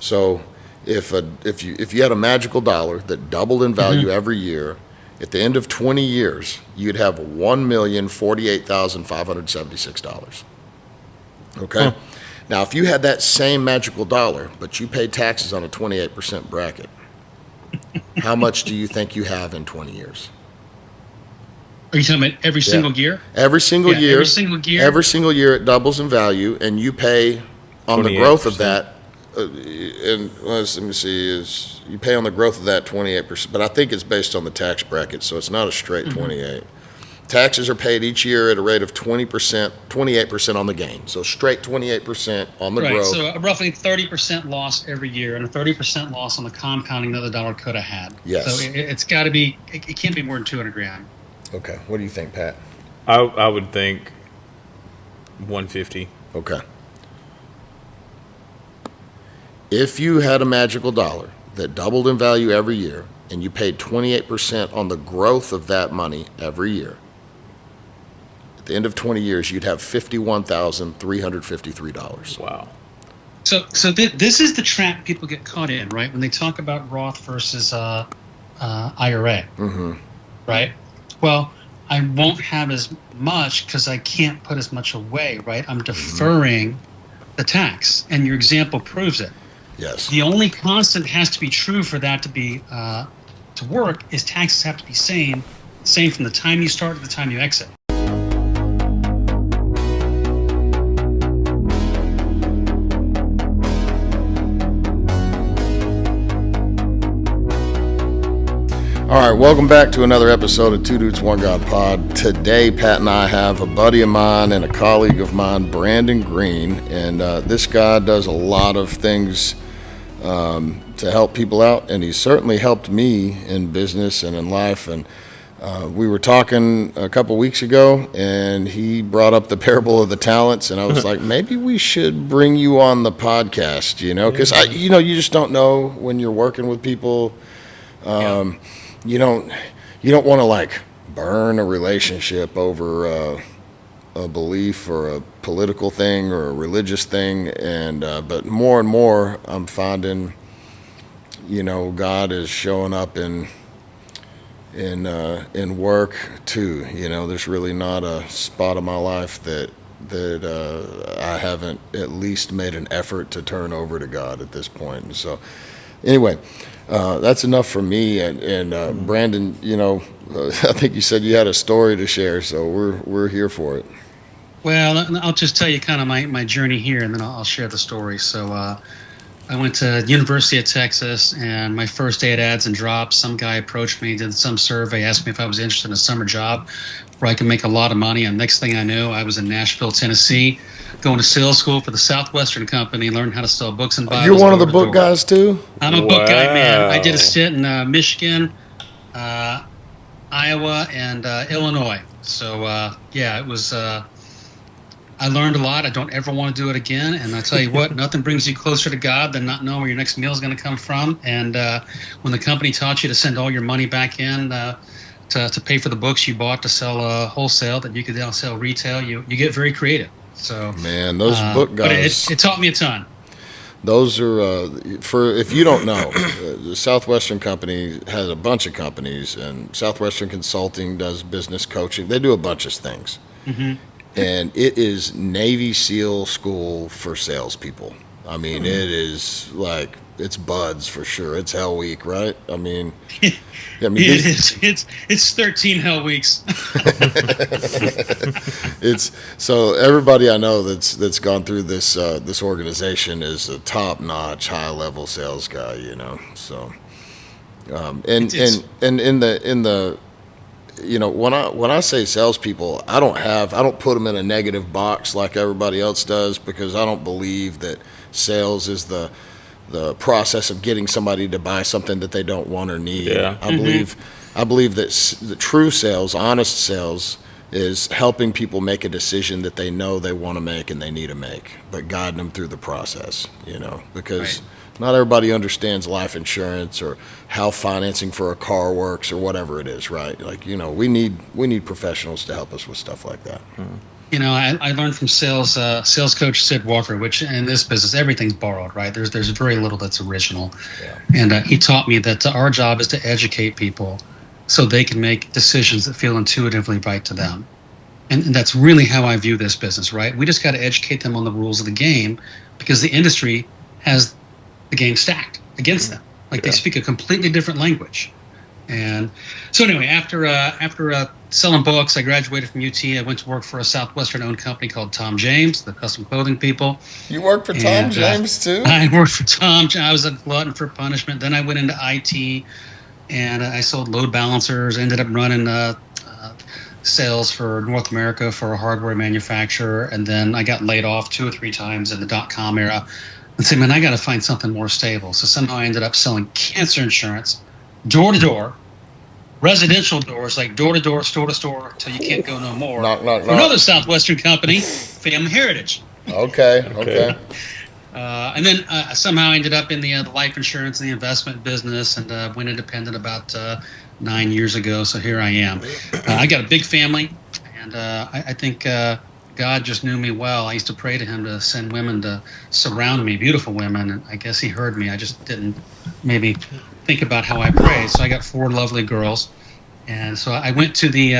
So if you had a magical dollar that doubled in value every year, at the end of 20 years, you'd have $1,048,576. Okay? Huh. Now, if you had that same magical dollar, but you paid taxes on a 28% bracket, how much do you think you have in 20 years? Are you talking about every single year? Every single year. Every single year. Every single year it doubles in value, and you pay on the growth of 28%. that. And let me see, is you pay on the growth of that 28%, but I think it's based on the tax bracket, so it's not a straight 28. Taxes are paid each year at a rate of 20%, 28% on the gain. So straight 28% on the growth. So a roughly 30% loss every year, and a 30% loss on the compounding that the dollar could have had. Yes. So it's got to be. It can't be more than 200 grand. Okay. What do you think, Pat? I would think 150. Okay. If you had a magical dollar that doubled in value every year and you paid 28% on the growth of that money every year, at the end of 20 years, you'd have $51,353. Wow. So this is the trap people get caught in, right? When they talk about Roth versus IRA, right? Well, I won't have as much because I can't put as much away, right? I'm deferring the tax, and your example proves it. Yes. The only constant has to be true for that to be to work is taxes have to be same from the time you start to the time you exit. All right, welcome back to another episode of Two Dudes, One God Pod. Today, Pat and I have a buddy of mine and a colleague of mine, Brandon Green, and this guy does a lot of things to help people out, and he's certainly helped me in business and in life. And we were talking a couple weeks ago, and he brought up the parable of the talents, and I was like, maybe we should bring you on the podcast, because you just don't know when you're working with people. You don't want to like burn a relationship over a belief or a political thing or a religious thing, and but more and more I'm finding, God is showing up in work too. There's really not a spot of my life that I haven't at least made an effort to turn over to God at this point. And so anyway, that's enough for me. And Brandon, I think you said you had a story to share, so we're here for it. Well, I'll just tell you kind of my journey here, and then I'll share the story. So I went to University of Texas, and my first day at Ads and Drops, some guy approached me, did some survey, asked me if I was interested in a summer job where I could make a lot of money. And next thing I knew, I was in Nashville, Tennessee, going to sales school for the Southwestern Company, learning how to sell books and Bibles. You're one of the book guys too? I'm a book guy, man. I did a stint in Michigan, Iowa, and Illinois. So, it was... I learned a lot. I don't ever want to do it again. And I tell you what, nothing brings you closer to God than not knowing where your next meal is going to come from. And when the company taught you to send all your money back in to pay for the books you bought to sell wholesale that you could now sell retail, you get very creative. So man, those book guys. But it taught me a ton. Those are if you don't know, the Southwestern Company has a bunch of companies, and Southwestern Consulting does business coaching. They do a bunch of things. And it is Navy SEAL school for salespeople. I mean, it is like, it's buds for sure. It's Hell Week, right? I mean, it's 13 Hell Weeks. It's so everybody I know that's gone through this organization is a top notch, high level sales guy. So and in the when I say salespeople, I don't put them in a negative box like everybody else does, because I don't believe that sales is the process of getting somebody to buy something that they don't want or need. Yeah. I believe that the true sales, honest sales, is helping people make a decision that they know they want to make and they need to make, but guiding them through the process. Because not everybody understands life insurance or how financing for a car works or whatever it is, right? Like, we need professionals to help us with stuff like that. I learned from sales coach Sid Walker, which in this business, everything's borrowed, right? There's very little that's original. Yeah. And he taught me that our job is to educate people so they can make decisions that feel intuitively right to them. And that's really how I view this business, right? We just got to educate them on the rules of the game because the industry has the game stacked against them. Like they speak a completely different language. And so anyway, after selling books, I graduated from UT. I went to work for a Southwestern-owned company called Tom James, the custom clothing people. You worked for Tom James too? I worked for Tom. I was a glutton for punishment. Then I went into IT, and I sold load balancers. Ended up running sales for North America for a hardware manufacturer, and then I got laid off 2 or 3 times in the .com era. And said, man, I got to find something more stable. So somehow I ended up selling cancer insurance door to door, residential doors, like door to door, store to store, till you can't go no more. Knock, knock, for knock. another Southwestern company, Family Heritage. Okay. And then somehow I ended up in the life insurance and the investment business, and went independent about 9 years ago. So here I am. I got a big family, and I think God just knew me well. I used to pray to him to send women to surround me, beautiful women, and I guess he heard me. I just didn't maybe think about how I pray. So I got 4 lovely girls, and so I went to the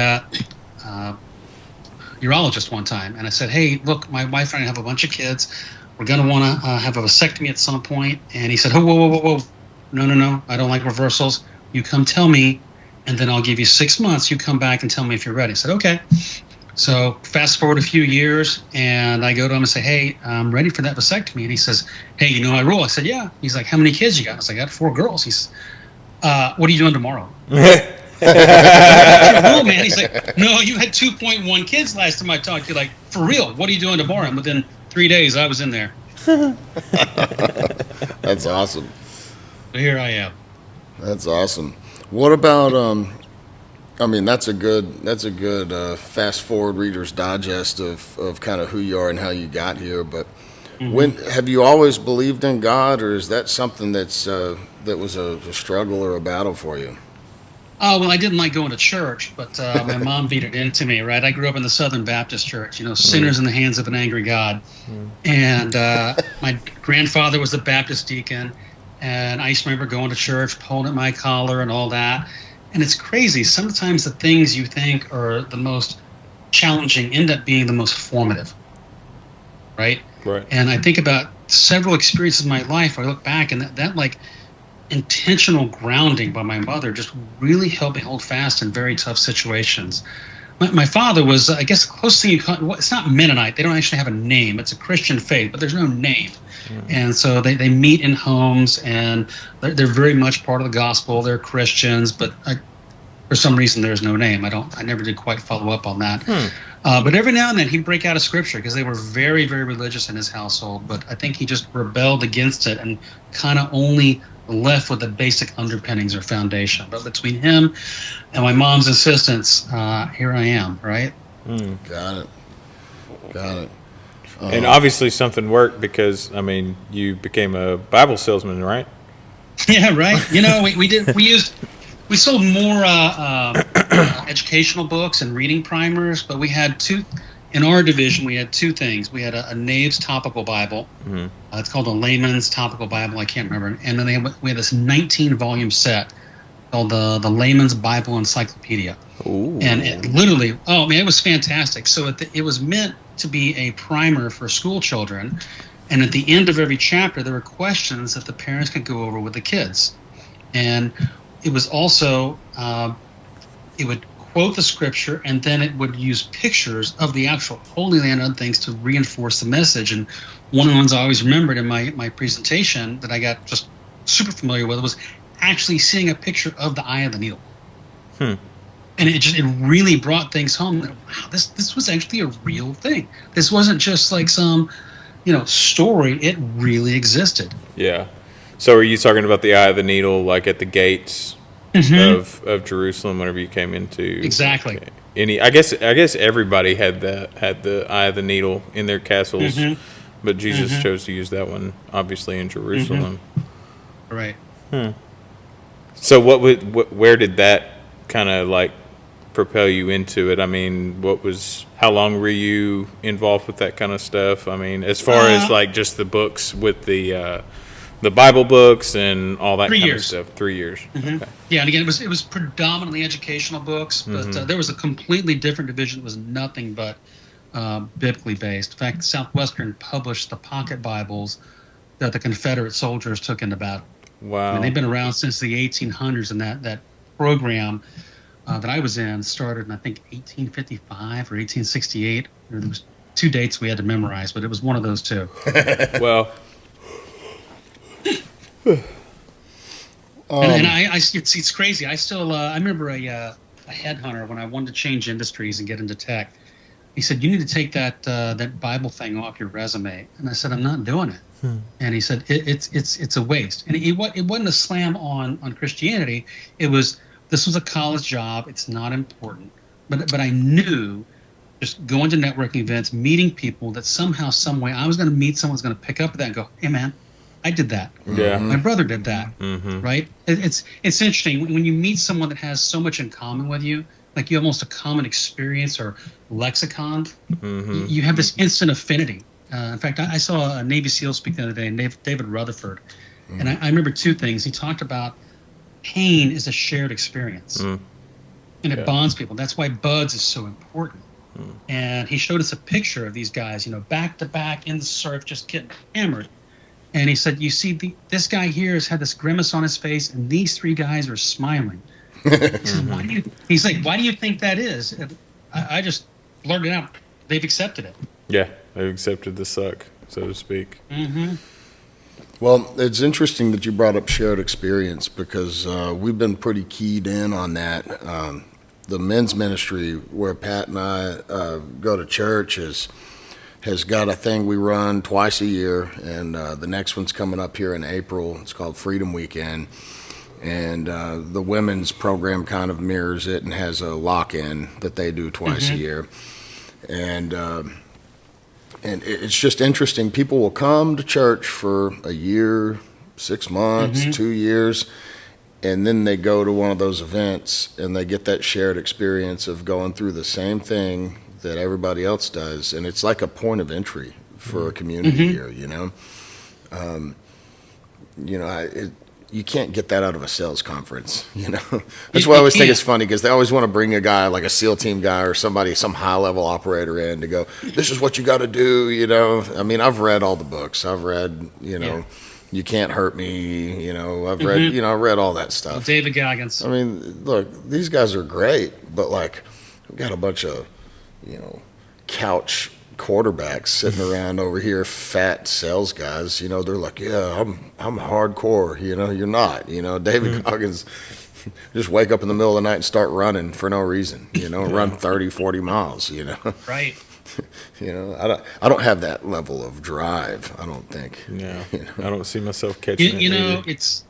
urologist one time, and I said, hey, look, my wife and I have a bunch of kids. We're going to want to have a vasectomy at some point. And he said, whoa. No. I don't like reversals. You come tell me, and then I'll give you 6 months. You come back and tell me if you're ready. I said, okay. So fast forward a few years, and I go to him and say, hey, I'm ready for that vasectomy. And he says, hey, you know my rule? I said, yeah. He's like, how many kids you got? I said, I got 4 girls. He says, what are you doing tomorrow? What's your rule, man? He's like, no, you had 2.1 kids last time I talked to you. Like, for real, what are you doing tomorrow? And within 3 days, I was in there. That's awesome. So here I am. That's awesome. What about that's a good fast forward Reader's Digest of kind of who you are and how you got here. But when have you always believed in God, or is that something that was a struggle or a battle for you? Oh, well, I didn't like going to church, but my mom beat it into me, right? I grew up in the Southern Baptist Church, sinners in the hands of an angry God. And my grandfather was a Baptist deacon, and I used to remember going to church, pulling at my collar and all that. And it's crazy. Sometimes the things you think are the most challenging end up being the most formative, right? Right. And I think about several experiences in my life where I look back, and that like intentional grounding by my mother just really helped me hold fast in very tough situations. My father was, I guess, the closest thing you call it's not Mennonite. They don't actually have a name. It's a Christian faith, but there's no name. And so they meet in homes, and they're very much part of the gospel. They're Christians, but for some reason there's no name. I never did quite follow up on that. But every now and then he'd break out a scripture because they were very, very religious in his household. But I think he just rebelled against it and kind of only left with the basic underpinnings or foundation. But between him and my mom's insistence, here I am, right? Got it. And obviously something worked because, you became a Bible salesman, right? Yeah, right. We sold more educational books and reading primers, but we had in our division, we had 2 things. We had a Nave's Topical Bible. It's called a Layman's Topical Bible. I can't remember. And then we had this 19-volume set called the Layman's Bible Encyclopedia. Ooh. And it literally, it was fantastic. So it was meant to be a primer for school children. And at the end of every chapter, there were questions that the parents could go over with the kids. And it was also, it would quote the scripture, and then it would use pictures of the actual Holy Land and things to reinforce the message. And one of the ones I always remembered in my presentation that I got just super familiar with was actually seeing a picture of the eye of the needle. And it really brought things home. Wow, this was actually a real thing. This wasn't just like some, story. It really existed. Yeah. So are you talking about the eye of the needle, like at the gates of Jerusalem whenever you came into? Exactly. I guess everybody had the eye of the needle in their castles, but Jesus chose to use that one obviously in Jerusalem. Right. So where did that kind of like propel you into it? I mean, how long were you involved with that kind of stuff? I mean, as far as like just the books with the Bible books and all that kind of stuff. 3 years. Mm-hmm. Okay. Yeah, and again, it was predominantly educational books, but there was a completely different division that was nothing but biblically based. In fact, Southwestern published the pocket Bibles that the Confederate soldiers took into battle. Wow. I mean, they've been around since the 1800s, and that program that I was in started in, I think, 1855 or 1868. There was 2 dates we had to memorize, but it was one of those two. Well... and it's crazy. I still I remember a headhunter when I wanted to change industries and get into tech. He said, "You need to take that Bible thing off your resume." And I said, "I'm not doing it." And he said, "It's a waste." And it wasn't a slam on Christianity. This was a college job. It's not important. But I knew, just going to networking events, meeting people, that somehow, some way, I was going to meet someone who's going to pick up that and go, "Hey, man, I did that. Yeah. My brother did that." Right? It's interesting when you meet someone that has so much in common with you, like you have almost a common experience or lexicon. You have this instant affinity. In fact, I saw a Navy SEAL speak the other day, David Rutherford, and I remember 2 things. He talked about pain is a shared experience, and it bonds people. That's why BUDS is so important. And he showed us a picture of these guys, back to back in the surf, just getting hammered. And he said, "You see, this guy here has had this grimace on his face, and these 3 guys are smiling." He said, he's like, "Why do you think that is?" And I just blurted it out. They've accepted it. Yeah, they've accepted the suck, so to speak. Well, it's interesting that you brought up shared experience, because we've been pretty keyed in on that. The men's ministry where Pat and I go to church has got a thing we run twice a year, and the next one's coming up here in April. It's called Freedom Weekend, and the women's program kind of mirrors it and has a lock-in that they do twice a year. And it's just interesting. People will come to church for a year, 6 months, 2 years, and then they go to one of those events and they get that shared experience of going through the same thing that everybody else does, and it's like a point of entry for a community here. You can't get that out of a sales conference. That's why I always think it's funny, because they always want to bring a guy like a SEAL team guy or somebody, some high level operator in to go, "This is what you got to do." I mean, I've read all the books. I've read, You Can't Hurt Me. I've read, I read all that stuff. Well, David Goggins. I mean, look, these guys are great, but like, we've got a bunch of couch quarterbacks sitting around over here, fat sales guys. They're like, "Yeah, I'm hardcore." You're not. David Goggins just wake up in the middle of the night and start running for no reason. Run 30, 40 miles. Right. I don't have that level of drive. I don't think. Yeah. I don't see myself catching it.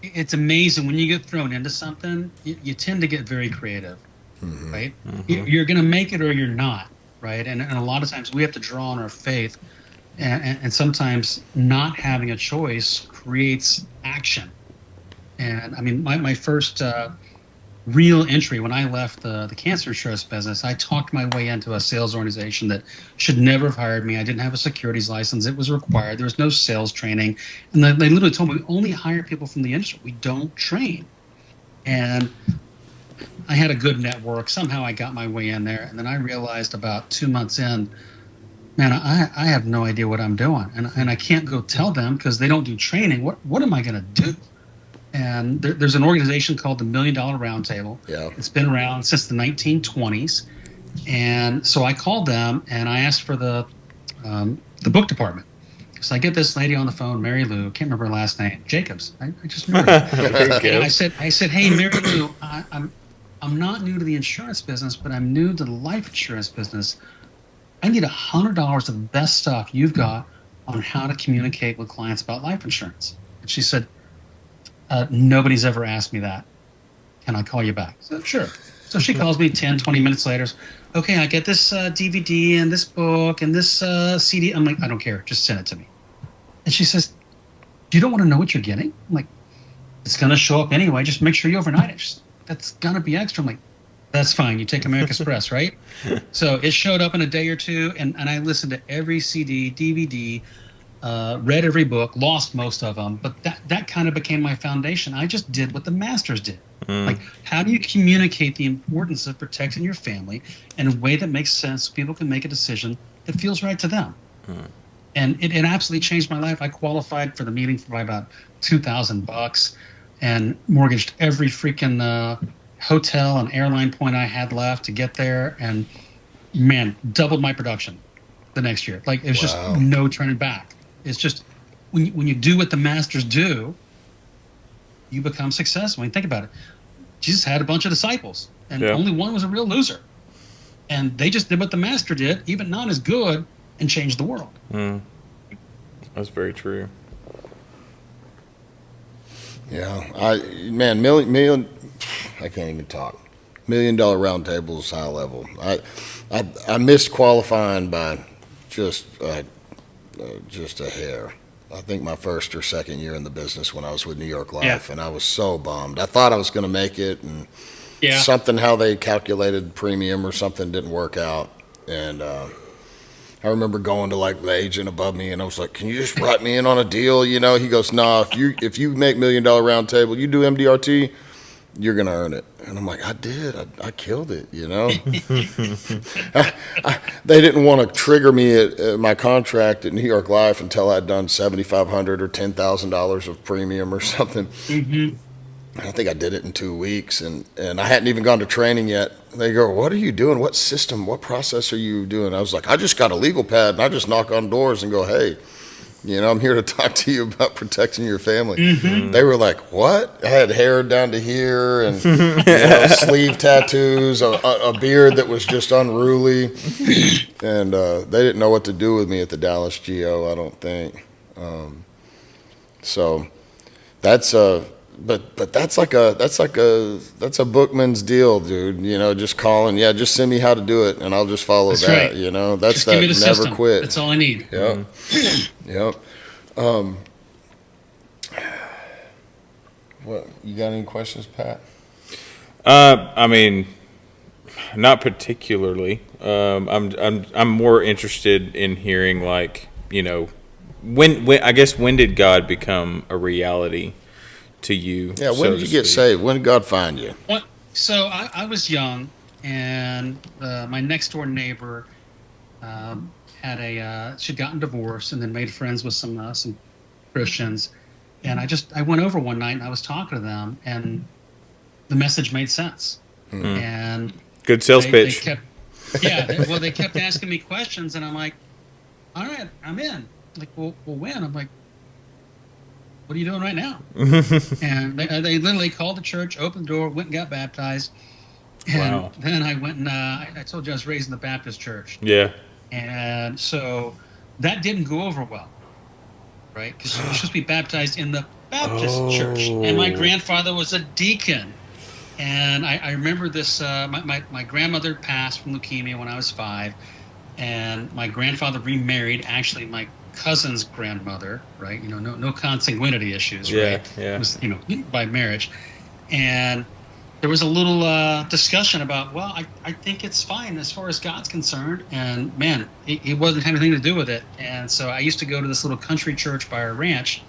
It's amazing when you get thrown into something. You tend to get very creative. Right? You're going to make it or you're not, right? And a lot of times we have to draw on our faith, and sometimes not having a choice creates action. And I mean, my first real entry when I left the cancer insurance business, I talked my way into a sales organization that should never have hired me. I didn't have a securities license. It was required. There was no sales training. And they literally told me, "We only hire people from the industry. We don't train." And I had a good network. Somehow I got my way in there, and then I realized about 2 months in, man, I have no idea what I'm doing, and I can't go tell them because they don't do training. What am I going to do? And there's an organization called the $1 Million Roundtable. Yeah, it's been around since the 1920s, and so I called them and I asked for the book department. So I get this lady on the phone, Mary Lou, can't remember her last name, Jacobs. I just remember. And I said, "Hey, Mary Lou, I'm not new to the insurance business, but I'm new to the life insurance business. I need $100 of the best stuff you've got on how to communicate with clients about life insurance." And she said, "Nobody's ever asked me that. Can I call you back?" I said, "Sure." So she calls me 10, 20 minutes later. "Okay, I get this DVD and this book and this CD. I'm like, "I don't care. Just send it to me." And she says, "You don't want to know what you're getting?" I'm like, "It's going to show up anyway. Just make sure you overnight it." She's, "That's going to be extra." I'm like, That's fine. You take American Express, right? So it showed up in a day or two, and I listened to every CD, DVD, read every book, lost most of them, but that kind of became my foundation. I just did what the masters did. Like, how do you communicate the importance of protecting your family in a way that makes sense so people can make a decision that feels right to them? And it absolutely changed my life. I qualified for the meeting for about $2,000 and mortgaged every freaking hotel and airline point I had left to get there, and man, doubled my production the next year. Like, there's just no turning back. It's just when you do what the masters do, you become successful. I mean, think about it. Jesus had a bunch of disciples, and only one was a real loser. And they just did what the master did, even not as good, and changed the world. That's very true. Yeah, million. I can't even talk. $1 Million Round Table is high level. I missed qualifying by just a hair. I think my first or second year in the business when I was with New York Life, and I was so bummed. I thought I was going to make it, and something how they calculated premium or something didn't work out. And I remember going to like the agent above me, and I was like, "Can you just write me in on a deal?" You know, he goes, "Nah, if you make $1 Million Round Table, you do MDRT, you're gonna earn it." And I'm like, "I did. I killed it." You know, they didn't want to trigger me at my contract at New York Life until I'd done $7,500 or $10,000 of premium or something. I think I did it in 2 weeks, and I hadn't even gone to training yet. They go, "What are you doing? What system? What process are you doing?" I was like, "I just got a legal pad, and I just knock on doors and go, hey, you know, I'm here to talk to you about protecting your family." They were like, "What?" I had hair down to here and sleeve tattoos, a beard that was just unruly, and they didn't know what to do with me at the Dallas GO, I don't think. So that's But that's a bookman's deal, dude. You know, just calling, just send me how to do it, and I'll just follow that. Right. You know, that's just give me the never system. quit. That's all I need. Yep. Yep. What you got? Any questions, Pat? I mean, not particularly. I'm more interested in hearing, like, you know, when did God become a reality to you? Yeah, when did you get saved? When did God find you? So I was young, and my next door neighbor she'd gotten divorced and then made friends with some Christians, and I went over one night and I was talking to them, and the message made sense. And good sales pitch. They kept asking me questions, and I'm like, all right, I'm in. Like, well, when? I'm like, what are you doing right now? And they literally called the church, opened the door, went and got baptized. And then I went and I told you I was raised in the Baptist church. Yeah. And so that didn't go over well, right? Because you're supposed to be baptized in the Baptist church. And my grandfather was a deacon. And I remember this, my grandmother passed from leukemia when I was 5. And my grandfather remarried, actually, my cousin's grandmother, right? You know, no consanguinity issues, right? Yeah. It was, by marriage. And there was a little discussion about, well, I think it's fine as far as God's concerned. And man, it wasn't having anything to do with it. And so I used to go to this little country church by our ranch.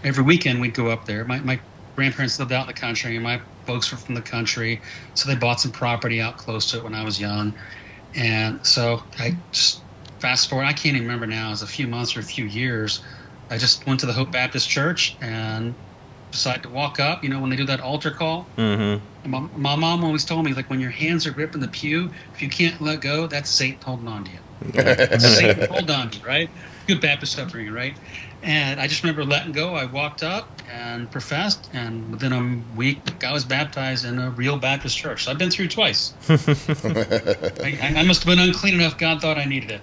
Every weekend we'd go up there. My grandparents lived out in the country, and my folks were from the country. So they bought some property out close to it when I was young. And so I just fast forward, I can't even remember now, it was a few months or a few years. I just went to the Hope Baptist Church and decided to walk up, when they do that altar call. And my mom always told me, like, when your hands are gripping the pew, if you can't let go, that's Satan holding on to you. That's Satan holding on to you, right? Good Baptist upbringing, right? And I just remember letting go. I walked up and professed, and within a week, I was baptized in a real Baptist church. So I've been through twice. I must have been unclean enough. God thought I needed it.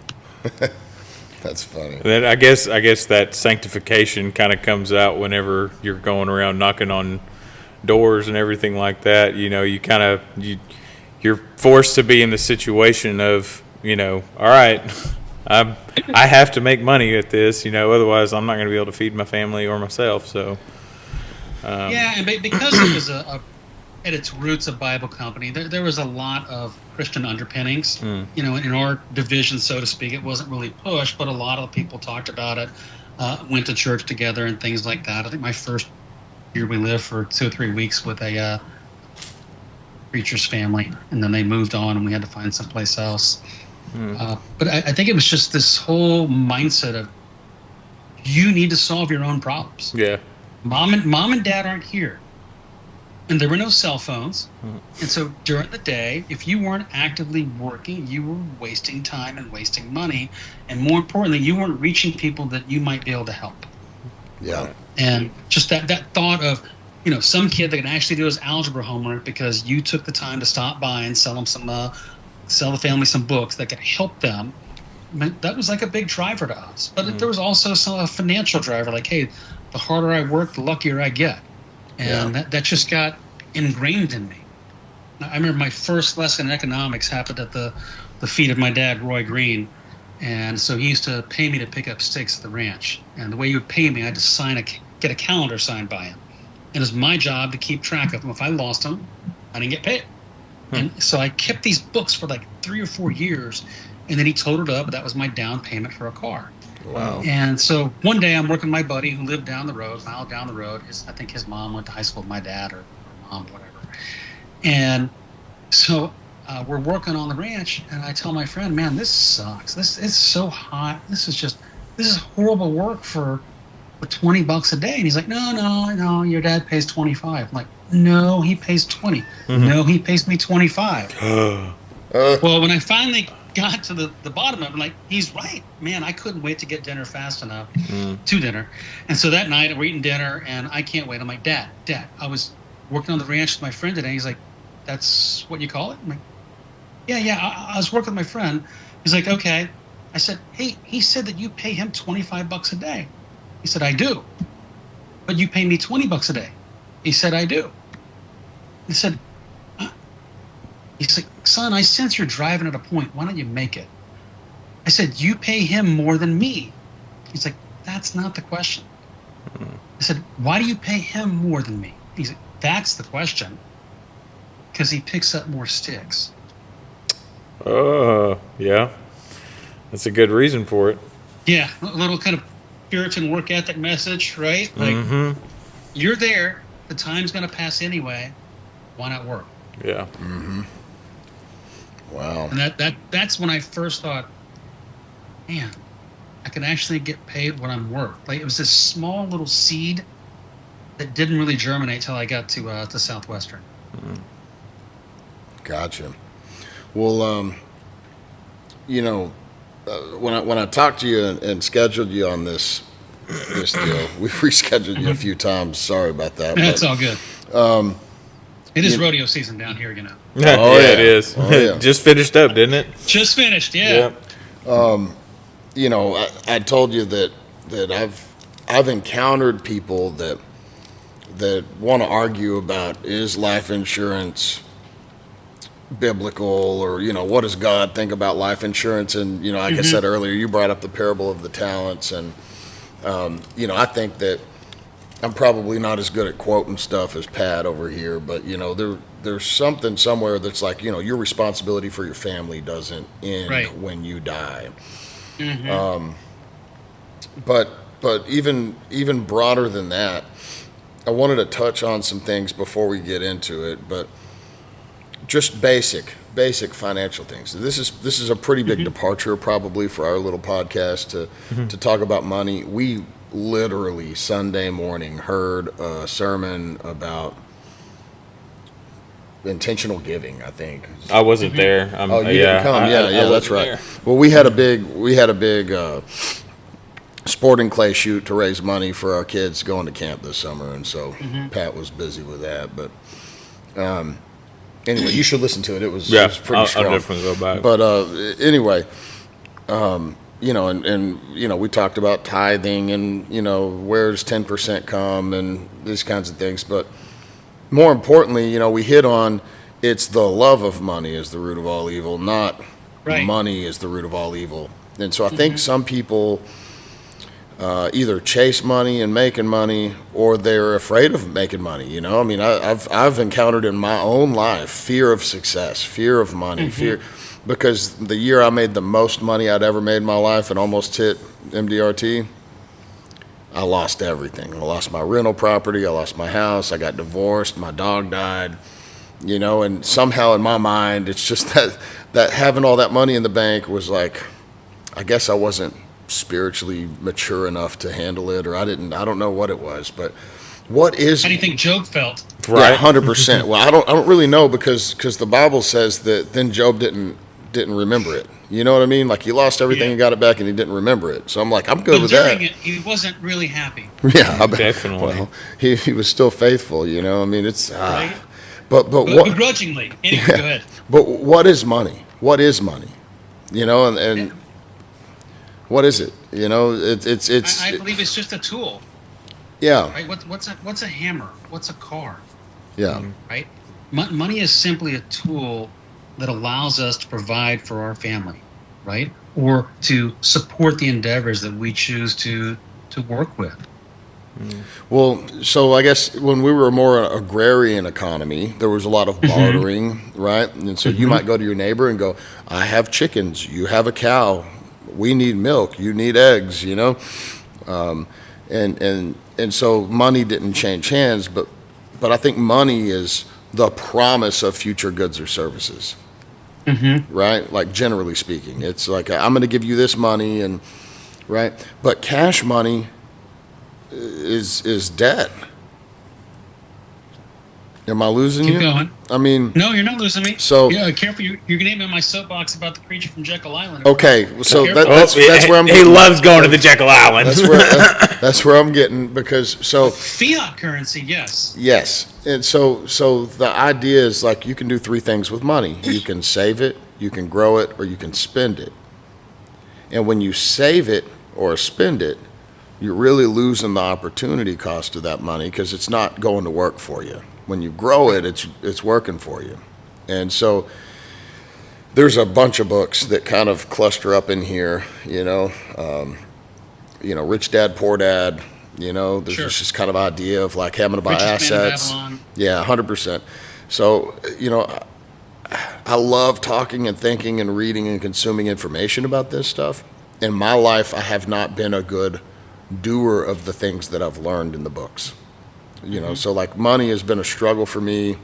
That's funny. Then I guess that sanctification kind of comes out whenever you're going around knocking on doors and everything like that. You're forced to be in the situation of, all right, I have to make money at this, otherwise I'm not going to be able to feed my family or myself. So, and because it was a at its roots a Bible company. There was a lot of Christian underpinnings. You know, in our division, so to speak, it wasn't really pushed, but a lot of people talked about it, went to church together and things like that. I think my first year we lived for 2 or 3 weeks with a preacher's family, and then they moved on and we had to find someplace else. But I think it was just this whole mindset of you need to solve your own problems. Yeah. Mom and dad aren't here. And there were no cell phones. And so during the day, if you weren't actively working, you were wasting time and wasting money. And more importantly, you weren't reaching people that you might be able to help. Yeah. And just that thought of, you know, some kid that can actually do his algebra homework because you took the time to stop by and sell them sell the family some books that could help them. I mean, that was like a big driver to us. But there was also a financial driver, like, hey, the harder I work, the luckier I get. And that just got ingrained in me. I remember my first lesson in economics happened at the feet of my dad, Roy Green. And so he used to pay me to pick up sticks at the ranch. And the way he would pay me, I had to get a calendar signed by him. And it was my job to keep track of them. If I lost them, I didn't get paid. And so I kept these books for like 3 or 4 years. And then he totaled up. That was my down payment for a car. Wow. And so one day I'm working with my buddy who lived down the road, a mile down the road. I think his mom went to high school with my dad or mom, whatever. And so we're working on the ranch, and I tell my friend, man, this sucks. This is so hot. This is horrible work for $20 a day. And he's like, no, your dad pays 25. I'm like, no, he pays 20. No, he pays me 25. Well, when I finally got to the bottom of it, I'm like, he's right, man. I couldn't wait to get dinner fast enough to dinner. And so that night we're eating dinner, and I can't wait. I'm like, Dad, I was working on the ranch with my friend today. He's like, that's what you call it? I'm like, yeah, I was working with my friend. He's like, okay. I said, hey, he said that you pay him $25 a day. He said, I do. But you pay me $20 a day. He said, I do. He said, he's like, son, I sense you're driving at a point. Why don't you make it? I said, you pay him more than me. He's like, that's not the question. I said, why do you pay him more than me? He's like, that's the question. Because he picks up more sticks. Yeah. That's a good reason for it. Yeah, a little kind of Puritan work ethic message, right? Like, you're there. The time's going to pass anyway. Why not work? Yeah. Wow. And that's when I first thought, man, I can actually get paid what I'm worth. Like, it was this small little seed that didn't really germinate till I got to Southwestern. Gotcha. Well, you know, when I talked to you and scheduled you on this deal, we rescheduled you a few times. Sorry about that. That's all good. It is rodeo season down here, you know. Yeah, it is. Oh, yeah. Just finished up, didn't it? Just finished, yeah. You know, I told you that I've encountered people that want to argue about, is life insurance biblical, or, you know, what does God think about life insurance? And, you know, like I said earlier, you brought up the parable of the talents, and you know, I think that I'm probably not as good at quoting stuff as Pat over here, but, you know, there's something somewhere that's like, you know, your responsibility for your family doesn't end when you die. But even broader than that, I wanted to touch on some things before we get into it, but just basic financial things. This is a pretty big departure probably for our little podcast to talk about money. We literally Sunday morning heard a sermon about intentional giving, I think. I wasn't there. You didn't come. Yeah, that's right. There. Well, we had a big sporting clay shoot to raise money for our kids going to camp this summer, and so Pat was busy with that. But anyway, you should listen to it. It was pretty strong. I'll definitely go back. But anyway, you know, and you know, we talked about tithing, and, you know, where does 10% come, and these kinds of things. But more importantly, you know, we hit on, it's the love of money is the root of all evil, not money is the root of all evil. And so I think some people either chase money and making money, or they're afraid of making money. You know, I mean, I've encountered in my own life fear of success, fear of money, fear, because the year I made the most money I'd ever made in my life and almost hit MDRT, I lost everything. I lost my rental property, I lost my house, I got divorced, my dog died. You know, and somehow in my mind, it's just that having all that money in the bank was like, I guess I wasn't spiritually mature enough to handle it, or I don't know what it was, but what is... How do you think Job felt? Right. Yeah, 100%. Well, I don't really know, because the Bible says that then Job didn't remember it. You know what I mean? Like, he lost everything and got it back, and he didn't remember it. So I'm like, I'm good with that. During it, he wasn't really happy. Yeah, I bet. Definitely. Well, he was still faithful, you know? I mean, it's... Right? But what... Begrudgingly. Anyway, go ahead. But what is money? What is money? You know, and what is it? You know, it's. I believe it's just a tool. Yeah. Right. What's a hammer? What's a car? Yeah. Right. Money is simply a tool that allows us to provide for our family, right, or to support the endeavors that we choose to work with. Well, so I guess when we were a more agrarian economy, there was a lot of bartering, right? And so you might go to your neighbor and go, I have chickens, you have a cow, we need milk, you need eggs, you know? And so money didn't change hands, but I think money is the promise of future goods or services, right? Like, generally speaking, it's like, I'm going to give you this money, and right? But cash money is debt. Am I losing you? Keep going. I mean, no, you're not losing me. So, yeah, careful. You're going to get me on my soapbox about the creature from Jekyll Island. Okay, so that's where I'm. He loves going to the Jekyll Island. That's where I'm getting, because fiat currency, yes. Yes, and so the idea is, like, you can do three things with money. You can save it, you can grow it, or you can spend it. And when you save it or spend it, you're really losing the opportunity cost of that money, because it's not going to work for you. When you grow it, it's working for you. And so there's a bunch of books that kind of cluster up in here, you know, Rich Dad, Poor Dad, you know, there's just kind of idea of, like, having to buy assets. Yeah, 100%. So, you know, I love talking and thinking and reading and consuming information about this stuff. In my life, I have not been a good doer of the things that I've learned in the books. You know, so, like, money has been a struggle for me.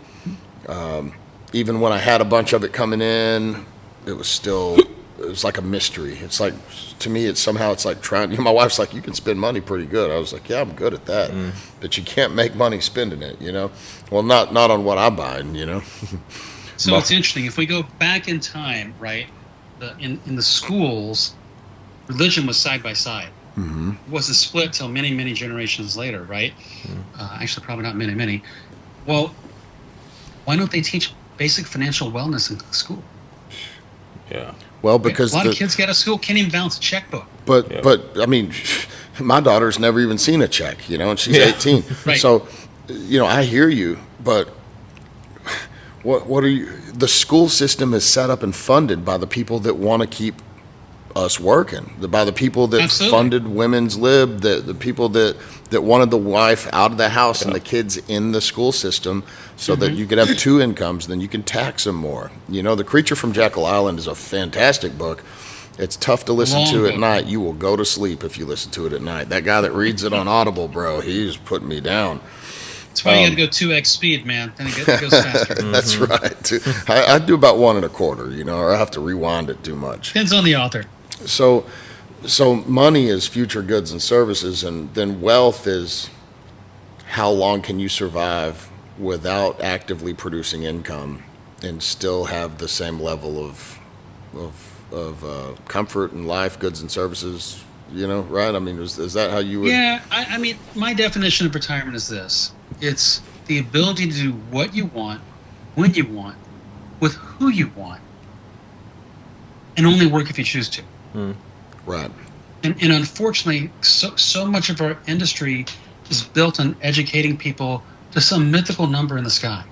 Even when I had a bunch of it coming in, it was like a mystery. It's like, to me, it's like trying, you know, my wife's like, you can spend money pretty good. I was like, yeah, I'm good at that. But you can't make money spending it, you know? Well, not on what I buy, you know? So it's interesting. If we go back in time, right, in the schools, religion was side by side. It wasn't split till many, many generations later, right? Actually, probably not many, many. Well, why don't they teach basic financial wellness in school? Yeah. Well, because a lot of kids get out of school, can't even balance a checkbook. But I mean, my daughter's never even seen a check, you know, and she's 18. Right. So, you know, I hear you, but what are you? The school system is set up and funded by the people that want to keep us working, by the people that funded women's lib, the people that wanted the wife out of the house and the kids in the school system, so that you could have two incomes, then you can tax them more. You know, The Creature from Jekyll Island is a fantastic book. It's tough to listen to at night. You will go to sleep if you listen to it at night. That guy that reads it on Audible, bro, he's putting me down. That's why you got to go 2x speed, man. Then it goes faster. That's right. I do about 1 1/4, you know, or I have to rewind it too much. Depends on the author. So money is future goods and services, and then wealth is how long can you survive without actively producing income and still have the same level of comfort in life, goods and services, you know, right? I mean, is that how you would? Yeah, I mean, my definition of retirement is this. It's the ability to do what you want, when you want, with who you want, and only work if you choose to. Right. And unfortunately, so much of our industry is built on educating people to some mythical number in the sky.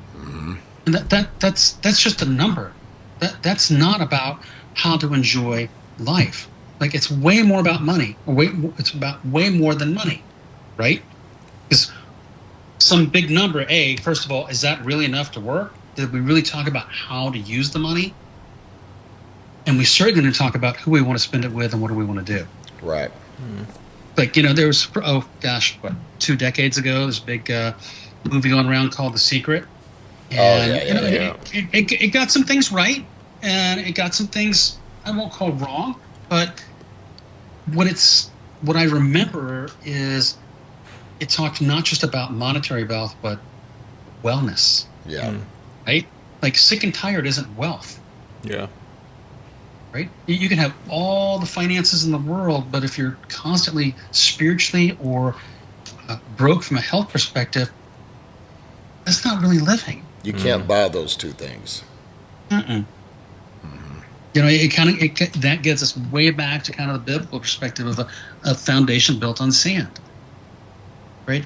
And that's just a number. That's not about how to enjoy life. Like, it's way more about money. It's about way more than money, right? Because some big number, first of all, is that really enough to work? Did we really talk about how to use the money? And we certainly didn't talk about who we want to spend it with and what do we want to do. Right. Like, there was, 2 decades ago, this big movie going around called The Secret. And, it got some things right, and it got some things I won't call wrong, but what I remember is it talked not just about monetary wealth, but wellness. Yeah. Right? Like, sick and tired isn't wealth. Yeah. Right? You can have all the finances in the world, but if you're constantly spiritually or broke from a health perspective, that's not really living. You can't buy those two things. Mm-mm. That gets us way back to kind of the biblical perspective of a foundation built on sand, right?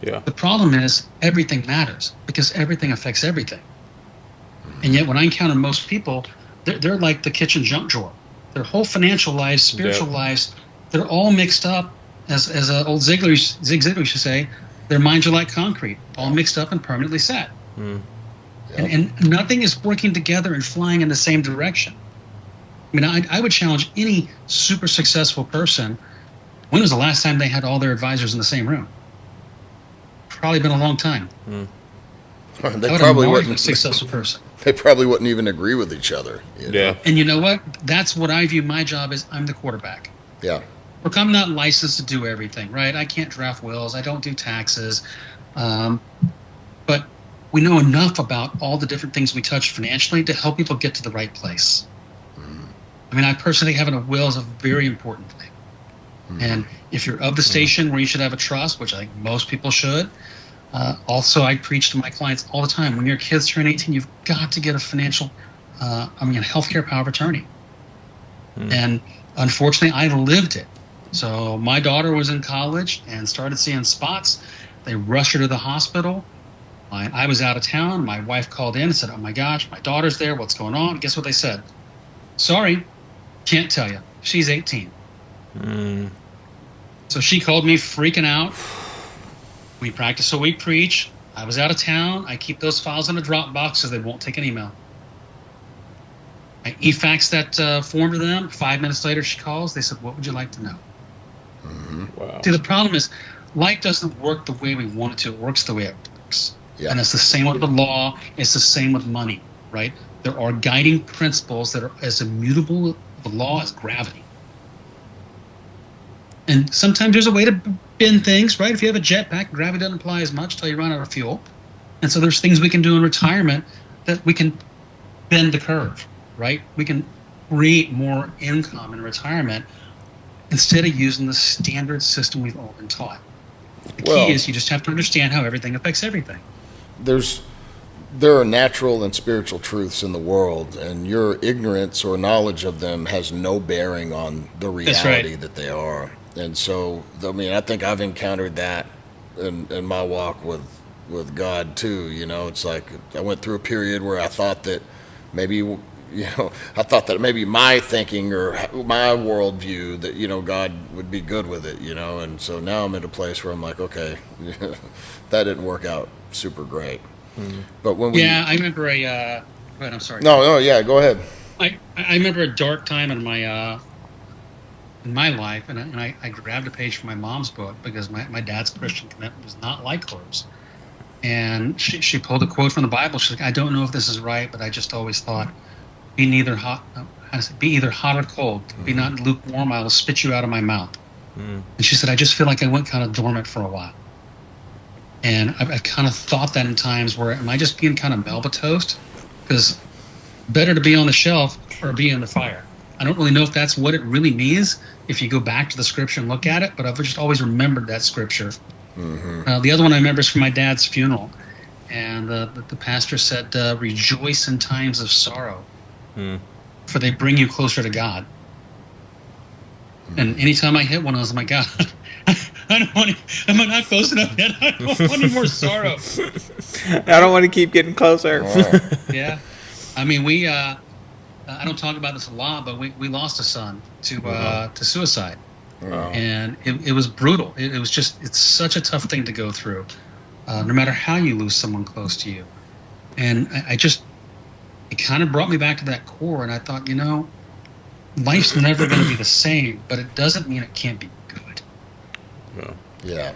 Yeah. The problem is everything matters because everything affects everything, and yet when I encounter most people, they're like the kitchen junk drawer. Their whole financial lives, spiritual lives, they're all mixed up. As old Zig Ziglar used to say, their minds are like concrete, all mixed up and permanently set. Yep. And nothing is working together and flying in the same direction. I mean, I would challenge any super successful person. When was the last time they had all their advisors in the same room? Probably been a long time. They probably wouldn't. A successful person. They probably wouldn't even agree with each other. Yeah. And you know what? That's what I view my job as. I'm the quarterback. Yeah. Look, I'm not licensed to do everything, right? I can't draft wills. I don't do taxes. But we know enough about all the different things we touch financially to help people get to the right place. I mean, I personally think having a will is a very important thing. And if you're of the station where you should have a trust, which I think most people should, also I preach to my clients all the time, when your kids turn 18, you've got to get a healthcare power of attorney. And unfortunately, I lived it. So my daughter was in college and started seeing spots. They rushed her to the hospital. I was out of town. My wife called in and said, "Oh my gosh, my daughter's there. What's going on?" Guess what they said? "Sorry, can't tell you. She's 18. So she called me freaking out. We practice what we preach. I was out of town. I keep those files in a Dropbox so they won't take an email. I e-faxed that form to them. 5 minutes later, she calls. They said, "What would you like to know?" Wow. See, the problem is life doesn't work the way we want it to. It works the way it works. Yeah. And it's the same with the law. It's the same with money, right? There are guiding principles that are as immutable the law as gravity. And sometimes there's a way to bend things, right? If you have a jetpack, gravity doesn't apply as much till you run out of fuel. And so there's things we can do in retirement that we can bend the curve, right? We can create more income in retirement instead of using the standard system we've all been taught. The key is you just have to understand how everything affects everything. There are natural and spiritual truths in the world, and your ignorance or knowledge of them has no bearing on the reality that they are. And so, I mean, I think I've encountered that in my walk with God too. You know, it's like I went through a period where I thought that maybe, maybe my thinking or my worldview that, God would be good with it, and so now I'm at a place where I'm like, okay, that didn't work out super great. But when I remember go ahead, I'm sorry. No, yeah, go ahead. I remember a dark time in my life, and I grabbed a page from my mom's book because my dad's Christian commitment was not like hers. And she pulled a quote from the Bible. She's like, "I don't know if this is right, but I just always thought, be either hot or cold. Be not lukewarm. I will spit you out of my mouth." And she said, "I just feel like I went kind of dormant for a while." And I've kind of thought that in times where, am I just being kind of Melba toast? Because better to be on the shelf or be in the fire. I don't really know if that's what it really means if you go back to the scripture and look at it, but I've just always remembered that scripture. The other one I remember is from my dad's funeral. And the pastor said, "Rejoice in times of sorrow, for they bring you closer to God." And anytime I hit one of those, I'm like, "God, am I not close enough yet? I don't want any more sorrow. I don't want to keep getting closer." Yeah. I mean, we I don't talk about this a lot, but we lost a son to suicide. Wow. And it was brutal. It was just, it's such a tough thing to go through, no matter how you lose someone close to you. And it kind of brought me back to that core. And I thought, life's never going to be the same, but it doesn't mean it can't be good. Yeah.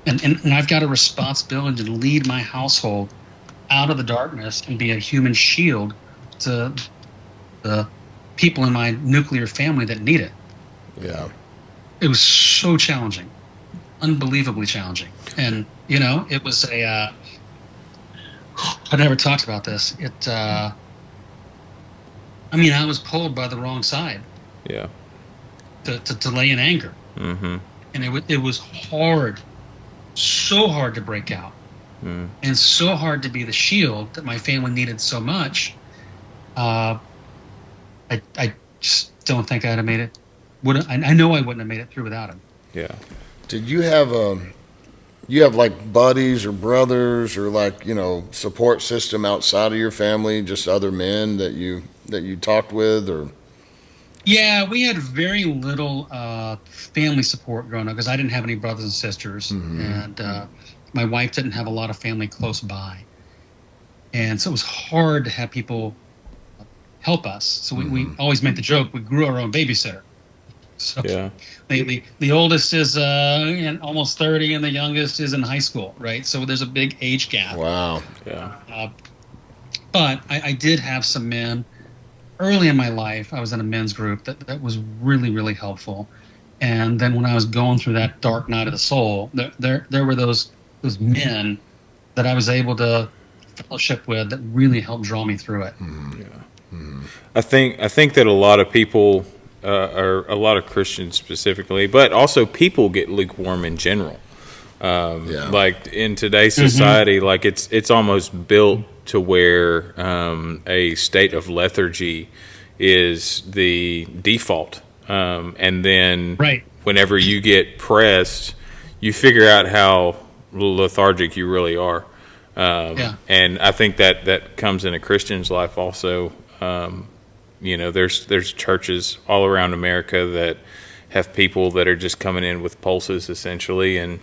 And I've got a responsibility to lead my household out of the darkness and be a human shield to the people in my nuclear family that need it. Yeah. It was so challenging, unbelievably challenging. And, it was I never talked about this. I was pulled by the wrong side. Yeah. To lay in anger. Mm-hmm. And it was hard, so hard to break out. And so hard to be the shield that my family needed so much. I just don't think I'd have made it. I know I wouldn't have made it through without him. Yeah. Did you have like buddies or brothers or like, support system outside of your family, just other men that you talked with or? Yeah, we had very little family support growing up because I didn't have any brothers and sisters. And my wife didn't have a lot of family close by. And so it was hard to have people help us. So we always made the joke, we grew our own babysitter. So yeah. The oldest is almost 30 and the youngest is in high school, right? So there's a big age gap. Wow. Yeah. But I did have some men. Early in my life, I was in a men's group that was really, really helpful. And then when I was going through that dark night of the soul, there were those men that I was able to fellowship with that really helped draw me through it. Yeah. I think that a lot of people, or a lot of Christians specifically, but also people get lukewarm in general. Like in today's society, like it's almost built to where a state of lethargy is the default. And then whenever you get pressed, you figure out how lethargic you really are. And I think that comes in a Christian's life also. There's churches all around America that have people that are just coming in with pulses essentially and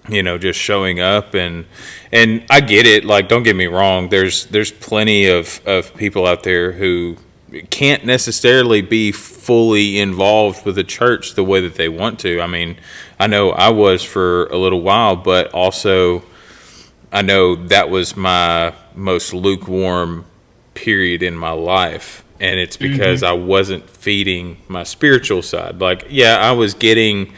just showing up and I get it, like don't get me wrong, there's plenty of people out there who can't necessarily be fully involved with the church the way that they want to. I mean, I know I was for a little while, but also I know that was my most lukewarm period in my life, and it's because I wasn't feeding my spiritual side. Like, yeah, I was getting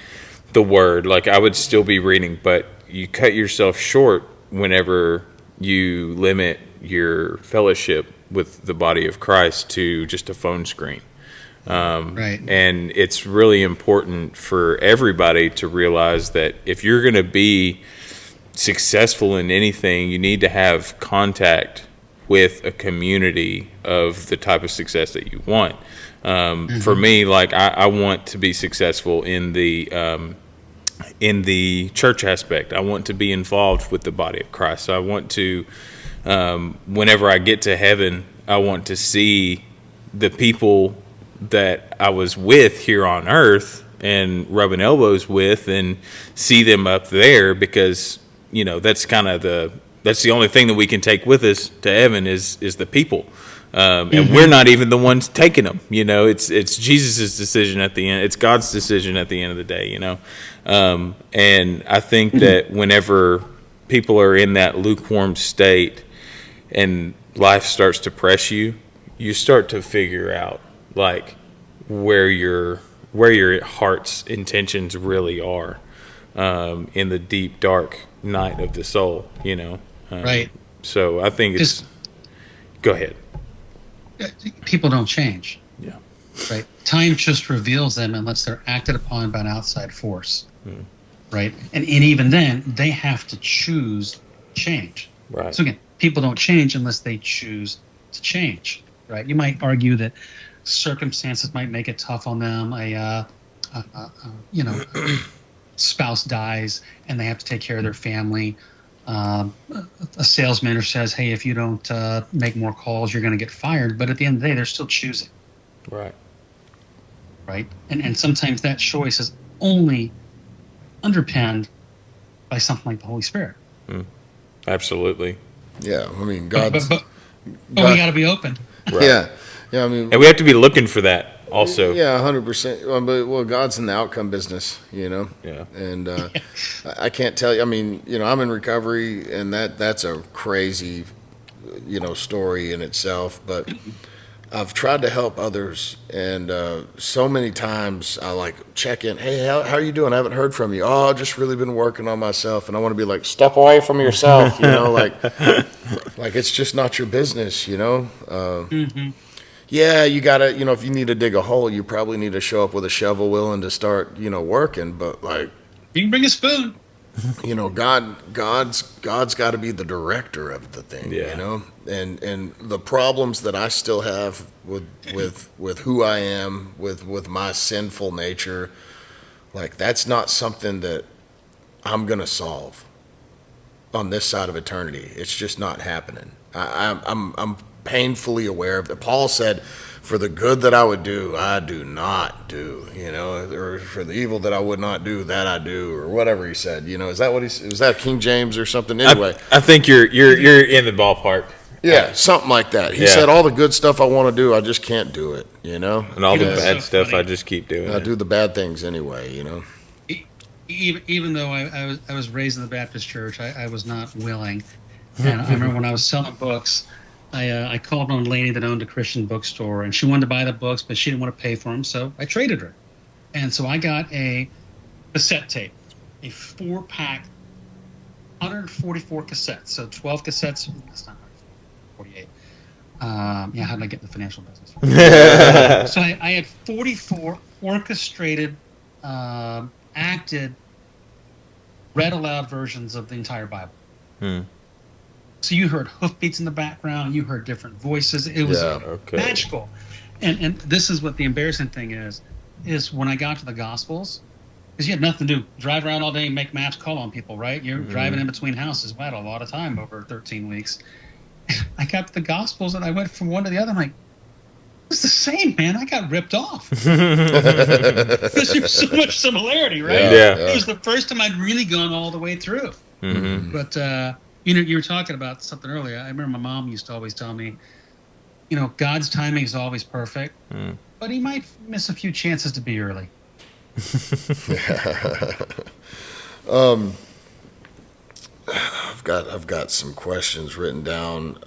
the word, like I would still be reading, but you cut yourself short whenever you limit your fellowship with the body of Christ to just a phone screen. And it's really important for everybody to realize that if you're going to be successful in anything, you need to have contact with a community of the type of success that you want. For me, like I want to be successful in the church aspect. I want to be involved with the body of Christ. So I want to, whenever I get to heaven, I want to see the people that I was with here on earth and rubbing elbows with and see them up there, because that's kind of that's the only thing that we can take with us to heaven is the people. And we're not even the ones taking them. It's Jesus' decision at the end. It's God's decision at the end of the day, And I think that whenever people are in that lukewarm state and life starts to press you, you start to figure out like where your heart's intentions really are, in the deep, dark night of the soul, So I think it's... Go ahead. People don't change. Yeah. Right. Time just reveals them unless they're acted upon by an outside force. Right. And even then, they have to choose change. Right. So again, people don't change unless they choose to change. Right. You might argue that circumstances might make it tough on them. Spouse dies and they have to take care of their family. a salesman says, hey, if you don't make more calls, you're going to get fired. But at the end of the day, they're still choosing. Right. Right. And sometimes that choice is only underpinned by something like the Holy Spirit. Absolutely. Yeah. I mean, God. But we got to be open. Right. Yeah. Yeah. I mean, and we have to be looking for that also. Yeah, 100%. Well, God's in the outcome business, Yeah. And I can't tell you. I mean, I'm in recovery, and that's a crazy, story in itself. But I've tried to help others, and so many times I check in. Hey, how are you doing? I haven't heard from you. Oh, I've just really been working on myself, and I want to be like, step away from yourself, like it's just not your business, Mm-hmm. Yeah, you gotta, if you need to dig a hole, you probably need to show up with a shovel willing to start, working. But you can bring a spoon. God's got to be the director of the thing, and the problems that I still have with who I am, with my sinful nature, that's not something that I'm gonna solve on this side of eternity. It's just not happening. I'm painfully aware of that. Paul said, for the good that I would do, I do not do, or for the evil that I would not do, that I do, or whatever he said, is that what was that King James or something? Anyway, I think you're in the ballpark. Yeah, something like that. He said, all the good stuff I want to do, I just can't do it, And all the bad stuff, funny. I just keep doing I do the bad things anyway, Even though I was raised in the Baptist church, I was not willing. And I remember when I was selling books, I called on a lady that owned a Christian bookstore, and she wanted to buy the books, but she didn't want to pay for them, so I traded her. And so I got a cassette tape, a 4-pack, 144 cassettes, so 12 cassettes. That's not 48. How did I get in the financial business? So I had 44 orchestrated, acted, read aloud versions of the entire Bible. So you heard hoofbeats in the background. You heard different voices. It was magical. And this is what the embarrassing thing is when I got to the Gospels, because you had nothing to do. Drive around all day and make maps, call on people, right? You're driving in between houses. I had a lot of time over 13 weeks. I got to the Gospels, and I went from one to the other. I'm like, it's the same, man. I got ripped off. Because there's so much similarity, right? Yeah. It was the first time I'd really gone all the way through. Mm-hmm. But, you were talking about something earlier. I remember my mom used to always tell me, God's timing is always perfect, but he might miss a few chances to be early. I've got some questions written down.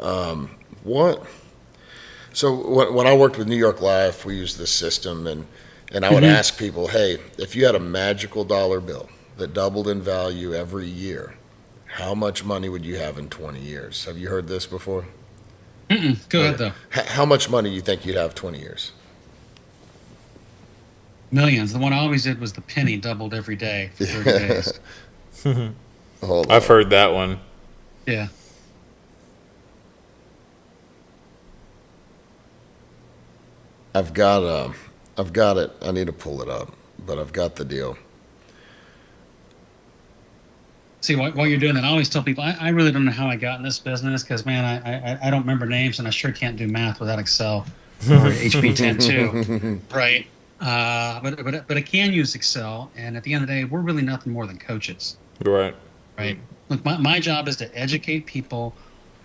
So when I worked with New York Life, we used this system, and I would ask people, hey, if you had a magical dollar bill that doubled in value every year, how much money would you have in 20 years? Have you heard this before? Go ahead, though. How much money do you think you'd have 20 years? Millions. The one I always did was the penny doubled every day for 30 days. I've heard that one. Yeah. I've got it. I need to pull it up, but I've got the deal. See, while you're doing that, I always tell people, I really don't know how I got in this business because, man, I don't remember names, and I sure can't do math without Excel or HP 10 too, right? But I can use Excel, and at the end of the day, we're really nothing more than coaches. Right. Look, my job is to educate people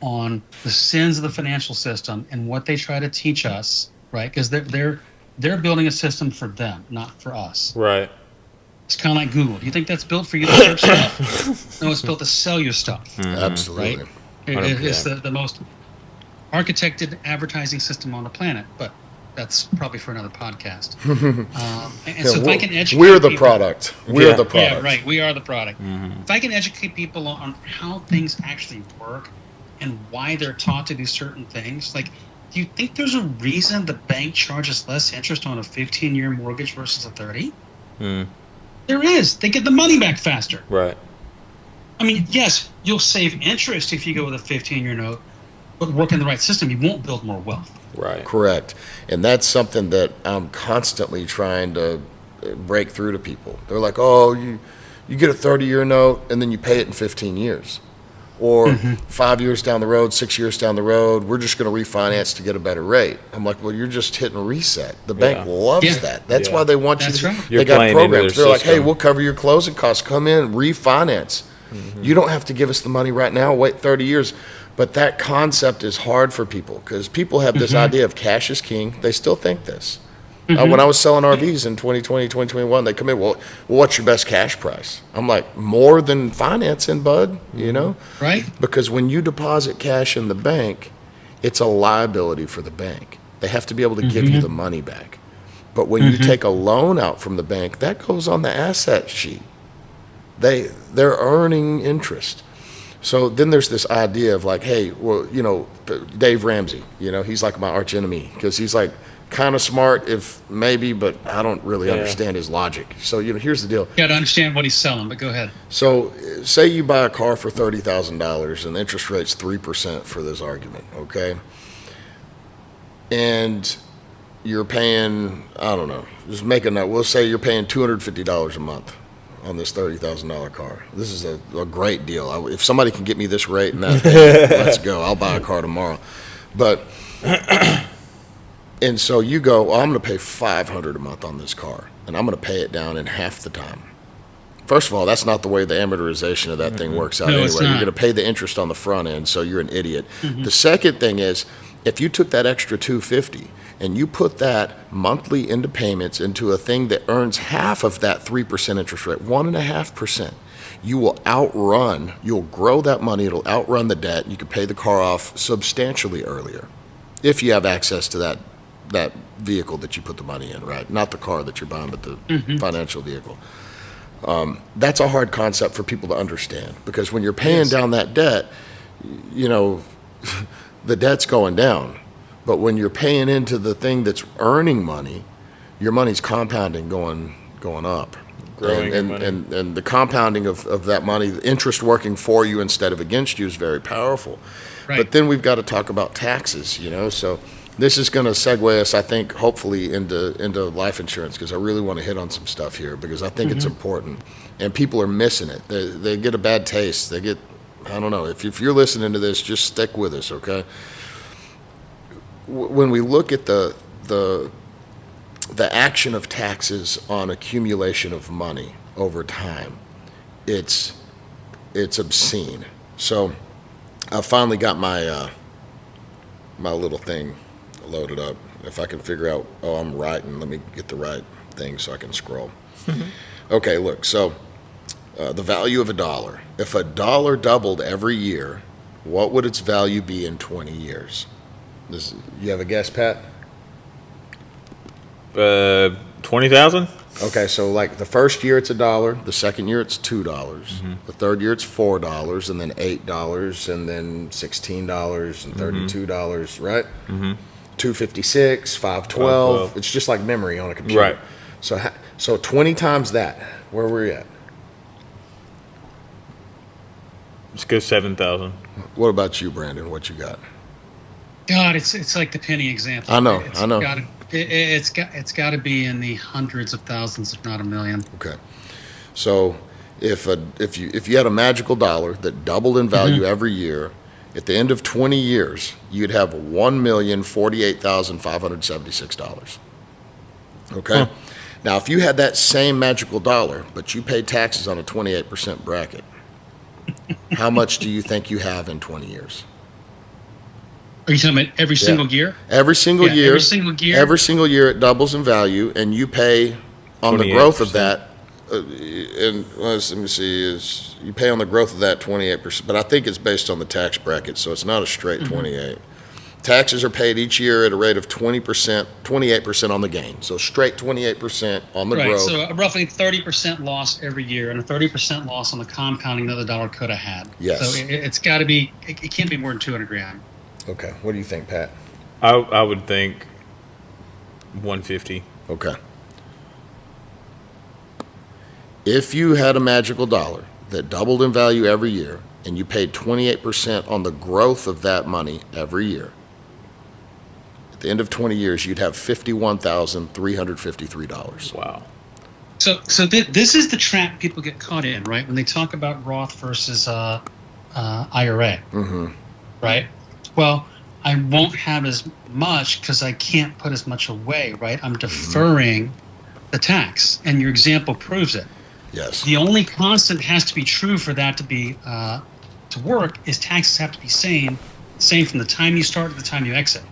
on the sins of the financial system and what they try to teach us, right? Because they're building a system for them, not for us. Right. It's kind of like Google. Do you think that's built for you to search stuff? No, it's built to sell you stuff. Absolutely. Right? It's the most architected advertising system on the planet, but that's probably for another podcast. So if I can educate we're the people, product. We're the product. Yeah, right. We are the product. If I can educate people on how things actually work and why they're taught to do certain things, like, do you think there's a reason the bank charges less interest on a 15-year mortgage versus a 30? There is. They get the money back faster. Right. I mean, yes, you'll save interest if you go with a 15-year note, but work in the right system, you won't build more wealth. Right. Correct. And that's something that I'm constantly trying to break through to people. They're like, oh, you get a 30-year note and then you pay it in 15 years. Or 5 years down the road, 6 years down the road, we're just going to refinance to get a better rate. I'm like, well, you're just hitting reset. The bank loves that. That's why they want you to. Right. They got programs. They're like, hey, we'll cover your closing costs. Come in, refinance. You don't have to give us the money right now. Wait 30 years. But that concept is hard for people because people have this idea of cash is king. They still think this. When I was selling RVs in 2020, 2021, they come in, well, what's your best cash price? I'm like, more than financing, bud, you know? Right. Because when you deposit cash in the bank, it's a liability for the bank. They have to be able to give you the money back. But when you take a loan out from the bank, that goes on the asset sheet. They're earning interest. So then there's this idea of like, hey, well, you know, Dave Ramsey, you know, he's like my arch enemy because he's like, kind of smart, if maybe, but I don't really understand his logic. So, you know, here's the deal. You got to understand what he's selling, but go ahead. So, say you buy a car for $30,000 and the interest rate's 3% for this argument, okay? And you're paying, I don't know, just make a note. We'll say you're paying $250 a month on this $30,000 car. This is a great deal. If somebody can get me this rate and that, let's go. I'll buy a car tomorrow. But and so you go, well, I'm going to pay $500 a month on this car, and I'm going to pay it down in half the time. First of all, that's not the way the amortization of that thing works out anyway. You're going to pay the interest on the front end, so you're an idiot. The second thing is, if you took that extra $250 and you put that monthly into payments into a thing that earns half of that 3% interest rate, 1.5%, you'll grow that money, it'll outrun the debt, and you can pay the car off substantially earlier if you have access to that vehicle that you put the money in, right? Not the car that you're buying, but the financial vehicle. That's a hard concept for people to understand because when you're paying down that debt, you know, the debt's going down. But when you're paying into the thing that's earning money, your money's compounding going up. Growing and the compounding of that money, the interest working for you instead of against you is very powerful. Right. But then we've got to talk about taxes, you know, so this is going to segue us, I think, hopefully into life insurance because I really want to hit on some stuff here because I think it's important. And people are missing it. They get a bad taste. They get, I don't know, if you're listening to this, just stick with us, okay? When we look at the action of taxes on accumulation of money over time, it's obscene. So I finally got my little thing loaded up. If I can figure out, I'm writing, let me get the right thing so I can scroll. Okay, look, so the value of $1. If $1 doubled every year, what would its value be in 20 years? You have a guess, Pat? 20,000. Okay, so like the first year it's $1, the second year it's $2, the third year it's $4, and then $8, and then $16 and $32, right? $256, $512. It's just like memory on a computer. Right. So 20 times that. Where were we at? Let's go 7,000. What about you, Brandon? What you got? God, it's like the penny example. I know. It's got to be in the hundreds of thousands, if not a million. Okay. So if you had a magical dollar that doubled in value every year, at the end of 20 years, you'd have $1,048,576. Okay? Now, if you had that same magical dollar, but you paid taxes on a 28% bracket, how much do you think you have in 20 years? Are you talking about every single year? Every single year. Every single year? Every single year it doubles in value, and you pay on the growth of that. And let me see, is you pay on the growth of that 28%, but I think it's based on the tax bracket, so it's not a straight 28. Taxes are paid each year at a rate of 20%, 28% on the gain. So straight 28% on the growth. So roughly 30% loss every year, and a 30% loss on the compounding that the dollar could have had. Yes. So it's got to be, it can't be more than 200 grand. Okay. What do you think, Pat? I would think 150. Okay. If you had a magical dollar that doubled in value every year and you paid 28% on the growth of that money every year, at the end of 20 years, you'd have $51,353. Wow. So this is the trap people get caught in, right? When they talk about Roth versus IRA, right? Well, I won't have as much because I can't put as much away, right? I'm deferring the tax, and your example proves it. Yes. The only constant has to be true for that to be to work is taxes have to be same from the time you start to the time you exit,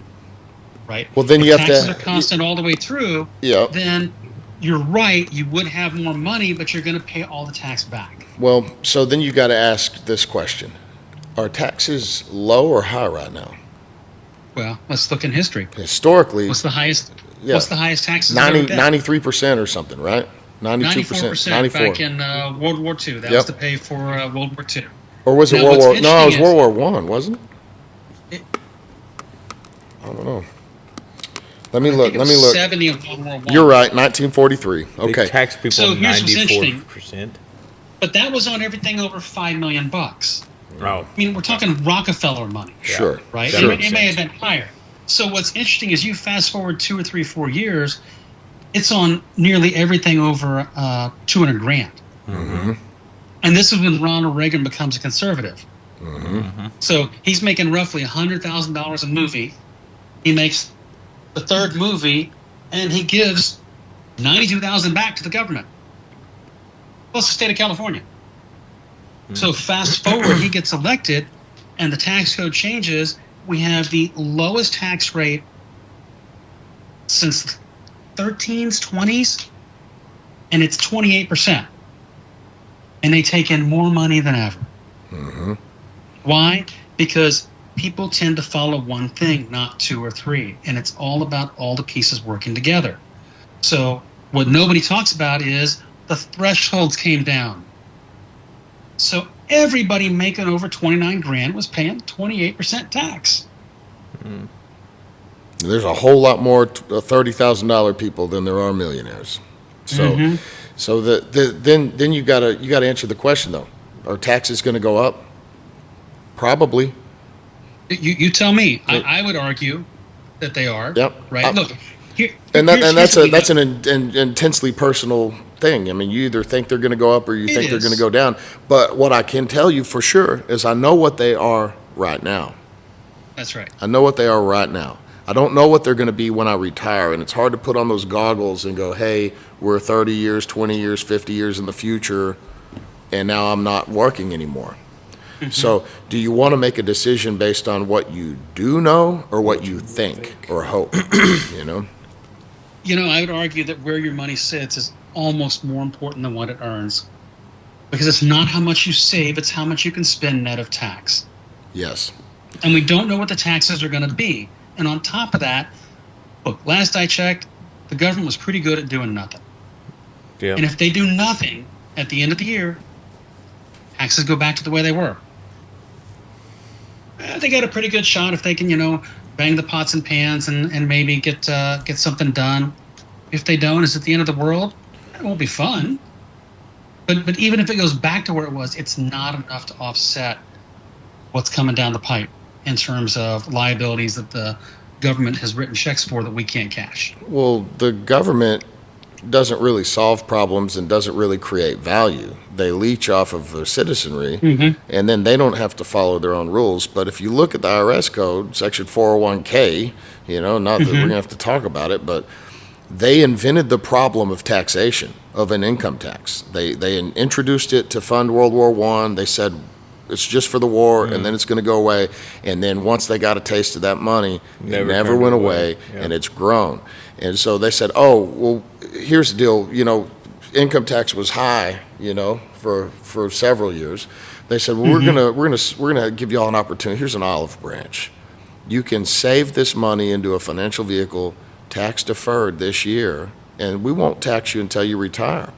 right? Well, then if you have taxes to. Are constant all the way through. Yep. Then you're right. You would have more money, but you're going to pay all the tax back. Well, so then you got to ask this question: are taxes low or high right now? Well, let's look in history. Historically, what's the highest? Yeah. What's the highest taxes? 93% or something, right? 94% back in World War II. That was to pay for World War II. Or was it World War? No, it was World War One, wasn't it? I don't know. Let me look. 70 of World War I. You're right. 1943. Okay. They tax people so here's what's 94%. But that was on everything over $5 million. Oh. I mean, we're talking Rockefeller money. Sure. Right? Sure. It may have been higher. So what's interesting is you fast forward 2 or 3, 4 years, it's on nearly everything over $200,000. And this is when Ronald Reagan becomes a conservative. So he's making roughly $100,000 a movie. He makes the third movie, and he gives $92,000 back to the government, plus the state of California. So fast forward, he gets elected, and the tax code changes. We have the lowest tax rate since 13s, 20s, and it's 28%. And they take in more money than ever. Why? Because people tend to follow one thing, not 2 or 3. And it's all about all the pieces working together. So what nobody talks about is the thresholds came down. So everybody making over $29,000 was paying 28% tax. There's a whole lot more $30,000 people than there are millionaires. So, so then you gotta answer the question though: are taxes going to go up? Probably. You tell me. I would argue that they are. Yep. Right. Look. That's an intensely personal thing. I mean, you either think they're going to go up or you think they're going to go down. But what I can tell you for sure is I know what they are right now. That's right. I know what they are right now. I don't know what they're going to be when I retire, and it's hard to put on those goggles and go, hey, we're 30 years, 20 years, 50 years in the future, and now I'm not working anymore. So do you want to make a decision based on what you do know or what you think or hope, you know? I would argue that where your money sits is almost more important than what it earns, because it's not how much you save, it's how much you can spend net of tax. Yes. And we don't know what the taxes are going to be. And on top of that, look, last I checked, the government was pretty good at doing nothing. Yeah. And if they do nothing at the end of the year, taxes go back to the way they were. They got a pretty good shot if they can, bang the pots and pans and maybe get something done. If they don't, is it the end of the world? It won't be fun. But even if it goes back to where it was, it's not enough to offset what's coming down the pipe in terms of liabilities that the government has written checks for that we can't cash. Well, the government doesn't really solve problems and doesn't really create value. They leech off of their citizenry, and then they don't have to follow their own rules. But if you look at the IRS code, section 401k, not that we're going to have to talk about it, but they invented the problem of taxation, of an income tax. They introduced it to fund World War I. They said it's just for the war, and then it's going to go away. And then once they got a taste of that money, it never went away, and it's grown. And so they said, oh, well, here's the deal. Income tax was high, for several years. They said, well, we're gonna give you all an opportunity. Here's an olive branch. You can save this money into a financial vehicle, tax deferred this year, and we won't tax you until you retire.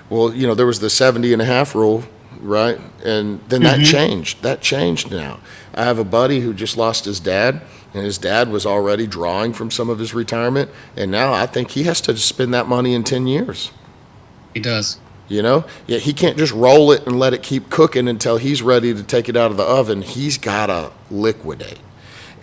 Well, there was the 70 and a half rule, right? And then that changed. That changed now. I have a buddy who just lost his dad, and his dad was already drawing from some of his retirement, and now I think he has to spend that money in 10 years. He does. Yeah, he can't just roll it and let it keep cooking until he's ready to take it out of the oven. He's got to liquidate.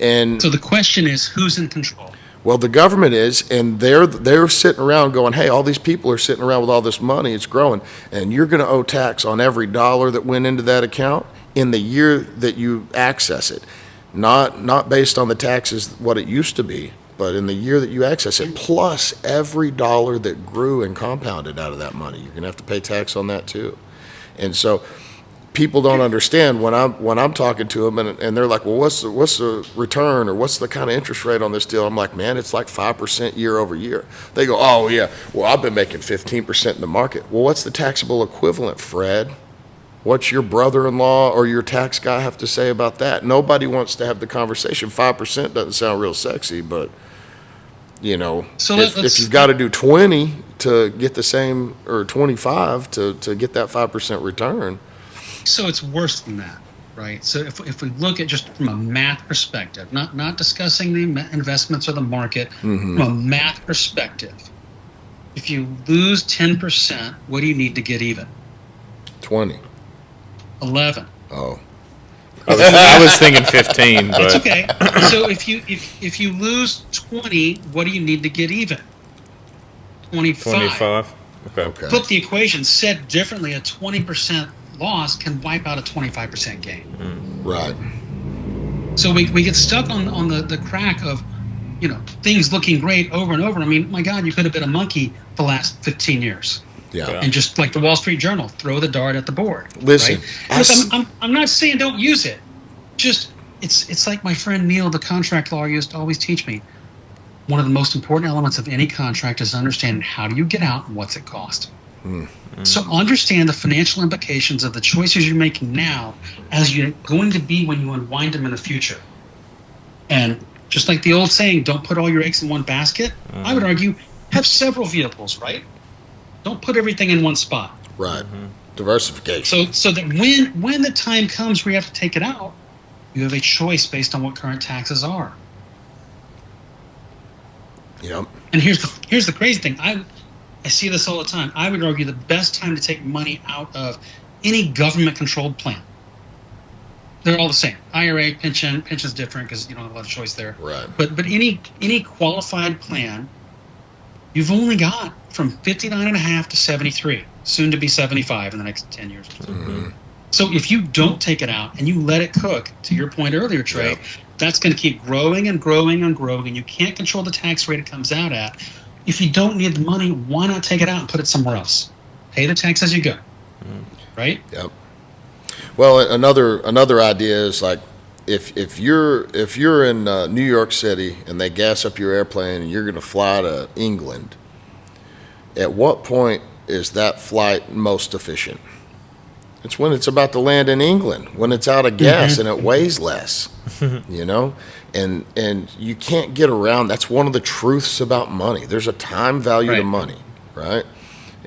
And so the question is, who's in control? Well, the government is, and they're sitting around going, hey, all these people are sitting around with all this money, it's growing, and you're going to owe tax on every dollar that went into that account in the year that you access it, not based on the taxes, what it used to be, but in the year that you access it, plus every dollar that grew and compounded out of that money. You're going to have to pay tax on that too. And so people don't understand when I'm talking to them and they're like, well, what's the return or what's the kind of interest rate on this deal? I'm like, man, it's like 5% year over year. They go, oh yeah, well, I've been making 15% in the market. Well, what's the taxable equivalent, Fred? What's your brother-in-law or your tax guy have to say about that? Nobody wants to have the conversation. 5% doesn't sound real sexy, but so if you've got to do 20 to get the same, or 25 to get that 5% return. So it's worse than that, right? So if we look at just from a math perspective, not discussing the investments or the market, from a math perspective, if you lose 10%, what do you need to get even? 20. 11. Oh. I was thinking 15, but it's okay. So if you lose 20, what do you need to get even? 25. 25. Okay. Flip the equation. Said differently, a 20% loss can wipe out a 25% gain. Right. So we get stuck on the crack of things looking great over and over. I mean, my God, you could have been a monkey the last 15 years. Yeah. And just like the Wall Street Journal, throw the dart at the board. Listen, right? I'm not saying don't use it. Just it's like my friend Neil, the contract lawyer, used to always teach me. One of the most important elements of any contract is understanding how do you get out and what's it cost. So understand the financial implications of the choices you're making now as you're going to be when you unwind them in the future. And just like the old saying, don't put all your eggs in one basket, I would argue have several vehicles, right? Don't put everything in one spot. Right. Diversification. So that when the time comes where you have to take it out, you have a choice based on what current taxes are. Yep. And here's the crazy thing. I see this all the time. I would argue the best time to take money out of any government-controlled plan. They're all the same. IRA, pension's different because you don't have a lot of choice there. Right. But any qualified plan, you've only got from 59.5 to 73, soon to be 75 in the next 10 years. So if you don't take it out and you let it cook, to your point earlier, Trey, that's going to keep growing and growing and growing, and you can't control the tax rate it comes out at. If you don't need the money, why not take it out and put it somewhere else? Pay the tax as you go, right? Yep. Well, another idea is like if you're in New York City and they gas up your airplane and you're going to fly to England, at what point is that flight most efficient? It's when it's about to land in England, when it's out of gas and it weighs less, and you can't get around. That's one of the truths about money. There's a time value to money, right?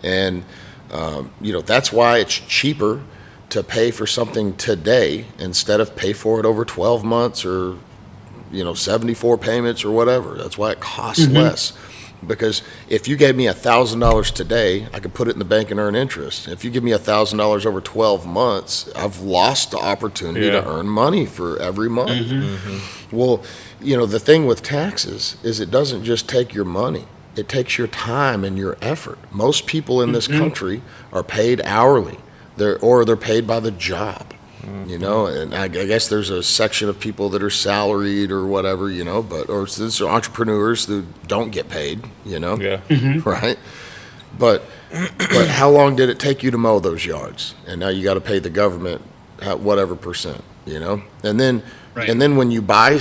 And, that's why it's cheaper to pay for something today instead of pay for it over 12 months or, 74 payments or whatever. That's why it costs less. Because if you gave me $1,000 today, I could put it in the bank and earn interest. If you give me $1,000 over 12 months, I've lost the opportunity to earn money for every month. Well, the thing with taxes is it doesn't just take your money. It takes your time and your effort. Most people in this country are paid hourly. They're paid by the job. And I guess there's a section of people that are salaried or whatever, or there's entrepreneurs who don't get paid, right? But how long did it take you to mow those yards? And now you got to pay the government whatever percent, and then when you buy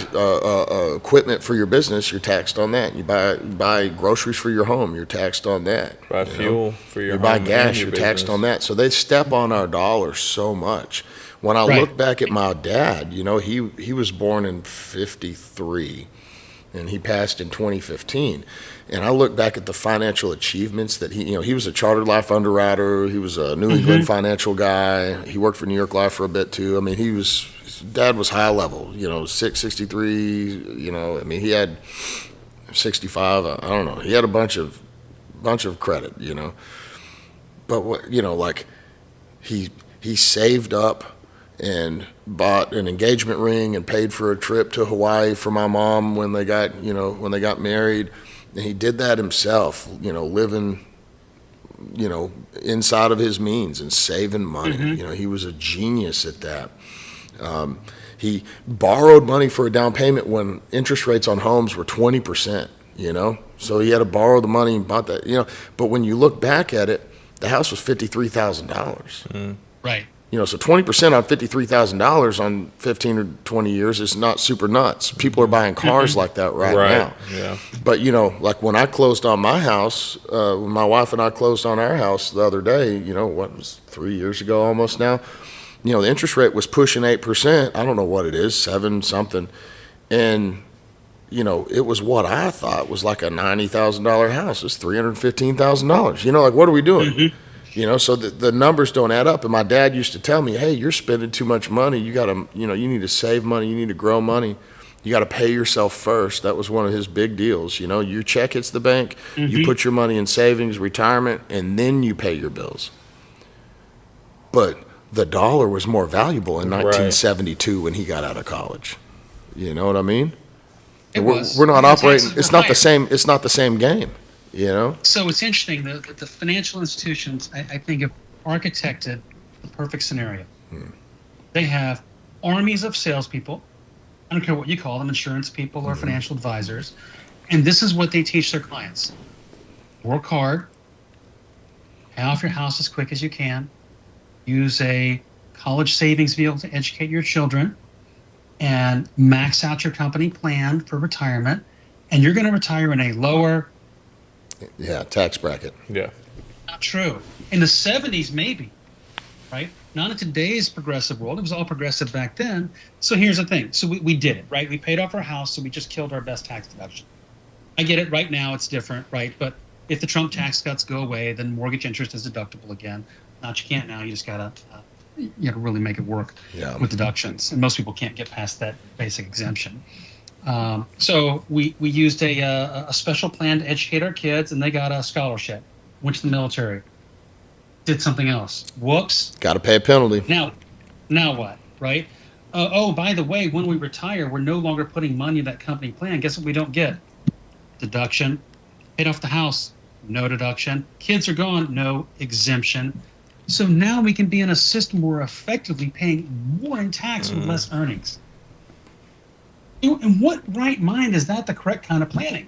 equipment for your business, you're taxed on that. You buy groceries for your home, you're taxed on that. Buy fuel for your home. You buy gas, your you're business. taxed on that. So they step on our dollars so much. When I look back at my dad, he was born in 1953 and he passed in 2015. And I look back at the financial achievements that he was a chartered life underwriter. He was a New England financial guy. He worked for New York Life for a bit too. I mean, his dad was high level, 663, he had 65. I don't know. He had a bunch of credit, but what, he saved up and bought an engagement ring and paid for a trip to Hawaii for my mom when they got married. And he did that himself, living, inside of his means and saving money. He was a genius at that. He borrowed money for a down payment when interest rates on homes were 20%, So he had to borrow the money and bought that, But when you look back at it, the house was $53,000. Right. So 20% on $53,000 on 15 or 20 years is not super nuts. People are buying cars like that right now. Yeah. But, like when I closed on my house, when my wife and I closed on our house the other day, what was 3 years ago almost now, the interest rate was pushing 8%. I don't know what it is, 7 something. And, it was what I thought was like a $90,000 house. It's $315,000. Like, what are we doing? So the numbers don't add up. And my dad used to tell me, hey, you're spending too much money. You got to, you need to save money. You need to grow money. You got to pay yourself first. That was one of his big deals. Your check hits the bank, you put your money in savings, retirement, and then you pay your bills. But the dollar was more valuable in 1972 when he got out of college. You know what I mean? We're not operating. It's not the same. It's not the same game. So it's interesting that the financial institutions, I think, have architected the perfect scenario. They have armies of salespeople. I don't care what you call them, insurance people or financial advisors. And this is what they teach their clients. Work hard. Pay off your house as quick as you can. Use a college savings vehicle to educate your children. And max out your company plan for retirement. And you're going to retire in a lower... tax bracket. Yeah. Not true. In the 70s, maybe, right? Not in today's progressive world. It was all progressive back then. So here's the thing. So we did it, right? We paid off our house, so we just killed our best tax deduction. I get it. Right now, it's different, right? But if the Trump tax cuts go away, then mortgage interest is deductible again. Not you can't now. You just got to really make it work with deductions. And most people can't get past that basic exemption. So we used a special plan to educate our kids, and they got a scholarship. Went to the military. Did something else. Whoops. Got to pay a penalty. Now what? Right? By the way, when we retire, we're no longer putting money in that company plan. Guess what we don't get? Deduction. Paid off the house. No deduction. Kids are gone. No exemption. So now we can be in a system where we're effectively paying more in tax with less earnings. In what right mind is that the correct kind of planning?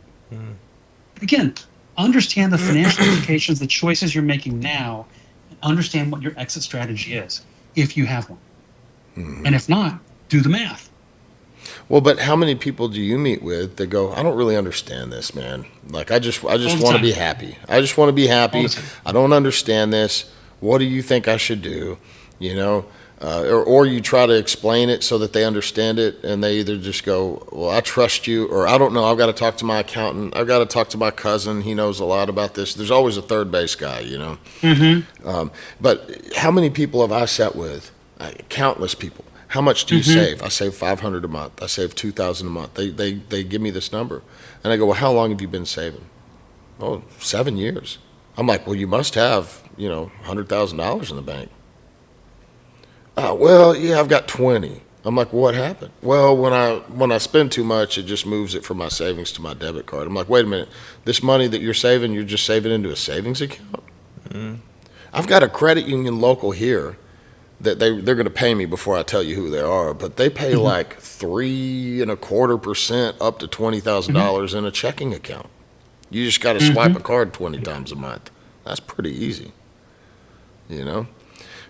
Again, understand the financial implications, the choices you're making now, and understand what your exit strategy is, if you have one. And if not, do the math. Well, but how many people do you meet with that go, I don't really understand this, man. Like, I just want to be happy. I just want to be happy. I don't understand this. What do you think I should do? Or you try to explain it so that they understand it, and they either just go, well, I trust you, or I don't know, I've got to talk to my accountant, I've got to talk to my cousin, he knows a lot about this. There's always a third base guy, But how many people have I sat with? Countless people. How much do you save? I save $500 a month. I save $2,000 a month. They give me this number. And I go, well, how long have you been saving? Oh, 7 years. I'm like, well, you must have, $100,000 in the bank. Well, yeah, I've got 20. I'm like, what happened? Well, when I spend too much, it just moves it from my savings to my debit card. I'm like, wait a minute, this money that you're saving, you're just saving into a savings account? I've got a credit union local here that they're going to pay me before I tell you who they are, but they pay like 3.25% up to $20,000 in a checking account. You just got to swipe a card 20 times a month. That's pretty easy,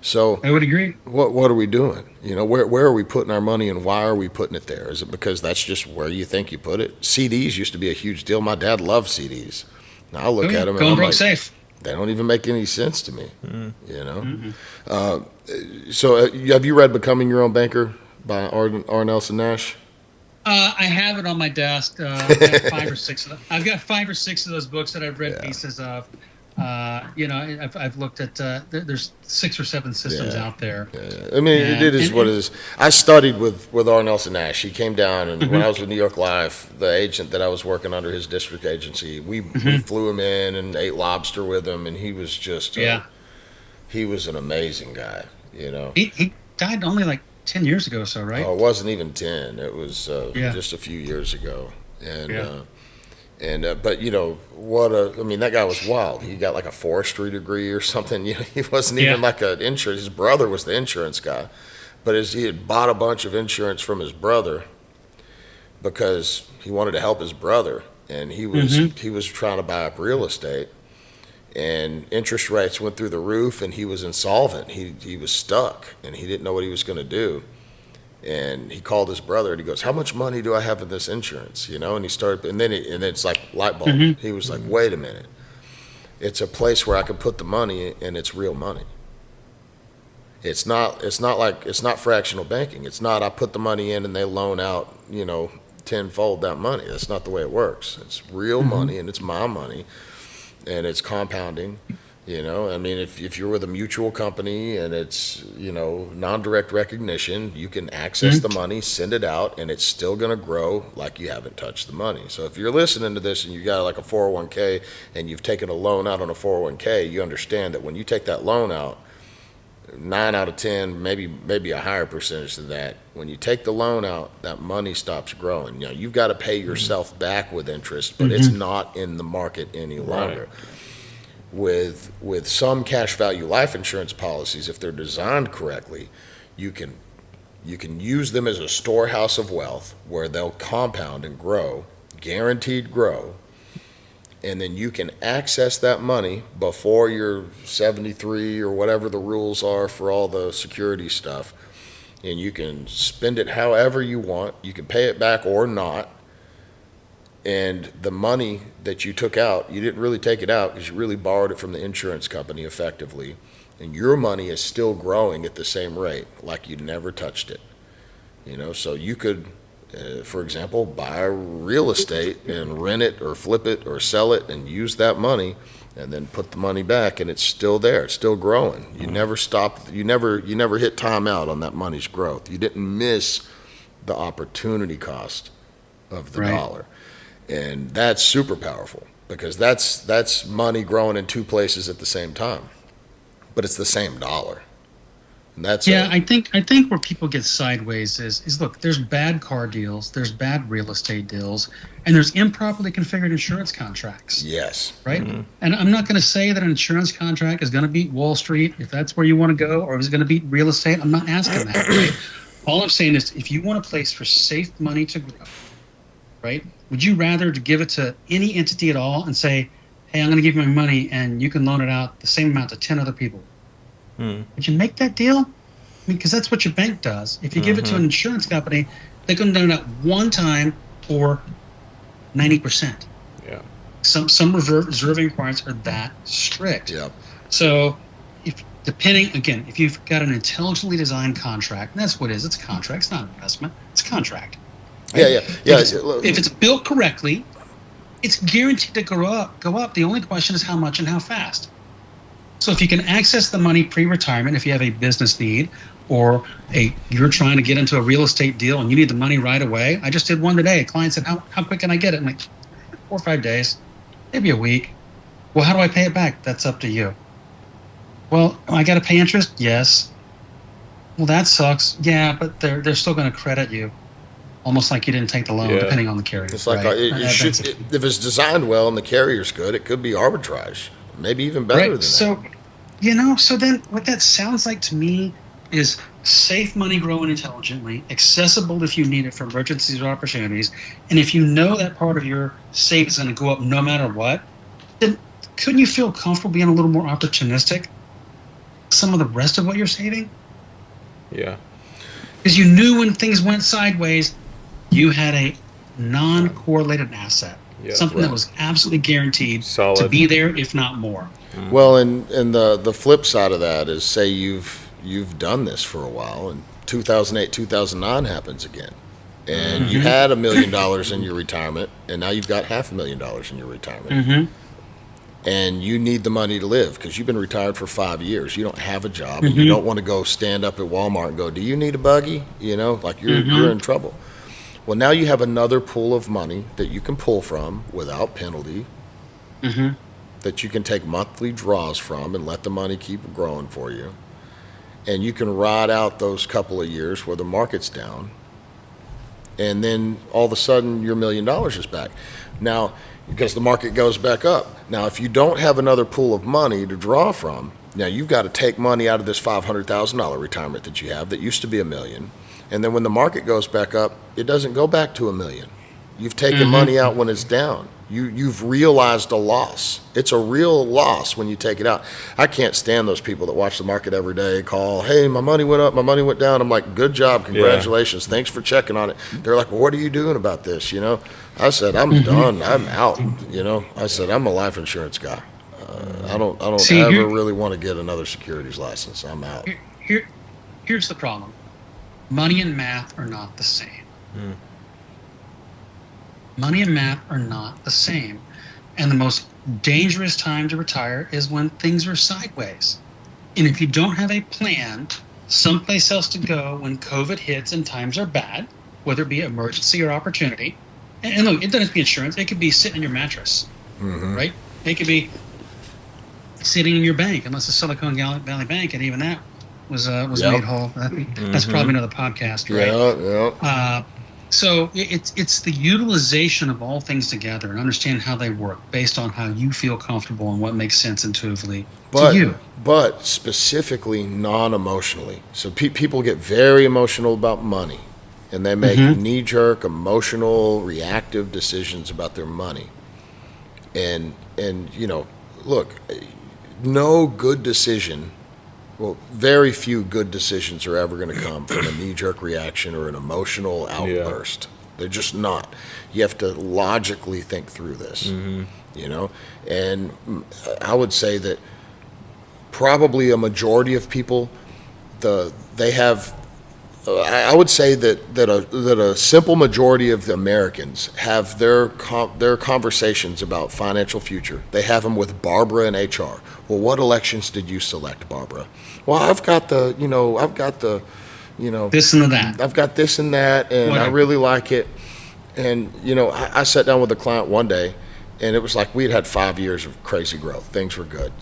So I would agree. What are we doing? Where are we putting our money, and why are we putting it there? Is it because that's just where you think you put it? CDs used to be a huge deal. My dad loved CDs. Now I look at them and I'm like, safe. They don't even make any sense to me. So have you read Becoming Your Own Banker by R. Nelson Nash? I have it on my desk. I've got 5 or 6 of them. I've got 5 or 6 of those books that I've read pieces of. I've looked at. There's 6 or 7 systems out there. I mean, it is what it is. I studied with R. Nelson Nash. He came down, and when I was with New York Life, the agent that I was working under, his district agency, we flew him in and ate lobster with him, and he was just he was an amazing guy. He died only like 10 years ago, so right? Oh, it wasn't even 10. It was just a few years ago, but that guy was wild. He got like a forestry degree or something. He wasn't even like an insurance. His brother was the insurance guy, But as he had bought a bunch of insurance from his brother because he wanted to help his brother, and he was trying to buy up real estate, and interest rates went through the roof, and he was insolvent. He was stuck, and he didn't know what he was going to do. And he called his brother, and he goes, "How much money do I have in this insurance?" And he started, and then it's like light bulb. He was like, "Wait a minute, it's a place where I can put the money, and it's real money. It's not fractional banking. It's not I put the money in and they loan out, tenfold that money. That's not the way it works. It's real money, and it's my money, and it's compounding. I mean, if you're with a mutual company and it's, non-direct recognition, you can access the money, send it out, and it's still going to grow like you haven't touched the money. So if you're listening to this and you got like a 401k and you've taken a loan out on a 401k, you understand that when you take that loan out, 9 out of 10, maybe a higher percentage than that, when you take the loan out, that money stops growing. You've got to pay yourself back with interest, but it's not in the market any longer. With some cash value life insurance policies, if they're designed correctly, you can use them as a storehouse of wealth where they'll compound and grow, guaranteed grow, and then you can access that money before you're 73 or whatever the rules are for all the security stuff, and you can spend it however you want. You can pay it back or not. And the money that you took out, you didn't really take it out because you really borrowed it from the insurance company effectively. And your money is still growing at the same rate, like you never touched it. So you could, for example, buy real estate and rent it or flip it or sell it and use that money and then put the money back, and it's still there. It's still growing. You never stopped. You never hit time out on that money's growth. You didn't miss the opportunity cost of the dollar. And that's super powerful because that's money growing in two places at the same time, but it's the same dollar. And that's I think where people get sideways is look, there's bad car deals, there's bad real estate deals, and there's improperly configured insurance contracts. Yes. Right. And I'm not going to say that an insurance contract is going to beat Wall Street if that's where you want to go, or is it going to beat real estate. I'm not asking that. Right? All I'm saying is if you want a place for safe money to grow, right? Would you rather to give it to any entity at all and say, hey, I'm going to give you my money and you can loan it out the same amount to 10 other people? Would you make that deal? I mean, because that's what your bank does. If you give it to an insurance company, they can loan it out one time for 90%. Yeah. Some reserving requirements are that strict. Yeah. So if you've got an intelligently designed contract, and that's what it is. It's a contract. It's not an investment. It's a contract. Right? Yeah. If it's built correctly, it's guaranteed to go up. The only question is how much and how fast. So if you can access the money pre-retirement, if you have a business need, or you're trying to get into a real estate deal and you need the money right away. I just did one today. A client said, how quick can I get it? I'm like, 4 or 5 days, maybe a week. Well, how do I pay it back? That's up to you. Well, I got to pay interest? Yes. Well, that sucks. Yeah, but they're still going to credit you. Almost like you didn't take the loan, depending on the carrier. It's like if it's designed well and the carrier's good, it could be arbitrage, maybe even better than that. So then what that sounds like to me is safe money growing intelligently, accessible if you need it for emergencies or opportunities, and if you know that part of your safe is going to go up no matter what, then couldn't you feel comfortable being a little more opportunistic? Some of the rest of what you're saving? Yeah. Because you knew when things went sideways, you had a non-correlated asset, something that was absolutely guaranteed to be there, if not more. Well, and the flip side of that is, say you've done this for a while, and 2008, 2009 happens again, and you had $1 million in your retirement, and now you've got $500,000 in your retirement, and you need the money to live because you've been retired for 5 years. You don't have a job, and you don't want to go stand up at Walmart and go, "Do you need a buggy?" Like you're in trouble. Well, now you have another pool of money that you can pull from without penalty, that you can take monthly draws from and let the money keep growing for you. And you can ride out those couple of years where the market's down. And then all of a sudden your $1 million is back. Now, because the market goes back up. Now, if you don't have another pool of money to draw from, Now you've got to take money out of this $500,000 retirement that you have that used to be $1 million. And then when the market goes back up, it doesn't go back to $1 million. You've taken money out when it's down. You've realized a loss. It's a real loss when you take it out. I can't stand those people that watch the market every day, call, hey, my money went up, my money went down. I'm like, good job, congratulations, thanks for checking on it. They're like, well, what are you doing about this, I said, I'm done, I'm out, I said, I'm a life insurance guy. I don't ever really want to get another securities license. I'm out. Here's the problem. Money and math are not the same. Money and math are not the same. And the most dangerous time to retire is when things are sideways. And if you don't have a plan, someplace else to go when COVID hits and times are bad, whether it be emergency or opportunity, and look, it doesn't have to be insurance. It could be sitting in your mattress, right? It could be sitting in your bank, unless it's Silicon Valley Bank, and even that was made whole. That's probably another podcast, right? Yeah. So it's the utilization of all things together and understand how they work based on how you feel comfortable and what makes sense intuitively to you. But specifically non-emotionally. So people get very emotional about money, and they make knee-jerk, emotional, reactive decisions about their money. And look, no good decision. Well, very few good decisions are ever going to come from a knee-jerk reaction or an emotional outburst. They're just not. You have to logically think through this, And I would say that probably a majority of people, I would say that a simple majority of the Americans have their conversations about financial future. They have them with Barbara in HR. Well, what elections did you select, Barbara? Well, I've got this and that. I've got this and that, and I really like it. And I sat down with a client one day, and it was like we'd had 5 years of crazy growth. Things were good,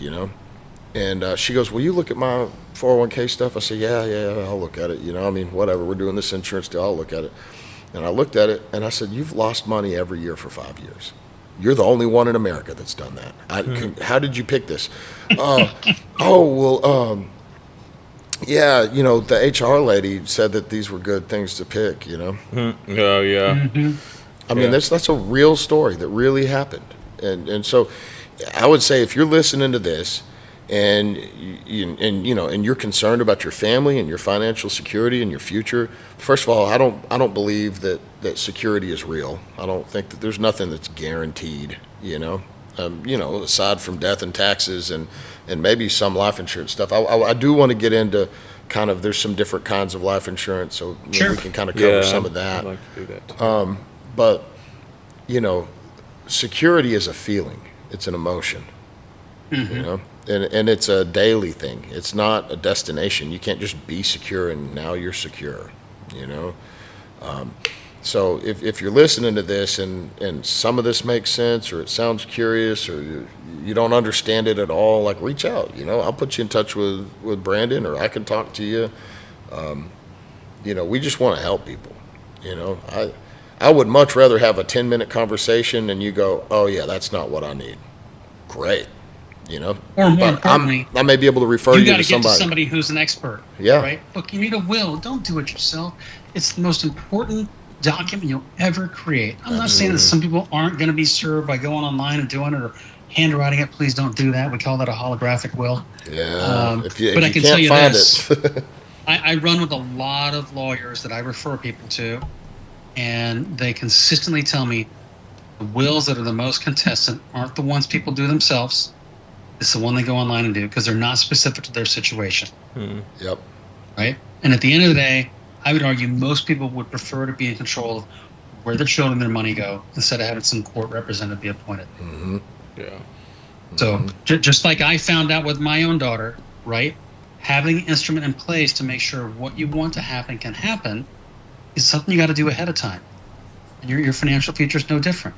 And she goes, will you look at my 401k stuff? I said, yeah, I'll look at it. Whatever, we're doing this insurance deal, I'll look at it. And I looked at it, and I said, you've lost money every year for 5 years. You're the only one in America that's done that. How did you pick this? Yeah, the HR lady said that these were good things to pick, Oh, yeah. I mean, that's a real story that really happened. And so I would say if you're listening to this, and you're concerned about your family and your financial security and your future. First of all, I don't believe that security is real. I don't think that there's nothing that's guaranteed. Aside from death and taxes and maybe some life insurance stuff. I do want to get into kind of there's some different kinds of life insurance, so we can kind of cover some of that. I'd like to do that too. But security is a feeling. It's an emotion. And it's a daily thing. It's not a destination. You can't just be secure and now you're secure, So if you're listening to this and some of this makes sense or it sounds curious or you don't understand it at all, like reach out, I'll put you in touch with Brandon or I can talk to you. We just want to help people, I would much rather have a 10-minute conversation and you go, oh yeah, that's not what I need. Great. Or more importantly, I may be able to refer you to somebody. You got to get to somebody who's an expert. Yeah. Right? Look, you need a will. Don't do it yourself. It's the most important document you'll ever create. I'm not saying that some people aren't going to be served by going online and doing it or handwriting it. Please don't do that. We call that a holographic will. Yeah. But I can tell you this. I run with a lot of lawyers that I refer people to, and they consistently tell me the wills that are the most contested aren't the ones people do themselves. It's the one they go online and do because they're not specific to their situation. Yep. Right? And at the end of the day, I would argue most people would prefer to be in control of where their children and their money go instead of having some court representative be appointed. Yeah. So just like I found out with my own daughter, right? Having an instrument in place to make sure what you want to happen can happen is something you got to do ahead of time. And your financial future is no different.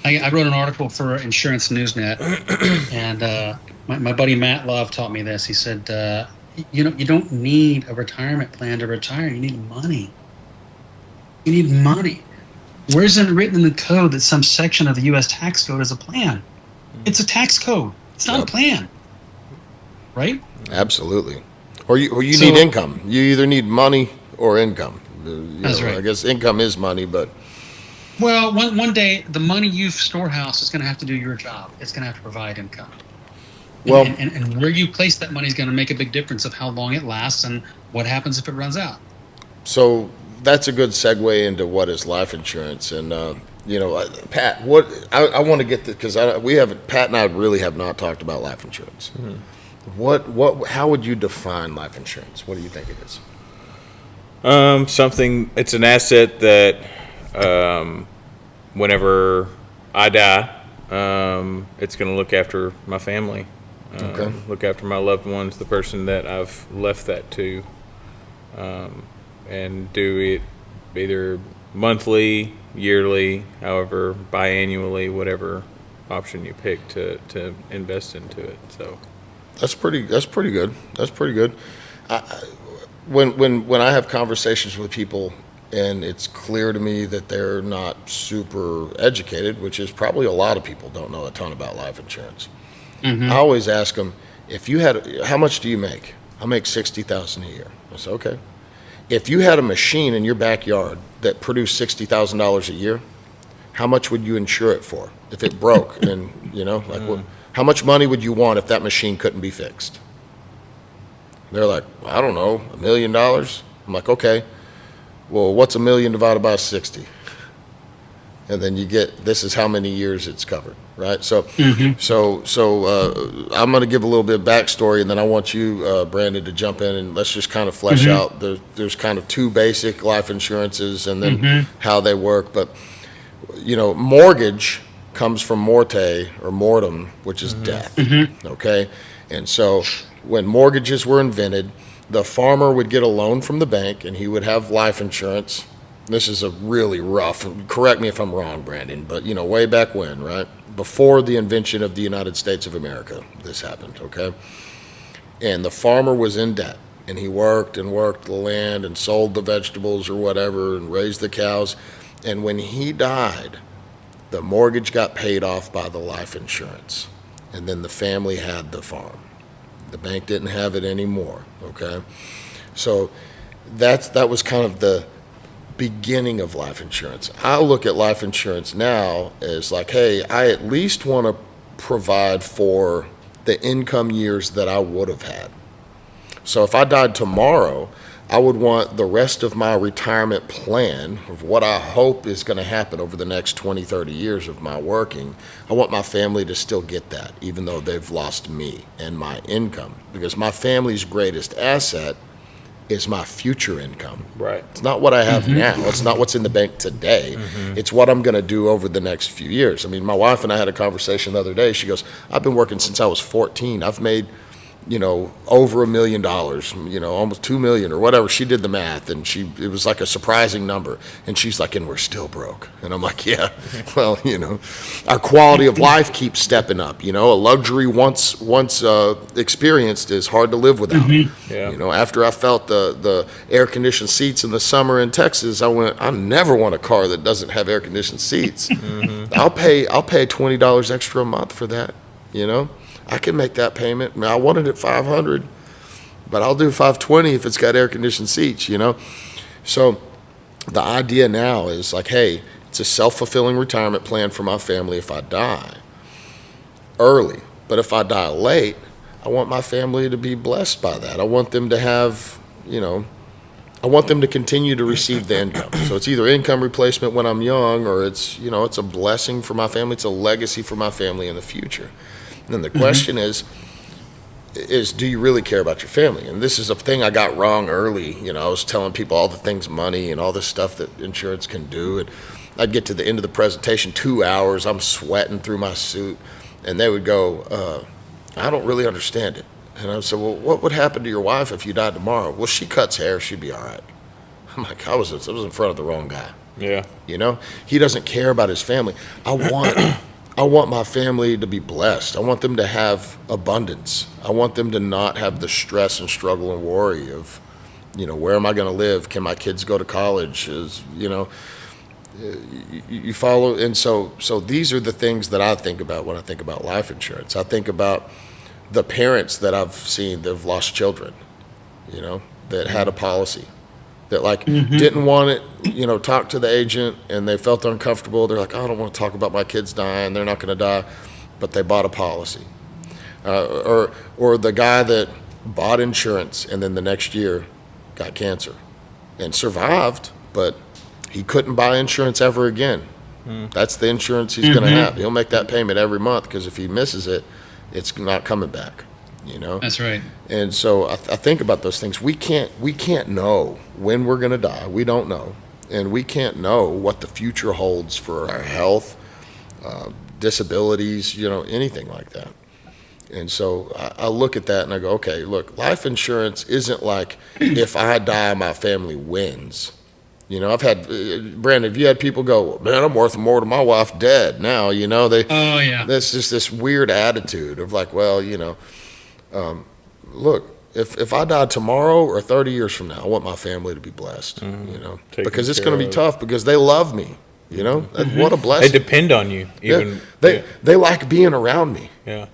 I wrote an article for Insurance Newsnet, and my buddy Matt Love taught me this. He said, you don't need a retirement plan to retire. You need money. You need money. Where is it written in the code that some section of the U.S. tax code is a plan? It's a tax code. It's not a plan, right? Absolutely. Or you need income. You either need money or income. That's right. I guess income is money, but... Well, one day, the money you've storehouse is going to have to do your job. It's going to have to provide income. Well, and where you place that money is going to make a big difference of how long it lasts and what happens if it runs out. So that's a good segue into what is life insurance. And, Pat, I want to get this, because Pat and I really have not talked about life insurance. Mm-hmm. How would you define life insurance? What do you think it is? It's an asset that, whenever I die, it's going to look after my family, look after my loved ones, the person that I've left that to, and do it either monthly, yearly, however, biannually, whatever option you pick to invest into it. So that's pretty good. That's pretty good. When I have conversations with people, and it's clear to me that they're not super educated, which is probably a lot of people don't know a ton about life insurance. Mm-hmm. I always ask them, how much do you make? I make $60,000 a year. I say, okay. If you had a machine in your backyard that produced $60,000 a year, how much would you insure it for if it broke? And how much money would you want if that machine couldn't be fixed? They're like, I don't know, $1 million. I'm like, okay. Well, what's 1 million divided by 60? And then you get, this is how many years it's covered, right? So, I'm going to give a little bit of backstory, and then I want you, Brandon, to jump in and let's just kind of flesh out. There's kind of two basic life insurances, and then how they work. But mortgage comes from morte or mortem, which is death. Okay, and so when mortgages were invented, the farmer would get a loan from the bank, and he would have life insurance. This is a really rough, correct me if I'm wrong, Brandon, but way back when, right? Before the invention of the United States of America, this happened, okay? And the farmer was in debt, and he worked and worked the land and sold the vegetables or whatever and raised the cows. And when he died, the mortgage got paid off by the life insurance. And then the family had the farm. The bank didn't have it anymore, okay? So that was kind of the beginning of life insurance. I look at life insurance now as like, hey, I at least want to provide for the income years that I would have had. So if I died tomorrow, I would want the rest of my retirement plan of what I hope is going to happen over the next 20, 30 years of my working. I want my family to still get that, even though they've lost me and my income, because my family's greatest asset is my future income. Right. It's not what I have now. It's not what's in the bank today. It's what I'm going to do over the next few years. I mean, my wife and I had a conversation the other day. She goes, I've been working since I was 14. I've made, over $1 million, almost 2 million or whatever. She did the math, and it was like a surprising number. And she's like, and we're still broke. And I'm like, yeah, well, our quality of life keeps stepping up. A luxury once experienced is hard to live without. Yeah. After I felt the air conditioned seats in the summer in Texas, I never want a car that doesn't have air conditioned seats. I'll pay $20 extra a month for that. I can make that payment. I mean, I wanted it $500, but I'll do $520 if it's got air conditioned seats. So the idea now is like, hey, it's a self-fulfilling retirement plan for my family if I die early. But if I die late, I want my family to be blessed by that. I want them to have, I want them to continue to receive the income. So it's either income replacement when I'm young, or it's a blessing for my family. It's a legacy for my family in the future. And then the question is do you really care about your family? And this is a thing I got wrong early. I was telling people all the things money and all this stuff that insurance can do. And I'd get to the end of the presentation, 2 hours, I'm sweating through my suit. And they would go, I don't really understand it. And I would say, well, what would happen to your wife if you died tomorrow? Well, she cuts hair, she'd be all right. I'm like, I was in front of the wrong guy. Yeah. He doesn't care about his family. I want my family to be blessed. I want them to have abundance. I want them to not have the stress and struggle and worry of, where am I going to live? Can my kids go to college? You follow, and so these are the things that I think about when I think about life insurance. I think about the parents that I've seen that have lost children, that had a policy that didn't want it, talk to the agent, and they felt uncomfortable. They're like, oh, I don't want to talk about my kids dying. They're not going to die, but they bought a policy. Or the guy that bought insurance and then the next year got cancer and survived, but he couldn't buy insurance ever again. That's the insurance he's going to have. He'll make that payment every month because if he misses it, it's not coming back. That's right. And so I think about those things. We can't know when we're going to die. We don't know, and we can't know what the future holds for our health, disabilities, anything like that. And so I look at that and I go, okay, look, life insurance isn't like if I die, my family wins. I've had, Brandon, have you had people go, man, I'm worth more to my wife dead now, Oh, yeah. That's just this weird attitude of like, well, look, if I die tomorrow or 30 years from now, I want my family to be blessed, because it's going to be tough because they love me, what a blessing. They depend on you. Even they like being around me. Yeah.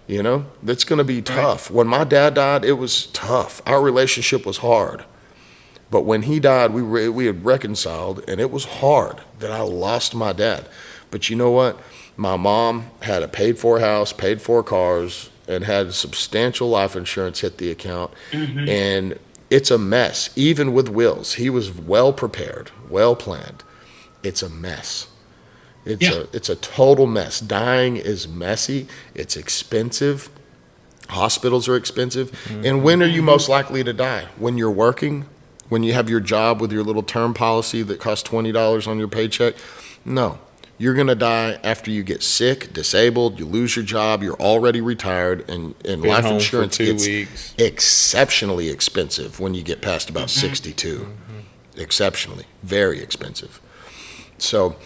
That's going to be tough. When my dad died, it was tough. Our relationship was hard. But when he died, we had reconciled, and it was hard that I lost my dad. But you know what? My mom had a paid-for house, paid-for cars, and had substantial life insurance hit the account. And it's a mess, even with wills. He was well prepared, well planned. It's a mess. It's a total mess. Dying is messy. It's expensive. Hospitals are expensive. And when are you most likely to die? When you're working? When you have your job with your little term policy that costs $20 on your paycheck? No. You're going to die after you get sick, disabled, you lose your job, you're already retired, and life insurance gets exceptionally expensive when you get past about 62. Exceptionally. Very expensive. So,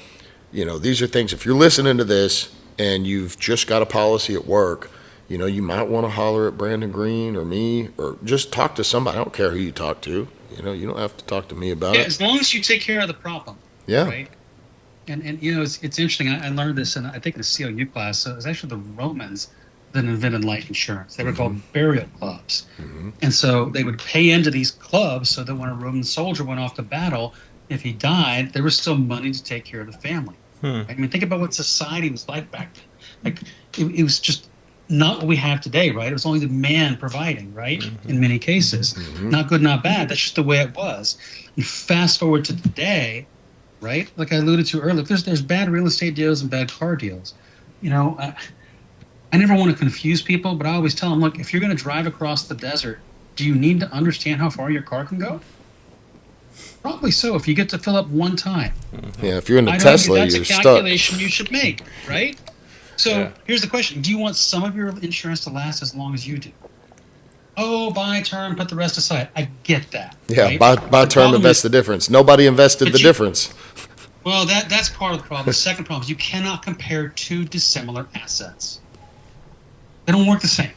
these are things, if you're listening to this and you've just got a policy at work, you might want to holler at Brandon Green or me, or just talk to somebody. I don't care who you talk to. You don't have to talk to me about it. As long as you take care of the problem. Yeah. Right? And it's interesting. I learned this in, I think, in a COU class. So it was actually the Romans that invented life insurance. They were called burial clubs. And so they would pay into these clubs so that when a Roman soldier went off to battle, if he died, there was still money to take care of the family. I mean, think about what society was like back then. It was just not what we have today, right? It was only the man providing, right? In many cases. Not good, not bad. That's just the way it was. You fast forward to today, right? Like I alluded to earlier, there's bad real estate deals and bad car deals. I never want to confuse people, but I always tell them, look, if you're going to drive across the desert, do you need to understand how far your car can go? Probably so, if you get to fill up one time. Yeah, if you're in a Tesla, you're stuck. That's a calculation you should make, right? So here's the question. Do you want some of your insurance to last as long as you do? Oh, buy term, put the rest aside. I get that. Yeah, right? buy term, invest the difference. Nobody invested the difference. Well, that's part of the problem. The second problem is you cannot compare two dissimilar assets. They don't work the same,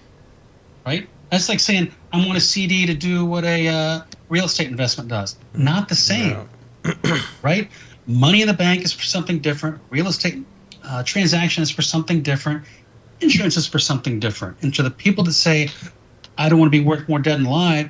right? That's like saying I want a CD to do what a real estate investment does. Not the same, right? Money in the bank is for something different. Real estate transaction is for something different. Insurance is for something different. And to the people that say, I don't want to be worth more dead than alive,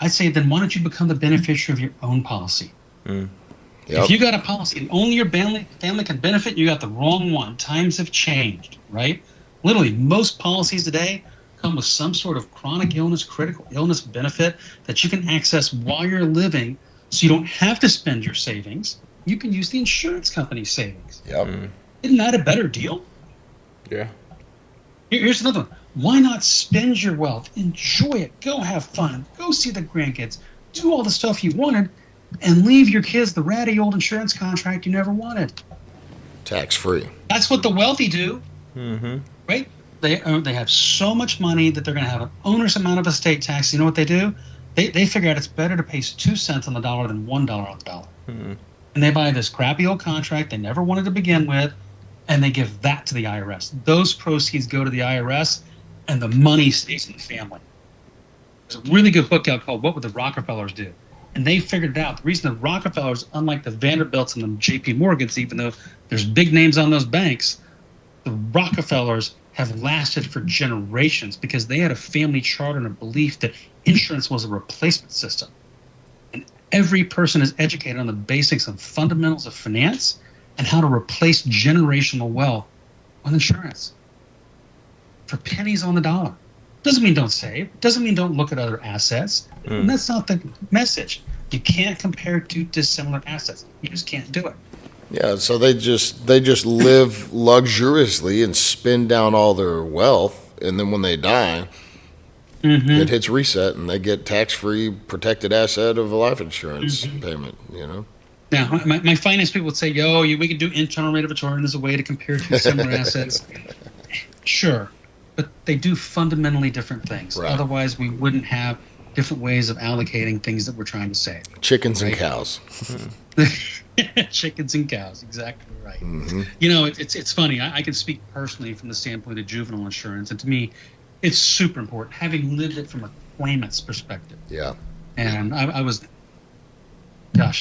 I say, then why don't you become the beneficiary of your own policy? If you got a policy and only your family can benefit, you got the wrong one. Times have changed, right? Literally, most policies today come with some sort of chronic illness, critical illness benefit that you can access while you're living, so you don't have to spend your savings. You can use the insurance company's savings. Isn't that a better deal? Yeah. Here's another one. Why not spend your wealth, enjoy it, go have fun, go see the grandkids, do all the stuff you wanted, and leave your kids the ratty old insurance contract you never wanted? Tax-free. That's what the wealthy do, right? They have so much money that they're going to have an onerous amount of estate tax. You know what they do? They figure out it's better to pay 2 cents on the dollar than $1 on the dollar. And they buy this crappy old contract they never wanted to begin with, and they give that to the IRS. Those proceeds go to the IRS, and the money stays in the family. There's a really good book out called What Would the Rockefellers Do? And they figured it out. The reason the Rockefellers, unlike the Vanderbilts and the J.P. Morgans, even though there's big names on those banks, the Rockefellers have lasted for generations because they had a family charter and a belief that insurance was a replacement system. And every person is educated on the basics and fundamentals of finance and how to replace generational wealth with insurance for pennies on the dollar. Doesn't mean don't save. Doesn't mean don't look at other assets. And that's not the message. You can't compare two dissimilar assets. You just can't do it. Yeah, so they just live luxuriously and spend down all their wealth, and then when they die, it hits reset, and they get tax-free protected asset of a life insurance payment. Now, my finance people would say, we can do internal rate of return as a way to compare two similar assets. Sure, but they do fundamentally different things. Right. Otherwise, we wouldn't have different ways of allocating things that we're trying to save. Chickens and cows. Chickens and cows, exactly right. It's funny. I can speak personally from the standpoint of juvenile insurance, and to me, it's super important, having lived it from a claimant's perspective. Yeah. And I was,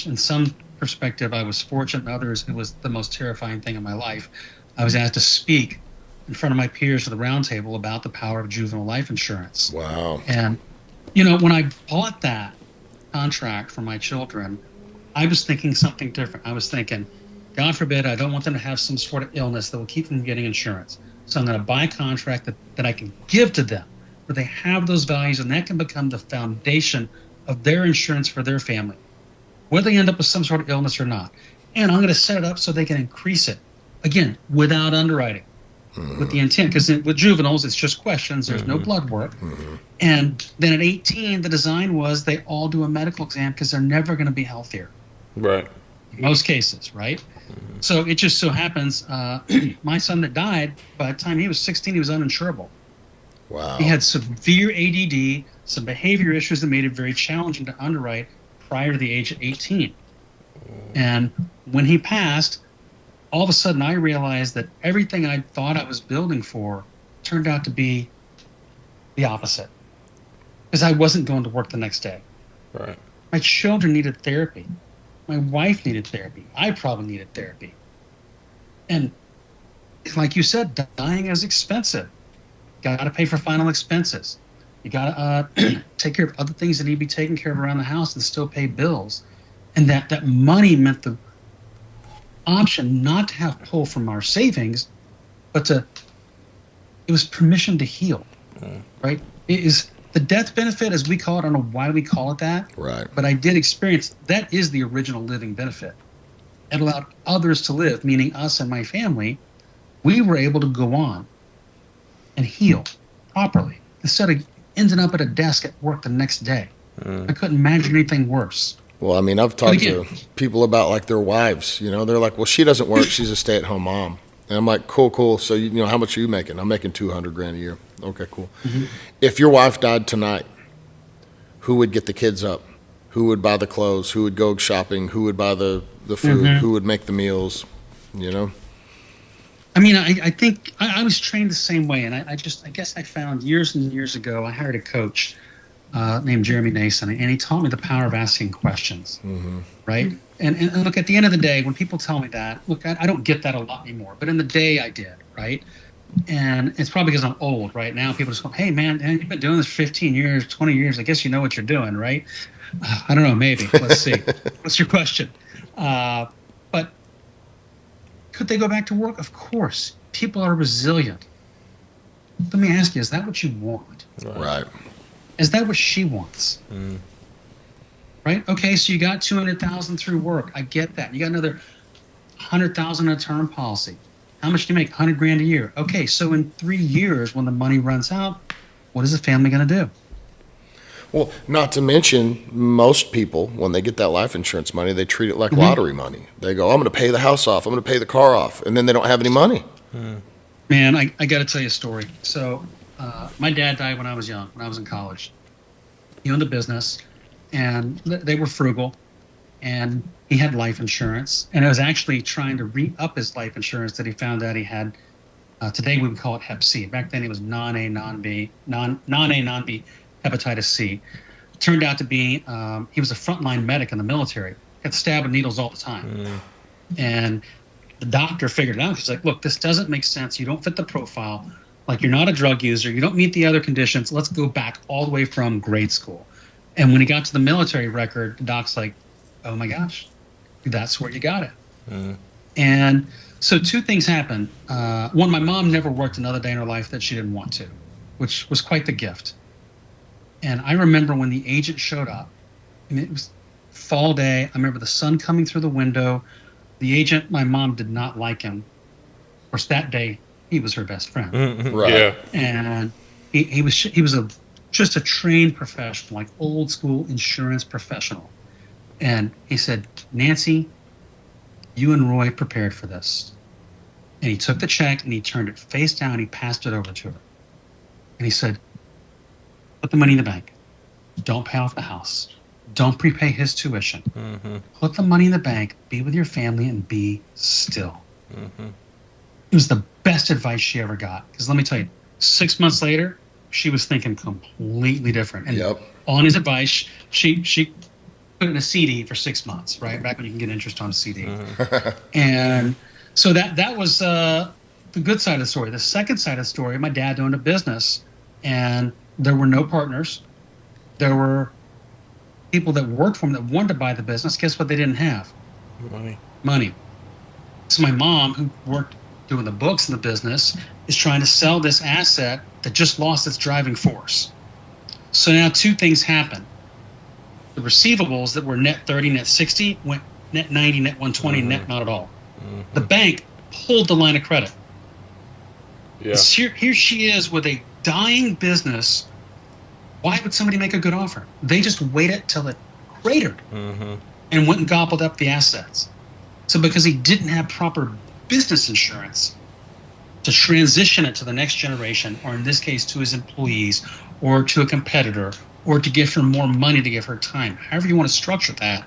in some perspective, I was fortunate. In others, it was the most terrifying thing in my life. I was asked to speak in front of my peers at the round table about the power of juvenile life insurance. Wow. And, when I bought that contract for my children, I was thinking something different. I was thinking, God forbid, I don't want them to have some sort of illness that will keep them from getting insurance. So I'm going to buy a contract that I can give to them, where they have those values, and that can become the foundation of their insurance for their family, whether they end up with some sort of illness or not. And I'm going to set it up so they can increase it, again, without underwriting, with the intent. Because with juveniles, it's just questions. There's no blood work. And then at 18, the design was they all do a medical exam because they're never going to be healthier. Right. In most cases, right? So it just so happens, my son that died, by the time he was 16, he was uninsurable. Wow. He had severe ADD, some behavior issues that made it very challenging to underwrite prior to the age of 18. And when he passed, all of a sudden I realized that everything I thought I was building for turned out to be the opposite. Because I wasn't going to work the next day. Right. My children needed therapy. My wife needed therapy. I probably needed therapy. And like you said, dying is expensive. Got to pay for final expenses. You got to take care of other things that need to be taken care of around the house and still pay bills. And that money meant the option not to have pull from our savings, but it was permission to heal, right? It is the death benefit, as we call it. I don't know why we call it that, right? But I did experience that is the original living benefit. It allowed others to live, meaning us and my family. We were able to go on and heal properly instead of ending up at a desk at work the next day. I couldn't imagine anything worse. Well, I mean, I've talked to people about like their wives, they're like, well, she doesn't work. She's a stay-at-home mom. And I'm like, cool. So, how much are you making? I'm making $200,000 a year. Okay, cool. If your wife died tonight, who would get the kids up? Who would buy the clothes? Who would go shopping? Who would buy the food? Who would make the meals? I mean, I think I was trained the same way. And I guess I found years and years ago, I hired a coach named Jeremy Nason, and he taught me the power of asking questions, right? And look, at the end of the day, when people tell me that, look, I don't get that a lot anymore, but in the day I did, right? And it's probably because I'm old, right? Now people just go, hey, man, you've been doing this 15 years, 20 years. I guess you know what you're doing, right? I don't know, maybe. Let's see. What's your question? But could they go back to work? Of course. People are resilient. Let me ask you, is that what you want? Right. Is that what she wants? Right? Okay, so you got $200,000 through work. I get that. You got another $100,000 in a term policy. How much do you make? $100,000 a year. Okay, so in 3 years, when the money runs out, what is the family going to do? Well, not to mention, most people, when they get that life insurance money, they treat it like lottery money. They go, I'm going to pay the house off. I'm going to pay the car off. And then they don't have any money. Man, I got to tell you a story. So my dad died when I was young, when I was in college. He owned a business, and they were frugal, and he had life insurance. And I was actually trying to re-up his life insurance that he found out he had. Today we would call it Hep C. Back then it was non-A, non-B hepatitis C. turned out to be, he was a frontline medic in the military. Got stabbed with needles all the time. And the doctor figured it out. She's like, look, this doesn't make sense. You don't fit the profile. Like, you're not a drug user. You don't meet the other conditions. Let's go back all the way from grade school. And when he got to the military record, the doc's like, oh my gosh, that's where you got it. And so two things happened. One, my mom never worked another day in her life that she didn't want to, which was quite the gift. And I remember when the agent showed up, and it was fall day. I remember the sun coming through the window. The agent, my mom did not like him. Of course, that day, he was her best friend. Right. Yeah. And he was just a trained professional, like old school insurance professional. And he said, Nancy, you and Roy prepared for this. And he took the check and he turned it face down. He passed it over to her. And he said, put the money in the bank. Don't pay off the house. Don't prepay his tuition. Put the money in the bank, be with your family, and be still. It was the best advice she ever got. Because let me tell you, 6 months later, she was thinking completely different. And on his advice, she put it in a CD for 6 months, right? Back when you can get interest on a CD. And so that was the good side of the story. The second side of the story, my dad owned a business, and there were no partners. There were people that worked for him that wanted to buy the business. Guess what they didn't have? Money. So my mom, who worked doing the books in the business, is trying to sell this asset that just lost its driving force. So now two things happen. The receivables that were net 30, net 60 went net 90, net 120, net not at all. The bank pulled the line of credit. Here she is with a dying business. Why would somebody make a good offer? They just waited till it cratered and went and gobbled up the assets. So because he didn't have proper business insurance to transition it to the next generation, or in this case to his employees, or to a competitor, or to give her more money to give her time, however you want to structure that,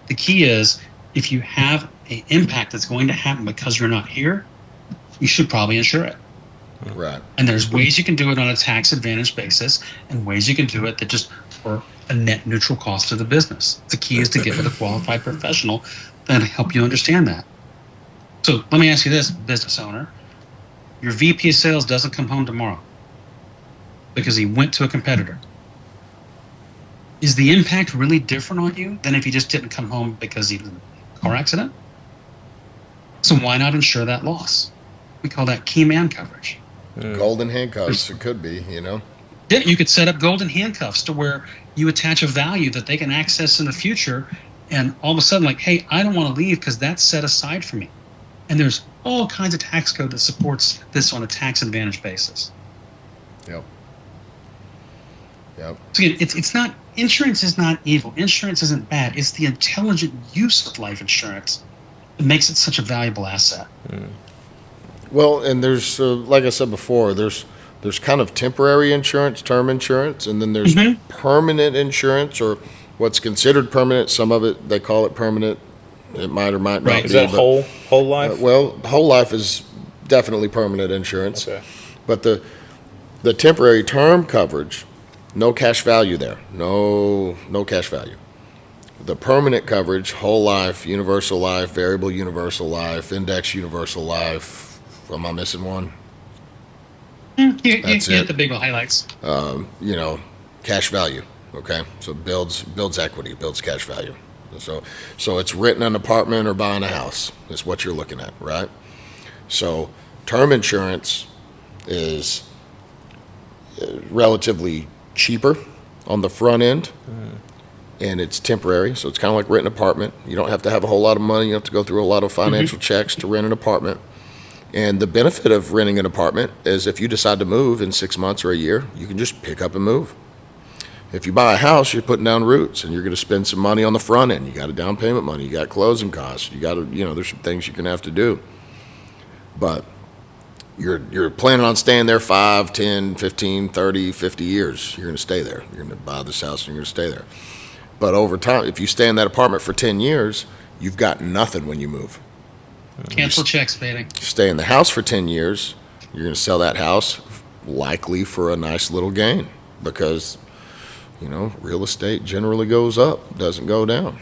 the key is if you have an impact that's going to happen because you're not here, you should probably insure it. Right. And there's ways you can do it on a tax advantage basis and ways you can do it that just for a net neutral cost to the business. The key is to get with a qualified professional that'll help you understand that. So let me ask you this, business owner. Your VP of sales doesn't come home tomorrow because he went to a competitor. Is the impact really different on you than if he just didn't come home because he was in a car accident? So why not insure that loss? We call that key man coverage. Golden handcuffs, it could be, Yeah, you could set up golden handcuffs to where you attach a value that they can access in the future, and all of a sudden, like, hey, I don't want to leave because that's set aside for me. And there's all kinds of tax code that supports this on a tax advantage basis. Yep. So again, it's not, insurance is not evil. Insurance isn't bad. It's the intelligent use of life insurance that makes it such a valuable asset. Well, and there's, like I said before, there's kind of temporary insurance, term insurance, and then there's permanent insurance, or what's considered permanent. Some of it, they call it permanent. It might or might not be. Is that whole life? Well, whole life is definitely permanent insurance. Okay. But the temporary term coverage, no cash value there. No cash value. The permanent coverage, whole life, universal life, variable universal life, index universal life. Am I missing one? You hit the big highlights. Cash value. Okay, so builds equity, builds cash value. So it's renting an apartment or buying a house is what you're looking at, right? So term insurance is relatively cheaper on the front end, and it's temporary. So it's kind of like renting an apartment. You don't have to have a whole lot of money. You have to go through a lot of financial checks to rent an apartment. And the benefit of renting an apartment is if you decide to move in 6 months or a year, you can just pick up and move. If you buy a house, you're putting down roots, and you're going to spend some money on the front end. You got a down payment money. You got closing costs. You got to, there's some things you're going to have to do. But you're planning on staying there 5, 10, 15, 30, 50 years. You're going to stay there. You're going to buy this house, and you're going to stay there. But over time, if you stay in that apartment for 10 years, you've got nothing when you move. Cancel checks, baby. Stay in the house for 10 years, you're going to sell that house likely for a nice little gain because real estate generally goes up, doesn't go down.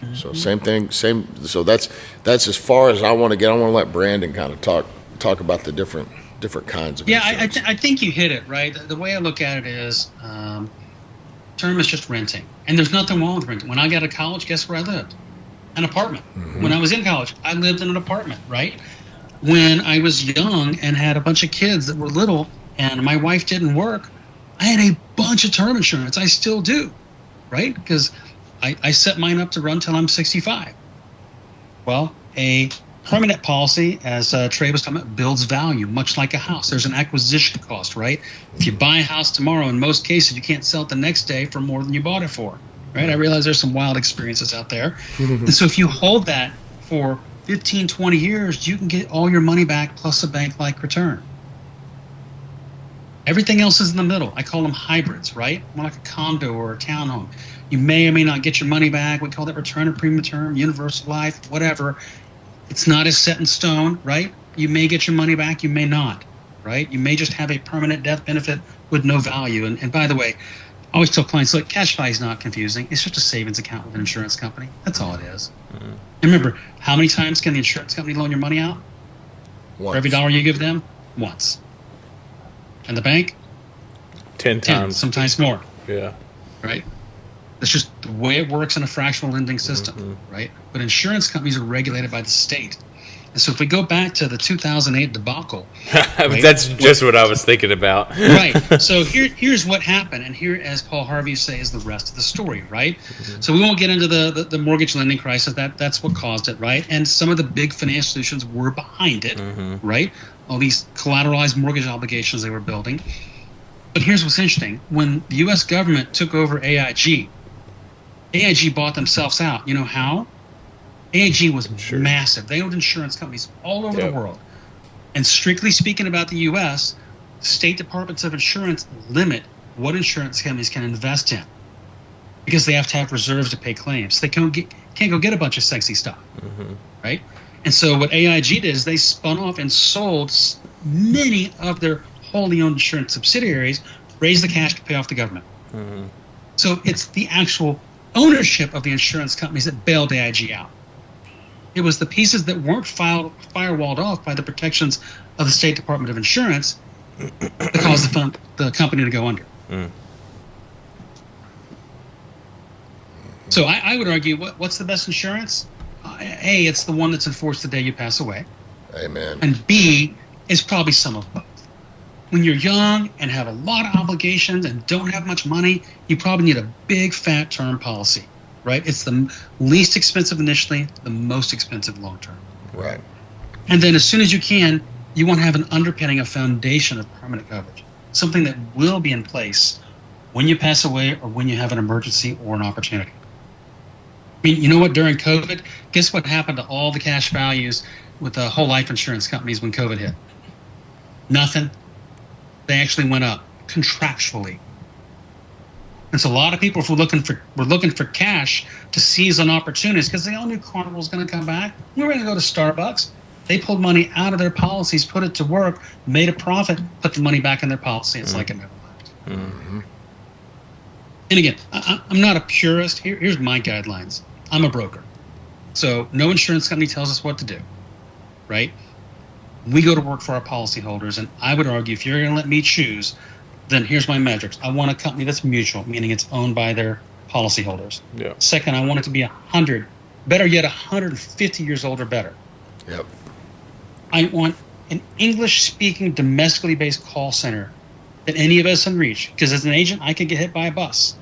Mm-hmm. So same thing, so that's as far as I want to get. I want to let Brandon kind of talk about the different kinds of insurance. I think you hit it right. The way I look at it is term is just renting, and there's nothing wrong with renting. When I got to college, guess where I lived? An apartment. Mm-hmm. When I was in college, I lived in an apartment, right? When I was young and had a bunch of kids that were little and my wife didn't work, I had a bunch of term insurance. I still do, right? Because I set mine up to run till I'm 65. Well, a permanent policy, as Trey was talking about, builds value, much like a house. There's an acquisition cost, right? If you buy a house tomorrow, in most cases, you can't sell it the next day for more than you bought it for, right? I realize there's some wild experiences out there. And so if you hold that for 15, 20 years, you can get all your money back plus a bank-like return. Everything else is in the middle. I call them hybrids, right? More like a condo or a townhome. You may or may not get your money back. We call that return of premium term, universal life, whatever. It's not as set in stone, right? You may get your money back, you may not, right? You may just have a permanent death benefit with no value. And by the way, I always tell clients, look, cash value is not confusing. It's just a savings account with an insurance company. That's all it is. Mm-hmm. And remember, how many times can the insurance company loan your money out? Once. For every dollar you give them? Once. And the bank? 10 times. Sometimes more. Yeah. Right? That's just the way it works in a fractional lending system, right? But insurance companies are regulated by the state. And so if we go back to the 2008 debacle. Right, that's just what I was thinking about. Right. So here's what happened. And here, as Paul Harvey says, is the rest of the story, right? Mm-hmm. So we won't get into the mortgage lending crisis. That's what caused it, right? And some of the big financial institutions were behind it, right? All these collateralized mortgage obligations they were building. But here's what's interesting. When the U.S. government took over AIG bought themselves out. You know how? AIG was massive. They owned insurance companies all over the world. And strictly speaking about the U.S., state departments of insurance limit what insurance companies can invest in because they have to have reserves to pay claims. They can't go get a bunch of sexy stuff, right? And so what AIG did is they spun off and sold many of their wholly owned insurance subsidiaries, raised the cash to pay off the government. Mm-hmm. So it's the actual ownership of the insurance companies that bailed AIG out. It was the pieces that weren't firewalled off by the protections of the State Department of Insurance that caused the company to go under. Mm. So I would argue, what's the best insurance? A, it's the one that's enforced the day you pass away. Amen. And B, is probably some of both. When you're young and have a lot of obligations and don't have much money, you probably need a big fat term policy, right? It's the least expensive initially, the most expensive long term. Right. And then as soon as you can, you want to have an underpinning, a foundation of permanent coverage, something that will be in place when you pass away or when you have an emergency or an opportunity. I mean, you know what? During COVID, guess what happened to all the cash values with the whole life insurance companies when COVID hit? Nothing. They actually went up contractually. And so a lot of people were looking for cash to seize on opportunities because they all knew Carnival was going to come back. We were going to go to Starbucks. They pulled money out of their policies, put it to work, made a profit, put the money back in their policy. It's like it never left. Mm-hmm. And again, I'm not a purist. Here's my guidelines. I'm a broker. So no insurance company tells us what to do, right? We go to work for our policyholders, and I would argue if you're going to let me choose, then here's my metrics. I want a company that's mutual, meaning it's owned by their policyholders. Yeah. Second, I want it to be 100, better yet 150 years old or better. Yep. I want an English-speaking, domestically based call center that any of us can reach, because as an agent, I could get hit by a bus.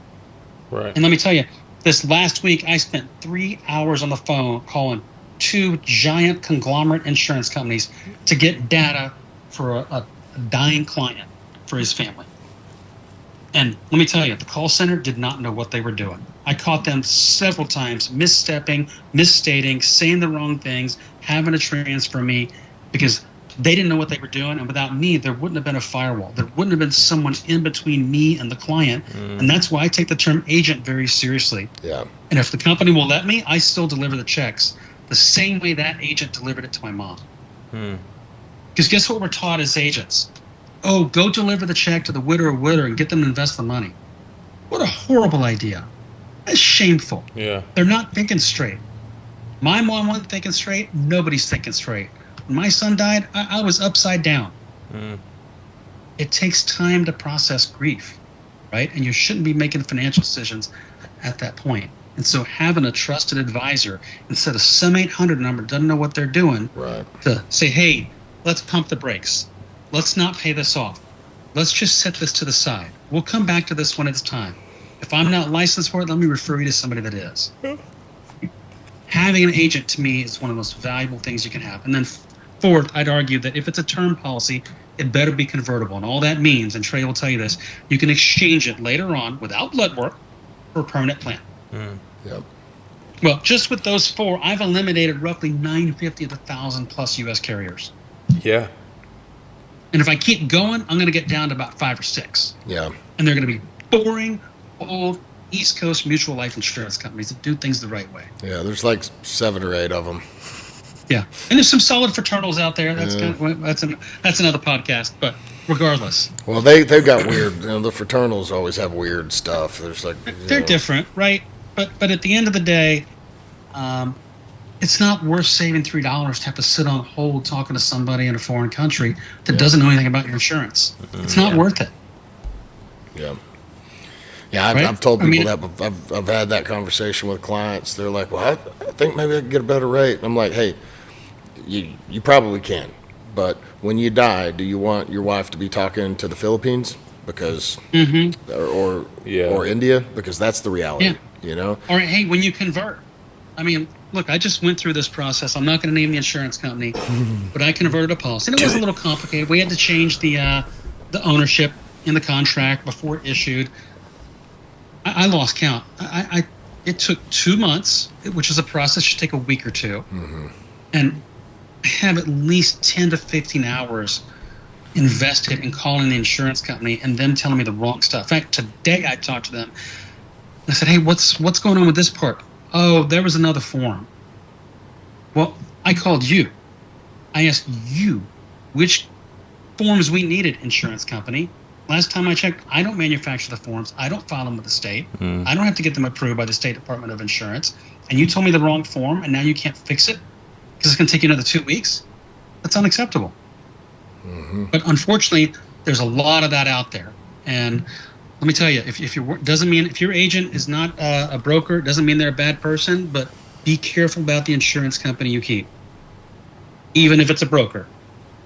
Right. And let me tell you, this last week, I spent 3 hours on the phone calling 2 giant conglomerate insurance companies to get data for a dying client for his family. And let me tell you, the call center did not know what they were doing. I caught them several times misstepping, misstating, saying the wrong things, having to transfer me because they didn't know what they were doing. And without me, there wouldn't have been a firewall. There wouldn't have been someone in between me and the client. And that's why I take the term agent very seriously. Yeah. And if the company will let me, I still deliver the checks the same way that agent delivered it to my mom. Because guess what we're taught as agents? Oh, go deliver the check to the widow or widowed and get them to invest the money. What a horrible idea. That's shameful. Yeah. They're not thinking straight. My mom wasn't thinking straight. Nobody's thinking straight. When my son died, I was upside down. It takes time to process grief, right? And you shouldn't be making financial decisions at that point. And so having a trusted advisor instead of some 800 number doesn't know what they're doing, right, to say, hey, let's pump the brakes. Let's not pay this off. Let's just set this to the side. We'll come back to this when it's time. If I'm not licensed for it, let me refer you to somebody that is. Having an agent, to me, is one of the most valuable things you can have. And then fourth, I'd argue that if it's a term policy, it better be convertible. And all that means, and Trey will tell you this, you can exchange it later on without blood work for a permanent plan. Yep. Well, just with those four, I've eliminated roughly 950 of the 1,000 plus U.S. carriers. Yeah. And if I keep going, I'm going to get down to about 5 or 6. Yeah. And they're going to be boring, old East Coast mutual life insurance companies that do things the right way. Yeah, there's like 7 or 8 of them. Yeah, and there's some solid fraternals out there. That's that's another podcast. But regardless, well, they've got weird. The fraternals always have weird stuff. There's like they're different, right? But at the end of the day, it's not worth saving $3 to have to sit on hold talking to somebody in a foreign country that doesn't know anything about your insurance. It's not worth it. Yeah. Yeah, I've told people that. I've had that conversation with clients. They're like, well, I think maybe I can get a better rate. I'm like, hey, you probably can. But when you die, do you want your wife to be talking to the Philippines? Because or India? Because that's the reality, Or, hey, when you convert. I mean, look, I just went through this process. I'm not going to name the insurance company, but I converted a policy. And it was a little complicated. We had to change the ownership in the contract before it issued. I lost count. It took 2 months, which is a process should take a week or two, and I have at least 10 to 15 hours invested in calling the insurance company and them telling me the wrong stuff. In fact, today I talked to them. I said, "Hey, what's going on with this part?" "Oh, there was another form." Well, I called you. I asked you which forms we needed, insurance company. Last time I checked, I don't manufacture the forms. I don't file them with the state. I don't have to get them approved by the State Department of Insurance. And you told me the wrong form, and now you can't fix it because it's going to take you another 2 weeks? That's unacceptable. But unfortunately, there's a lot of that out there. And let me tell you, if your agent is not a broker, doesn't mean they're a bad person, but be careful about the insurance company you keep, even if it's a broker.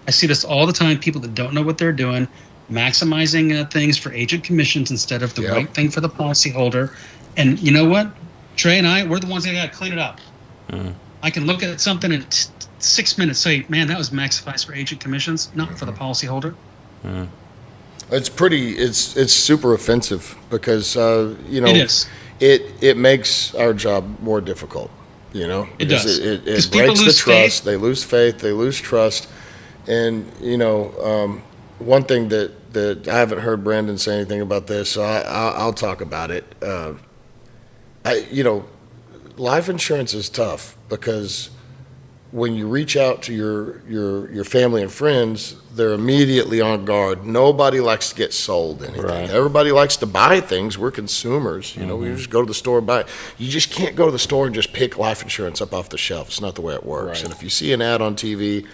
I see this all the time, people that don't know what they're doing, maximizing things for agent commissions instead of the right thing for the policyholder. And you know what? Trey and I, we're the ones that got to clean it up. I can look at something in 6 minutes, say, man, that was maximized for agent commissions, not for the policyholder. It's super offensive because, it is. It makes our job more difficult, It does. It breaks the trust. They lose faith. They lose trust. And, one thing that I haven't heard Brandon say anything about this, so I'll talk about it. Life insurance is tough because when you reach out to your family and friends, they're immediately on guard. Nobody likes to get sold anything. Right. Everybody likes to buy things. We're consumers. We just go to the store and buy it. You just can't go to the store and just pick life insurance up off the shelf. It's not the way it works. Right. And if you see an ad on TV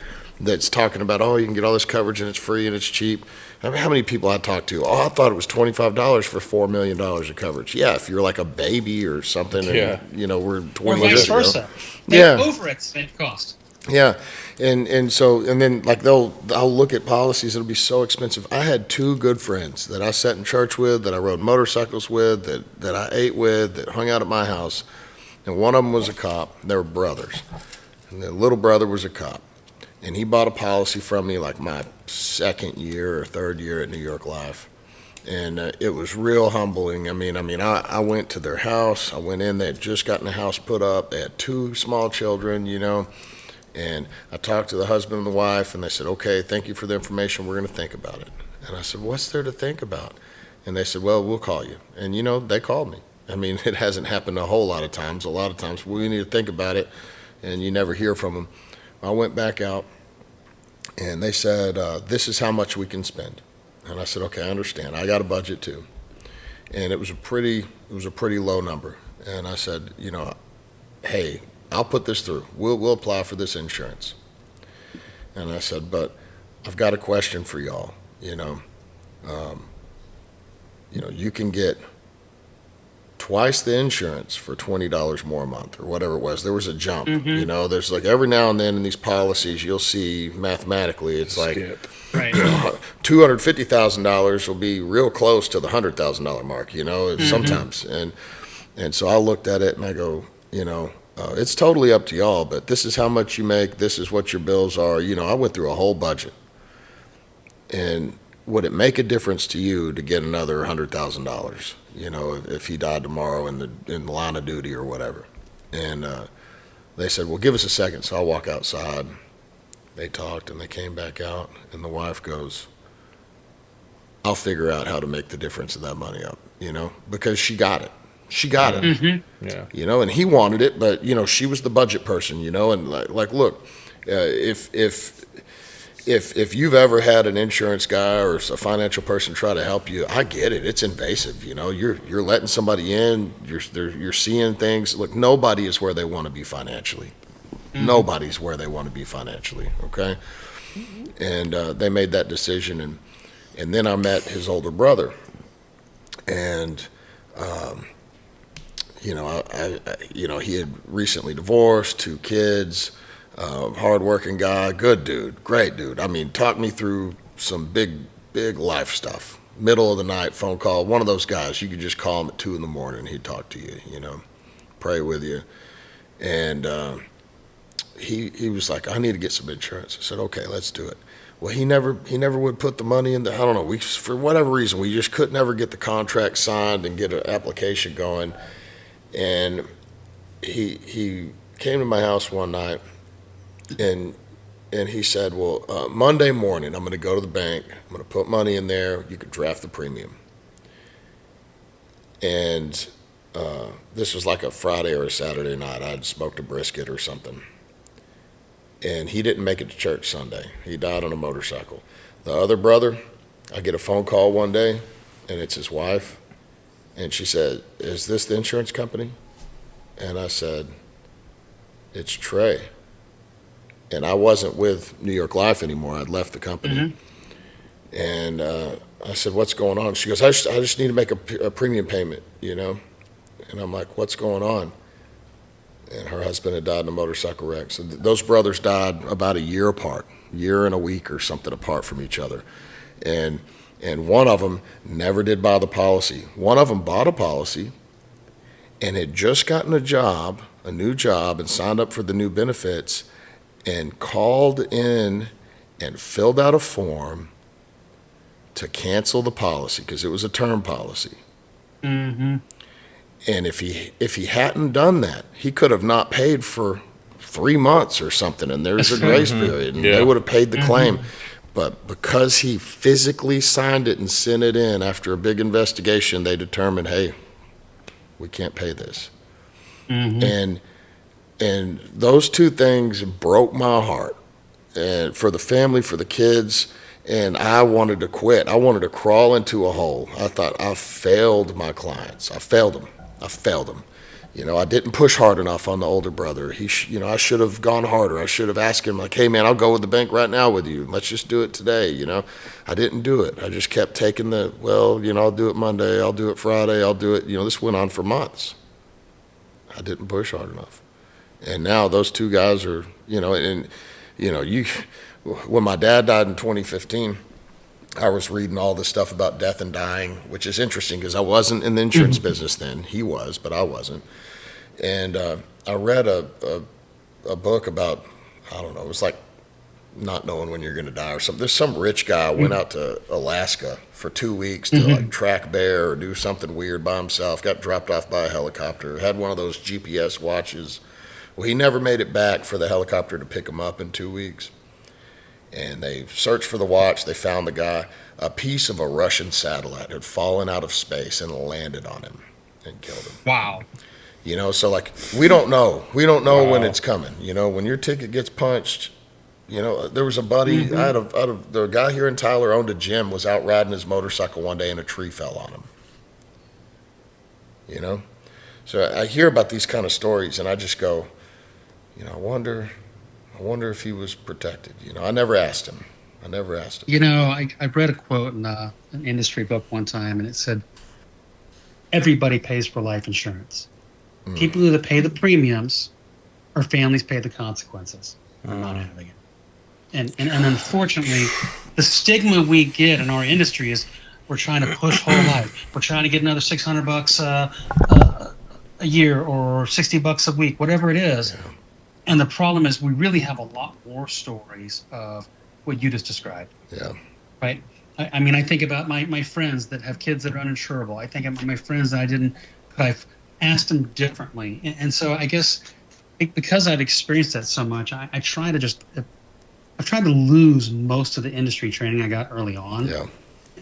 that's talking about, you can get all this coverage and it's free and it's cheap. I mean, how many people I talked to? I thought it was $25 for $4 million of coverage. Yeah, if you're like a baby or something, and, we're 20 years ago. Or vice versa. They overestimate cost. Yeah, and then like I'll look at policies that'll be so expensive. I had 2 good friends that I sat in church with, that I rode motorcycles with, that I ate with, that hung out at my house, and one of them was a cop. They were brothers, and the little brother was a cop. And he bought a policy from me like my 2nd year or 3rd year at New York Life. And it was real humbling. I went to their house. I went in. They had just gotten the house put up. They had 2 small children, And I talked to the husband and the wife, and they said, okay, thank you for the information. We're going to think about it. And I said, what's there to think about? And they said, well, we'll call you. And, they called me. It hasn't happened a whole lot of times. A lot of times we need to think about it, and you never hear from them. I went back out, and they said, this is how much we can spend. And I said, okay, I understand. I got a budget too. and it was a pretty low number. And I said, hey, I'll put this through. We'll apply for this insurance. And I said, but I've got a question for y'all. You can get twice the insurance for $20 more a month or whatever it was. There was a jump. There's like every now and then in these policies you'll see mathematically it's like right. $250,000 will be real close to the $100,000 mark, sometimes. And so I looked at it and I go, it's totally up to y'all, but this is how much you make. This is what your bills are. I went through a whole budget. And would it make a difference to you to get another $100,000, if he died tomorrow in the line of duty or whatever? And they said, well, give us a second. So I'll walk outside. They talked and they came back out, and the wife goes, I'll figure out how to make the difference of that money up, because she got it. She got it. Mm-hmm. Yeah. And he wanted it, but she was the budget person, and like look, if you've ever had an insurance guy or a financial person try to help you, I get it. It's invasive. You're letting somebody in. You're seeing things. Look, nobody is where they want to be financially. Mm-hmm. Nobody's where they want to be financially. Okay, and they made that decision, and then I met his older brother, and he had recently divorced, 2 kids. Hard-working guy, good dude, great dude. I mean, talk me through some big life stuff. Middle of the night phone call, one of those guys, you could just call him at 2 a.m, he'd talk to you, pray with you. And he was like, I need to get some insurance. I said, okay, let's do it. Well, he never would put the money in I don't know, for whatever reason, we just could never get the contract signed and get an application going. And he came to my house one night, and he said, well, Monday morning, I'm going to go to the bank. I'm going to put money in there. You could draft the premium. And this was like a Friday or a Saturday night. I'd smoked a brisket or something. And he didn't make it to church Sunday. He died on a motorcycle. The other brother, I get a phone call one day, and it's his wife. And she said, is this the insurance company? And I said, it's Trey. And I wasn't with New York Life anymore. I'd left the company. Mm-hmm. And I said, what's going on? She goes, I just need to make a premium payment, And I'm like, what's going on? And her husband had died in a motorcycle wreck. So those brothers died about a year apart, year and a week or something apart from each other. And one of them never did buy the policy. One of them bought a policy and had just gotten a new job, and signed up for the new benefits, and called in and filled out a form to cancel the policy because it was a term policy. Mm-hmm. And if he hadn't done that, he could have not paid for 3 months or something, and there's a grace period, and they would have paid the claim. But because he physically signed it and sent it in after a big investigation, they determined, hey, we can't pay this. Mm-hmm. And those 2 things broke my heart, and for the family, for the kids, and I wanted to quit. I wanted to crawl into a hole. I thought, I failed my clients. I failed them. I didn't push hard enough on the older brother. I should have gone harder. I should have asked him, like, hey, man, I'll go with the bank right now with you. Let's just do it today, I didn't do it. I just kept taking I'll do it Monday. I'll do it Friday. I'll do it. This went on for months. I didn't push hard enough. And now those 2 guys are, when my dad died in 2015, I was reading all this stuff about death and dying, which is interesting because I wasn't in the insurance business then. He was, but I wasn't. And I read a book about, I don't know, it was like not knowing when you're going to die or something. There's some rich guy went out to Alaska for 2 weeks to like track bear or do something weird by himself, got dropped off by a helicopter, had one of those GPS watches. Well, he never made it back for the helicopter to pick him up in 2 weeks. And they searched for the watch. They found the guy. A piece of a Russian satellite had fallen out of space and landed on him and killed him. Wow. So like, we don't know. We don't know when it's coming. When your ticket gets punched, there was a buddy, the guy here in Tyler owned a gym, was out riding his motorcycle one day and a tree fell on him. you know? So I hear about these kind of stories, and I just go, I wonder if he was protected. I never asked him. I read a quote in an industry book one time, and it said, everybody pays for life insurance. People either pay the premiums or families pay the consequences of not having it. And unfortunately, the stigma we get in our industry is we're trying to push whole life. We're trying to get another $600 a year or $60 a week, whatever it is. Yeah. And the problem is we really have a lot more stories of what you just described. Yeah. Right? I think about my friends that have kids that are uninsurable. I think about my friends that I've asked them differently. And so I guess because I've experienced that so much, I've tried to lose most of the industry training I got early on. Yeah.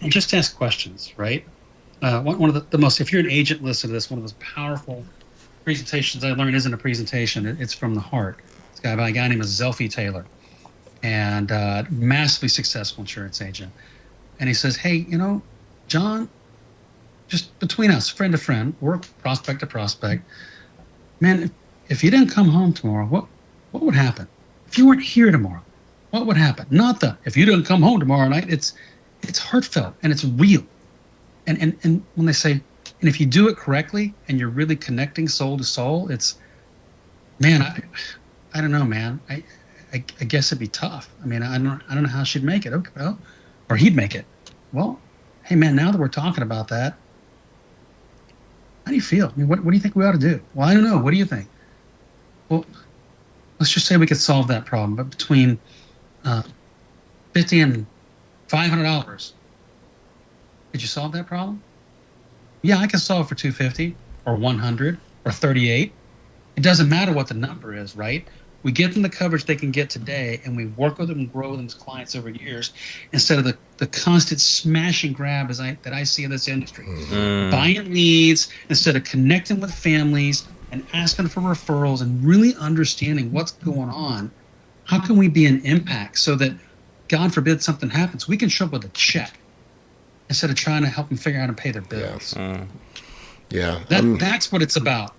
And just ask questions, right? One of the most, if you're an agent, listen to this, one of the most powerful presentations I learned isn't a presentation. It's from the heart. It's by a guy named Zelfie Taylor, and massively successful insurance agent. And he says, hey, John, just between us, friend to friend, we're prospect to prospect. Man, if you didn't come home tomorrow, what would happen? If you weren't here tomorrow, what would happen? Not if you didn't come home tomorrow night. It's heartfelt and it's real. And when they say, and if you do it correctly and you're really connecting soul to soul, it's, man, I don't know, man. I guess it'd be tough. I don't know how she'd make it. Okay, well, or he'd make it. Well, hey, man, now that we're talking about that, how do you feel? What do you think we ought to do? Well, I don't know. What do you think? Well, let's just say we could solve that problem, but between $50 and $500, could you solve that problem? Yeah, I can solve it for $250 or $100 or $38. It doesn't matter what the number is, right? We give them the coverage they can get today, and we work with them and grow them as clients over years, instead of the constant smash and grab that I see in this industry. Buying leads instead of connecting with families and asking for referrals and really understanding what's going on. How can we be an impact so that, God forbid, something happens, we can show up with a check instead of trying to help them figure out how to pay their bills. Yeah. That's what it's about.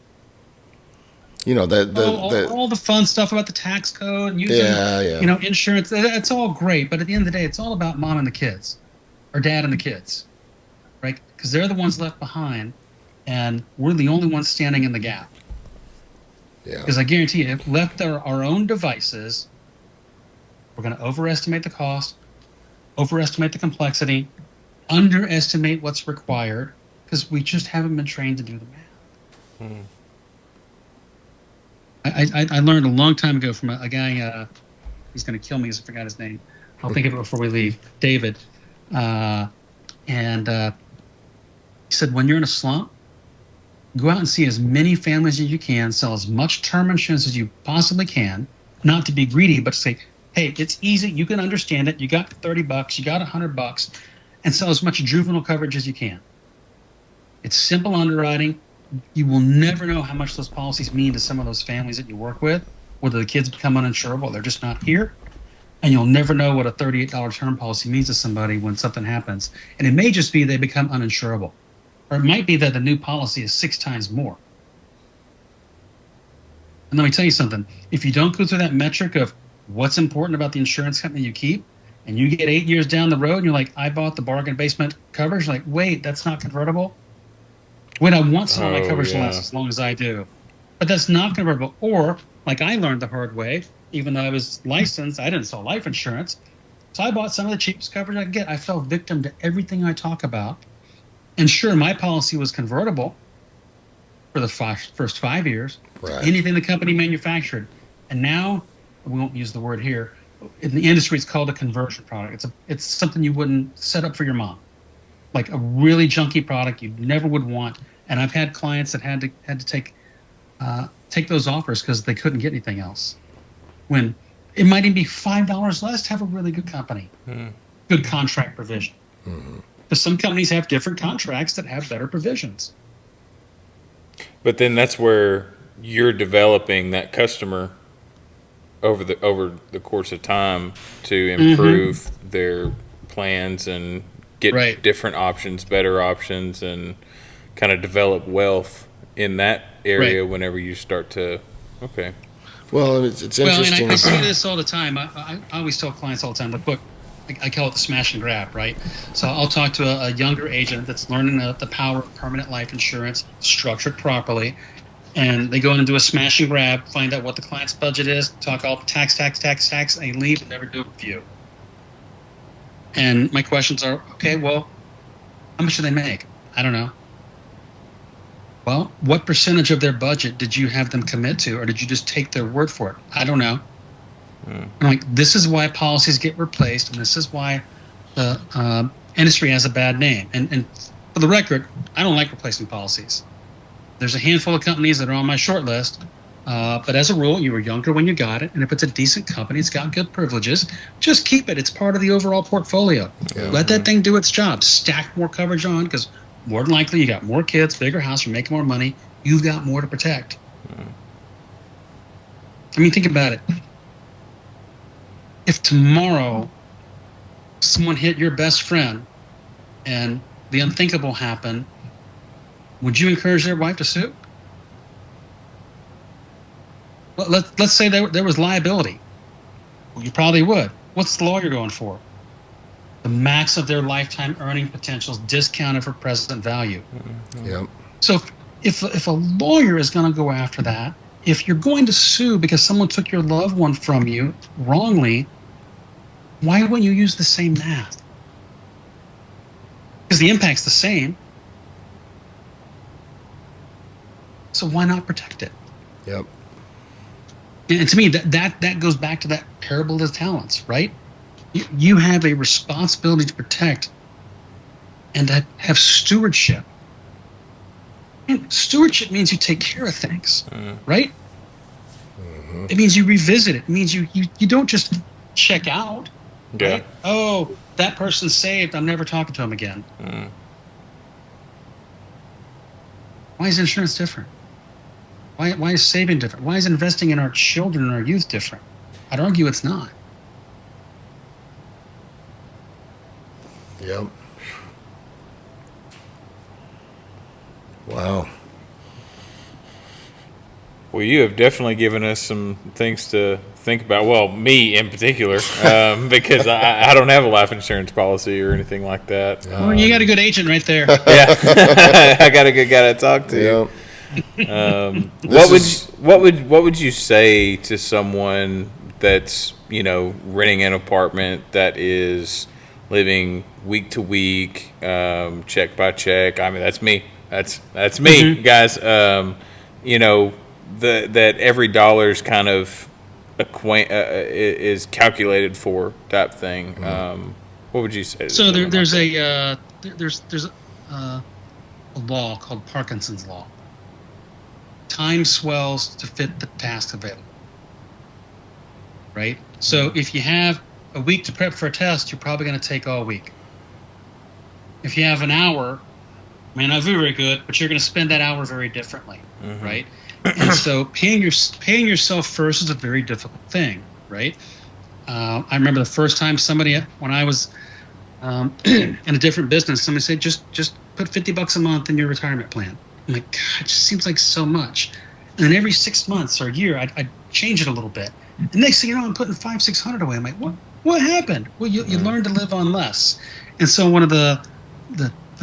All the fun stuff about the tax code and using, insurance. That's all great, but at the end of the day, it's all about mom and the kids, or dad and the kids, right? Because they're the ones left behind, and we're the only ones standing in the gap. Yeah. Because I guarantee you, if left to our own devices, we're going to overestimate the cost, overestimate the complexity, underestimate what's required, because we just haven't been trained to do the math. I learned a long time ago from a guy, he's going to kill me because I forgot his name. I'll think of it before we leave. David. And he said, when you're in a slump, go out and see as many families as you can, sell as much term insurance as you possibly can, not to be greedy, but to say, hey, it's easy. You can understand it. You got $30, you got $100, and sell as much juvenile coverage as you can. It's simple underwriting. You will never know how much those policies mean to some of those families that you work with, whether the kids become uninsurable, they're just not here. And you'll never know what a $38 term policy means to somebody when something happens. And it may just be they become uninsurable. Or it might be that the new policy is 6 times more. And let me tell you something. If you don't go through that metric of what's important about the insurance company you keep, and you get 8 years down the road and you're like, I bought the bargain basement coverage, like, wait, that's not convertible? Wait, I want some of my coverage to last as long as I do. But that's not convertible. Or, like I learned the hard way, even though I was licensed, I didn't sell life insurance. So I bought some of the cheapest coverage I could get. I fell victim to everything I talk about. And sure, my policy was convertible for the first 5 years. Right. Anything the company manufactured. And now, we won't use the word here, in the industry it's called a conversion product. It's something you wouldn't set up for your mom. Like a really junky product you never would want. And I've had clients that had to take those offers because they couldn't get anything else. When it might even be $5 less to have a really good company, good contract provision. Because some companies have different contracts that have better provisions. But then that's where you're developing that customer over the course of time to improve their plans and get different options, better options, and kind of develop wealth in that area whenever you start to, okay. Well, it's interesting. And I see this all the time. I always tell clients all the time, look, I call it the smash and grab, right? So I'll talk to a younger agent that's learning the power of permanent life insurance, structured properly, and they go in and do a smash and grab, find out what the client's budget is, talk all tax, and they leave and never do a review. And my questions are, okay, well, how much do they make? I don't know. Well, what percentage of their budget did you have them commit to, or did you just take their word for it? I don't know. I'm like, this is why policies get replaced, and this is why the industry has a bad name. And for the record, I don't like replacing policies. There's a handful of companies that are on my short list, but as a rule, you were younger when you got it, and if it's a decent company, it's got good privileges, just keep it. It's part of the overall portfolio. Yeah. Let that thing do its job. Stack more coverage on, because more than likely you got more kids, bigger house, you're making more money, you've got more to protect. I mean, think about it. If tomorrow someone hit your best friend and the unthinkable happened, would you encourage their wife to sue? Well, let's say there was liability. Well, you probably would. What's the lawyer going for? The max of their lifetime earning potential is discounted for present value. Yep. So if a lawyer is going to go after that, if you're going to sue because someone took your loved one from you wrongly, why wouldn't you use the same math? Because the impact's the same. So why not protect it? Yep. And to me, that goes back to that parable of the talents, right? You have a responsibility to protect and to have stewardship. And stewardship means you take care of things, right? Mm-hmm. It means you revisit it. It means you don't just check out. Yeah. Right? Oh, that person's saved. I'm never talking to him again. Why is insurance different? Why is saving different? Why is investing in our children and our youth different? I'd argue it's not. Yep. Wow. Well, you have definitely given us some things to think about. Well, me in particular, because I don't have a life insurance policy or anything like that. Well, you got a good agent right there. Yeah, I got a good guy to talk to. What would you say to someone that's renting an apartment that is living week to week, check by check? I mean, that's me. That's me, guys. That every dollar is kind of is calculated for type thing. What would you say? So there's a law called Parkinson's law. Time swells to fit the task available. Right? So if you have a week to prep for a test, you're probably going to take all week. If you have an hour, may not be very good, but you're going to spend that hour very differently, right? And so paying yourself first is a very difficult thing, right? I remember the first time when I was in a different business, somebody said, just put $50 a month in your retirement plan. I'm like, God, it just seems like so much. And then every 6 months or a year, I'd change it a little bit. And next thing you know, I'm putting $500-600 away. I'm like, what happened? Well, you learn to live on less. And so one of the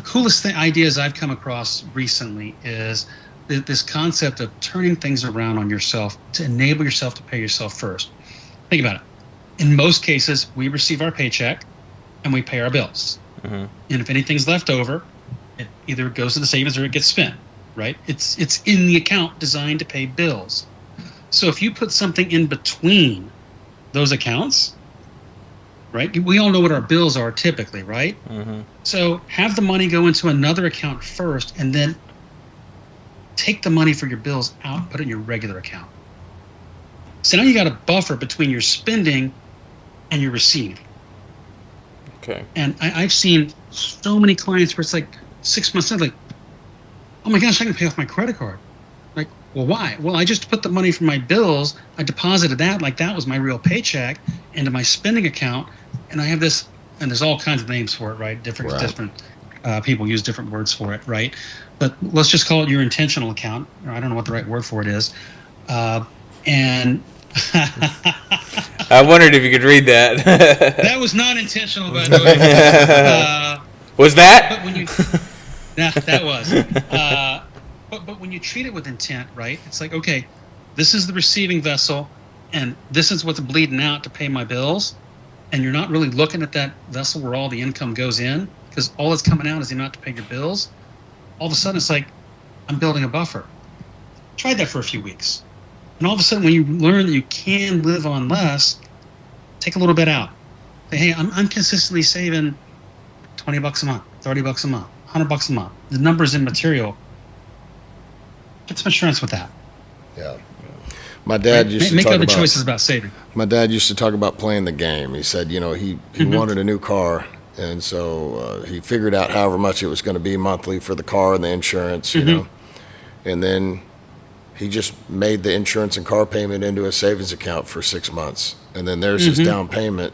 coolest ideas I've come across recently is this concept of turning things around on yourself to enable yourself to pay yourself first. Think about it. In most cases, we receive our paycheck and we pay our bills. And if anything's left over, it either goes to the savings or it gets spent, right? It's in the account designed to pay bills. So if you put something in between those accounts, right? We all know what our bills are typically, right? So have the money go into another account first, and then take the money for your bills out and put it in your regular account. So now you got a buffer between your spending and your receiving. Okay. And I've seen so many clients where it's like 6 months in, like, oh my gosh, I can pay off my credit card. Like, well, why? Well, I just put the money for my bills. I deposited that like that was my real paycheck into my spending account. And I have this, and there's all kinds of names for it, right? Different people use different words for it, right? But let's just call it your intentional account. Or I don't know what the right word for it is. And I wondered if you could read that. That was not intentional, by the way. Was that? But when you, that was. But when you treat it with intent, right? It's like, okay, this is the receiving vessel, and this is what's bleeding out to pay my bills. And you're not really looking at that vessel where all the income goes in, because all that's coming out is the amount to pay your bills. All of a sudden, it's like, I'm building a buffer. Tried that for a few weeks. And all of a sudden, when you learn that you can live on less, take a little bit out. Say, hey, I'm consistently saving $20 a month, $30 a month, $100 a month. The number's immaterial. Get some insurance with that. Yeah. My dad used to make talk other about choices about saving. My dad used to talk about playing the game. He said, he wanted a new car, and so he figured out however much it was going to be monthly for the car and the insurance, you know, and then he just made the insurance and car payment into a savings account for 6 months, and then there's his down payment,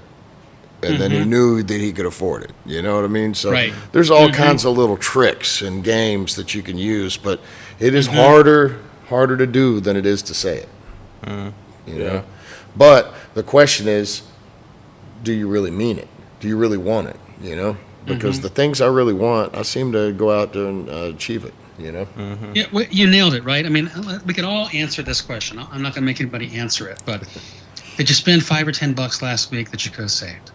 and then he knew that he could afford it. You know what I mean? So there's all kinds of little tricks and games that you can use, but it is harder to do than it is to say it. You know? But the question is, do you really mean it? Do you really want it? You know, because the things I really want, I seem to go out there and achieve it. You know. Yeah, well, you nailed it, right? I mean, we can all answer this question. I'm not going to make anybody answer it, but did you spend $5 or $10 last week that you could have saved?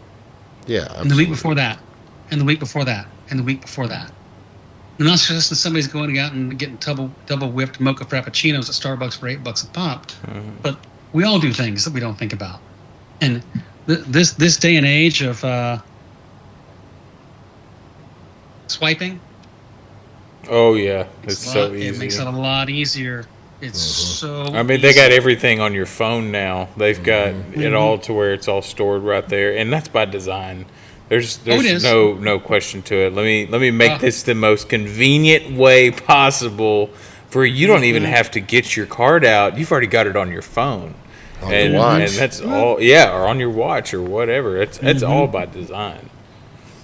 Yeah, absolutely. And the week before that, and the week before that, and the week before that. And not just that somebody's going out and getting double whipped mocha frappuccinos at Starbucks for $8 a pop, but we all do things that we don't think about. And this day and age of swiping. Oh yeah, it's so easy. It makes it a lot easier. It's so. I mean, they got everything on your phone now. They've got it all to where it's all stored right there, and that's by design. There's no question to it. Let me make this the most convenient way possible for you. Don't even have to get your card out. You've already got it on your phone, your watch. And that's all. Yeah, or on your watch or whatever. It's all by design.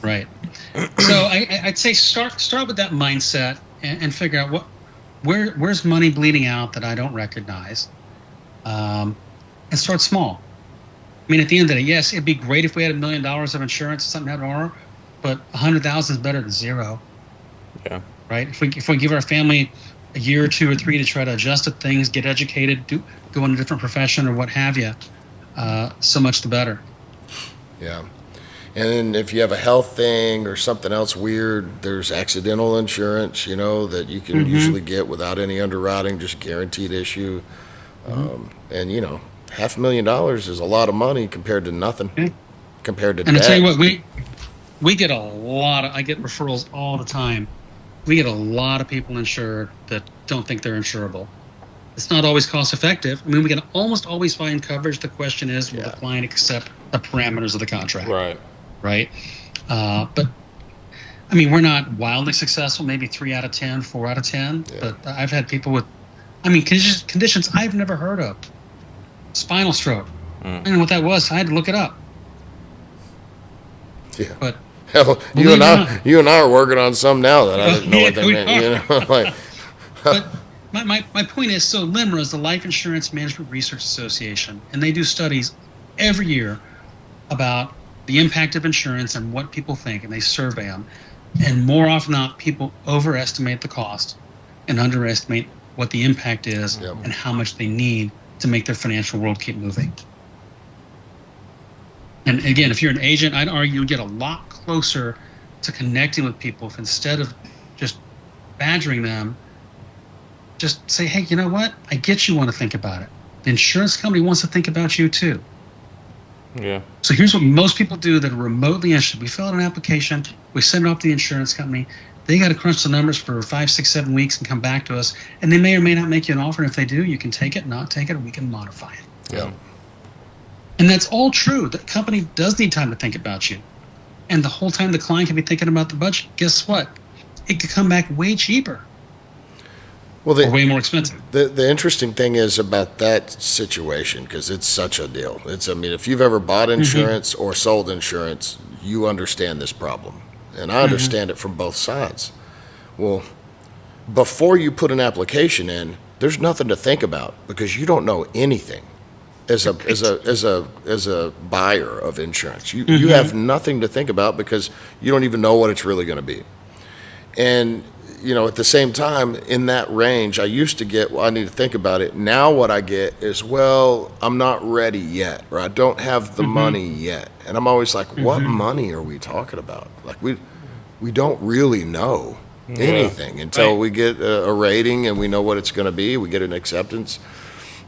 Right. So I'd say start with that mindset and figure out where's money bleeding out that I don't recognize, and start small. I mean, at the end of the day, yes, it'd be great if we had $1 million of insurance or something happened tomorrow, but 100,000 is better than zero. Yeah. Right. If we give our family a year or 2 or 3 to try to adjust to things, get educated, go in a different profession or what have you, so much the better. Yeah. And then if you have a health thing or something else weird, there's accidental insurance, you know, that you can usually get without any underwriting, just guaranteed issue. And, you know, $500,000 is a lot of money compared to nothing, compared to debt. And I tell you what, we get I get referrals all the time. We get a lot of people insured that don't think they're insurable. It's not always cost effective. I mean, we can almost always find coverage. The question is, will the client accept the parameters of the contract? Right. But I mean, we're not wildly successful, maybe 3 out of 10, 4 out of 10. Yeah. But I've had people with, conditions I've never heard of. Spinal stroke. I don't know what that was. I had to look it up. Yeah. But hell, you and I are working on some now that I didn't know what they meant. You know, like. But my point is, so LIMRA is the Life Insurance Management Research Association, and they do studies every year about the impact of insurance and what people think, and they survey them. And more often than not, people overestimate the cost and underestimate what the impact is and how much they need to make their financial world keep moving. And again, if you're an agent, I'd argue you'll get a lot closer to connecting with people if instead of just badgering them, just say, hey, you know what? I get you want to think about it. The insurance company wants to think about you too. Yeah. So here's what most people do that are remotely interested. We fill out an application, we send it off to the insurance company. They got to crunch the numbers for 5, 6, 7 weeks and come back to us. And they may or may not make you an offer. And if they do, you can take it, not take it, or we can modify it. Yeah. And that's all true. The company does need time to think about you. And the whole time the client can be thinking about the budget, guess what? It could come back way cheaper. Well, or way more expensive. The interesting thing is about that situation, because it's such a deal. If you've ever bought insurance or sold insurance, you understand this problem. and I understand it from both sides. Well, before you put an application in, there's nothing to think about because you don't know anything as a buyer of insurance. You have nothing to think about because you don't even know what it's really going to be. And at the same time, in that range, I used to get, well, I need to think about it. Now what I get is, well, I'm not ready yet, or I don't have the money yet. And I'm always like, what money are we talking about? Like, we don't really know anything until we get a rating and we know what it's going to be. We get an acceptance,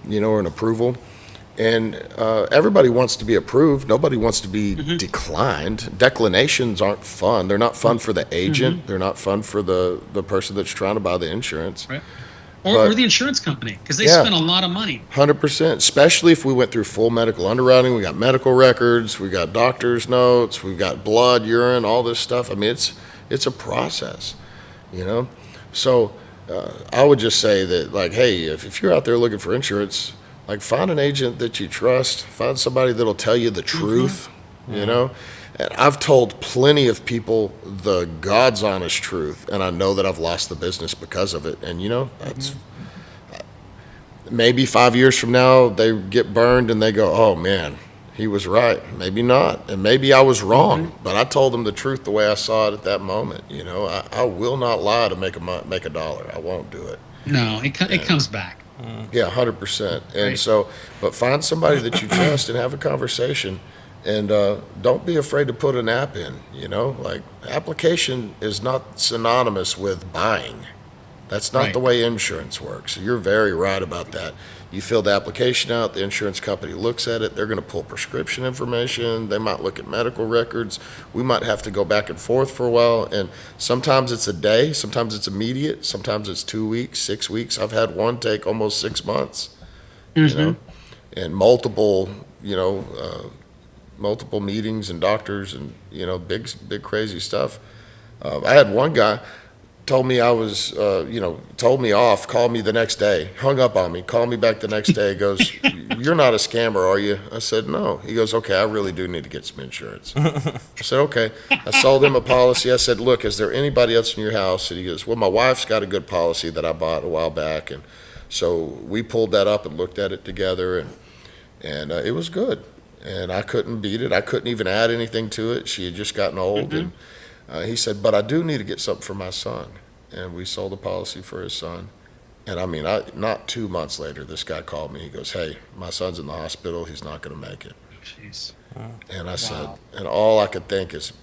or an approval. And everybody wants to be approved. Nobody wants to be declined. Declinations aren't fun. They're not fun for the agent. They're not fun for the person that's trying to buy the insurance. Right. Or the insurance company, because they spend a lot of money. 100%, especially if we went through full medical underwriting. We got medical records. We got doctor's notes. We've got blood, urine, all this stuff. I mean, it's a process, So I would just say that, like, hey, if you're out there looking for insurance, like, find an agent that you trust. Find somebody that'll tell you the truth, And I've told plenty of people the God's honest truth, and I know that I've lost the business because of it. And, that's maybe 5 years from now, they get burned and they go, oh, man, he was right. Maybe not. And maybe I was wrong. But I told them the truth the way I saw it at that moment. I will not lie to make a dollar. I won't do it. No, it comes back. Yeah, 100%. And so, but find somebody that you trust and have a conversation, and don't be afraid to put an app in. Like, application is not synonymous with buying. That's not the way insurance works. You're very right about that. You fill the application out, the insurance company looks at it, they're going to pull prescription information, they might look at medical records, we might have to go back and forth for a while, and sometimes it's a day, sometimes it's immediate, sometimes it's 2 weeks, 6 weeks. I've had one take almost 6 months, and multiple meetings and doctors and, big crazy stuff. I had one guy told me I was, told me off, called me the next day, hung up on me, called me back the next day, goes, you're not a scammer, are you? I said, no. He goes, okay, I really do need to get some insurance. I said, okay. I sold him a policy. I said, look, is there anybody else in your house? And he goes, well, my wife's got a good policy that I bought a while back. And so we pulled that up and looked at it together, and it was good. And I couldn't beat it. I couldn't even add anything to it. She had just gotten old, and he said, but I do need to get something for my son. And we sold a policy for his son. And I mean, not 2 months later, this guy called me. He goes, hey, my son's in the hospital. He's not going to make it. Jeez. And I said, and all I could think is,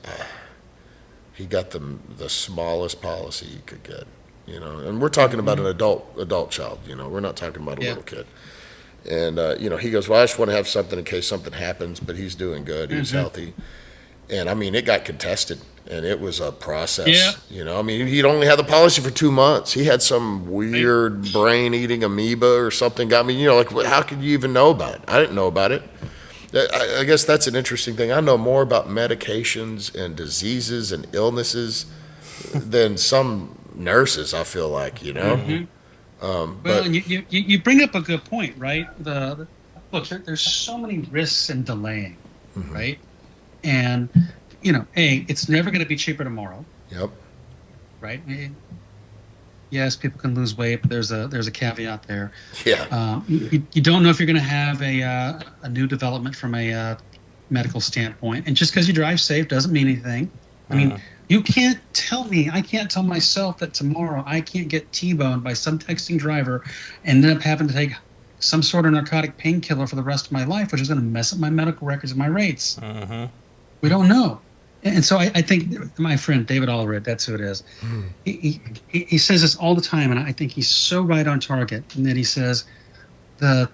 he got the smallest policy he could get, And we're talking about an adult child, We're not talking about a little kid. And, he goes, well, I just want to have something in case something happens, but he's doing good. He's healthy. And, I mean, it got contested, and it was a process. Yeah. I mean, he'd only had the policy for 2 months. He had some weird brain-eating amoeba or something. Got me, how could you even know about it? I didn't know about it. I guess that's an interesting thing. I know more about medications and diseases and illnesses than some nurses, I feel like, Well, and you bring up a good point, right? Look, there's so many risks in delaying, right? And, it's never going to be cheaper tomorrow. Yep. Right? Yes, people can lose weight, but there's a caveat there. Yeah. You don't know if you're going to have a new development from a medical standpoint. And just because you drive safe doesn't mean anything. I mean, I can't tell myself that tomorrow I can't get T-boned by some texting driver and end up having to take some sort of narcotic painkiller for the rest of my life, which is going to mess up my medical records and my rates. We don't know. And so I think my friend David Allred, that's who it is. He says this all the time, and I think he's so right on target. And that he says the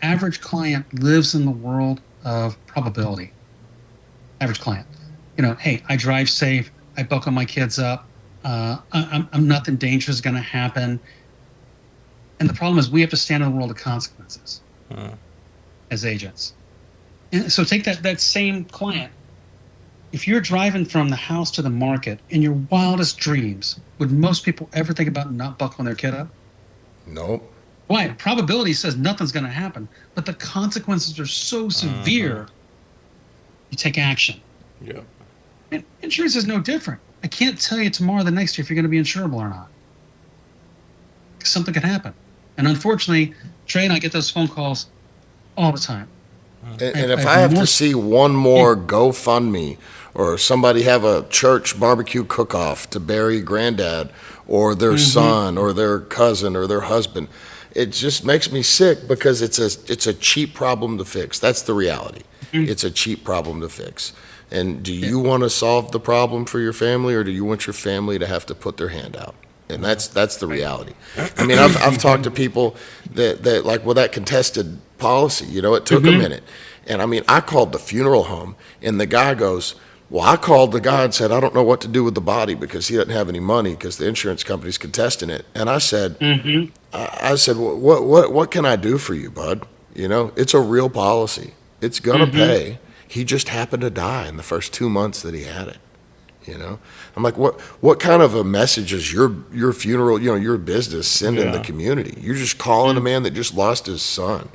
average client lives in the world of probability. Average client, hey, I drive safe, I buckle my kids up, I'm nothing dangerous is going to happen. And the problem is we have to stand in the world of consequences as agents. And so take that same client. If you're driving from the house to the market in your wildest dreams, would most people ever think about not buckling their kid up? Nope. Why? Probability says nothing's going to happen, but the consequences are so severe, you take action. Yeah. And insurance is no different. I can't tell you tomorrow or the next year if you're going to be insurable or not. Something could happen. And unfortunately, Trey and I get those phone calls all the time. And if I have to see one more GoFundMe or somebody have a church barbecue cook-off to bury granddad or their son or their cousin or their husband, it just makes me sick because it's a cheap problem to fix. That's the reality. It's a cheap problem to fix. And do you want to solve the problem for your family, or do you want your family to have to put their hand out? And that's the reality. I mean, I've talked to people that like, well, that contested policy, it took a minute. And I mean, I called the funeral home, and the guy goes, well, I called the guy and said, I don't know what to do with the body because he doesn't have any money because the insurance company's contesting it. And I said, I said, well, what can I do for you, bud? It's a real policy. It's gonna pay. He just happened to die in the first 2 months that he had it. I'm like, what kind of a message is your funeral, your business sending the community? You're just calling a man that just lost his son.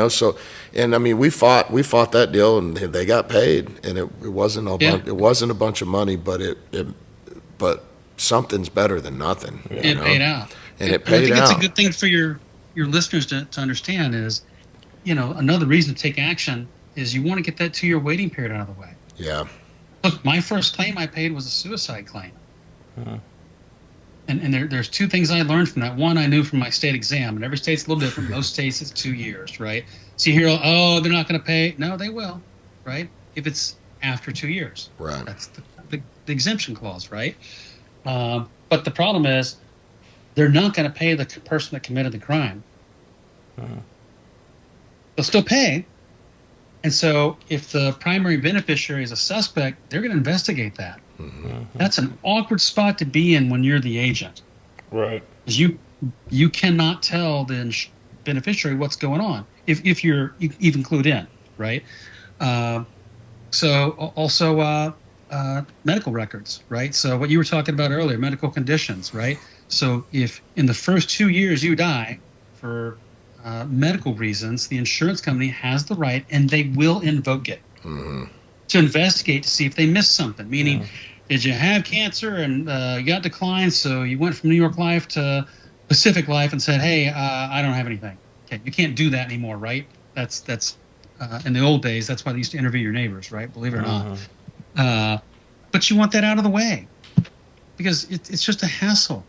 So, and I mean, we fought that deal, and they got paid, and it wasn't a bunch of money, but something's better than nothing. It paid out, and it paid out. I think it's a good thing for your listeners to understand is, another reason to take action is you want to get that 2-year waiting period out of the way. Yeah. Look, my first claim I paid was a suicide claim. And there's two things I learned from that. One, I knew from my state exam, and every state's a little different. Most states it's 2 years, right? So you hear, they're not going to pay. No, they will, right? If it's after 2 years. Right. That's the exemption clause, right? But the problem is they're not going to pay the person that committed the crime. They'll still pay. And so if the primary beneficiary is a suspect, they're going to investigate that. That's an awkward spot to be in when you're the agent. Right. You cannot tell the beneficiary what's going on if you're even clued in, right? So also medical records, right? So what you were talking about earlier, medical conditions, right? So if in the first 2 years you die for medical reasons, the insurance company has the right, and they will invoke it to investigate to see if they missed something. Meaning, did you have cancer and you got declined, so you went from New York Life to Pacific Life and said, hey, I don't have anything. Okay, you can't do that anymore, right? That's in the old days, that's why they used to interview your neighbors, right? Believe it or not. But you want that out of the way because it's just a hassle.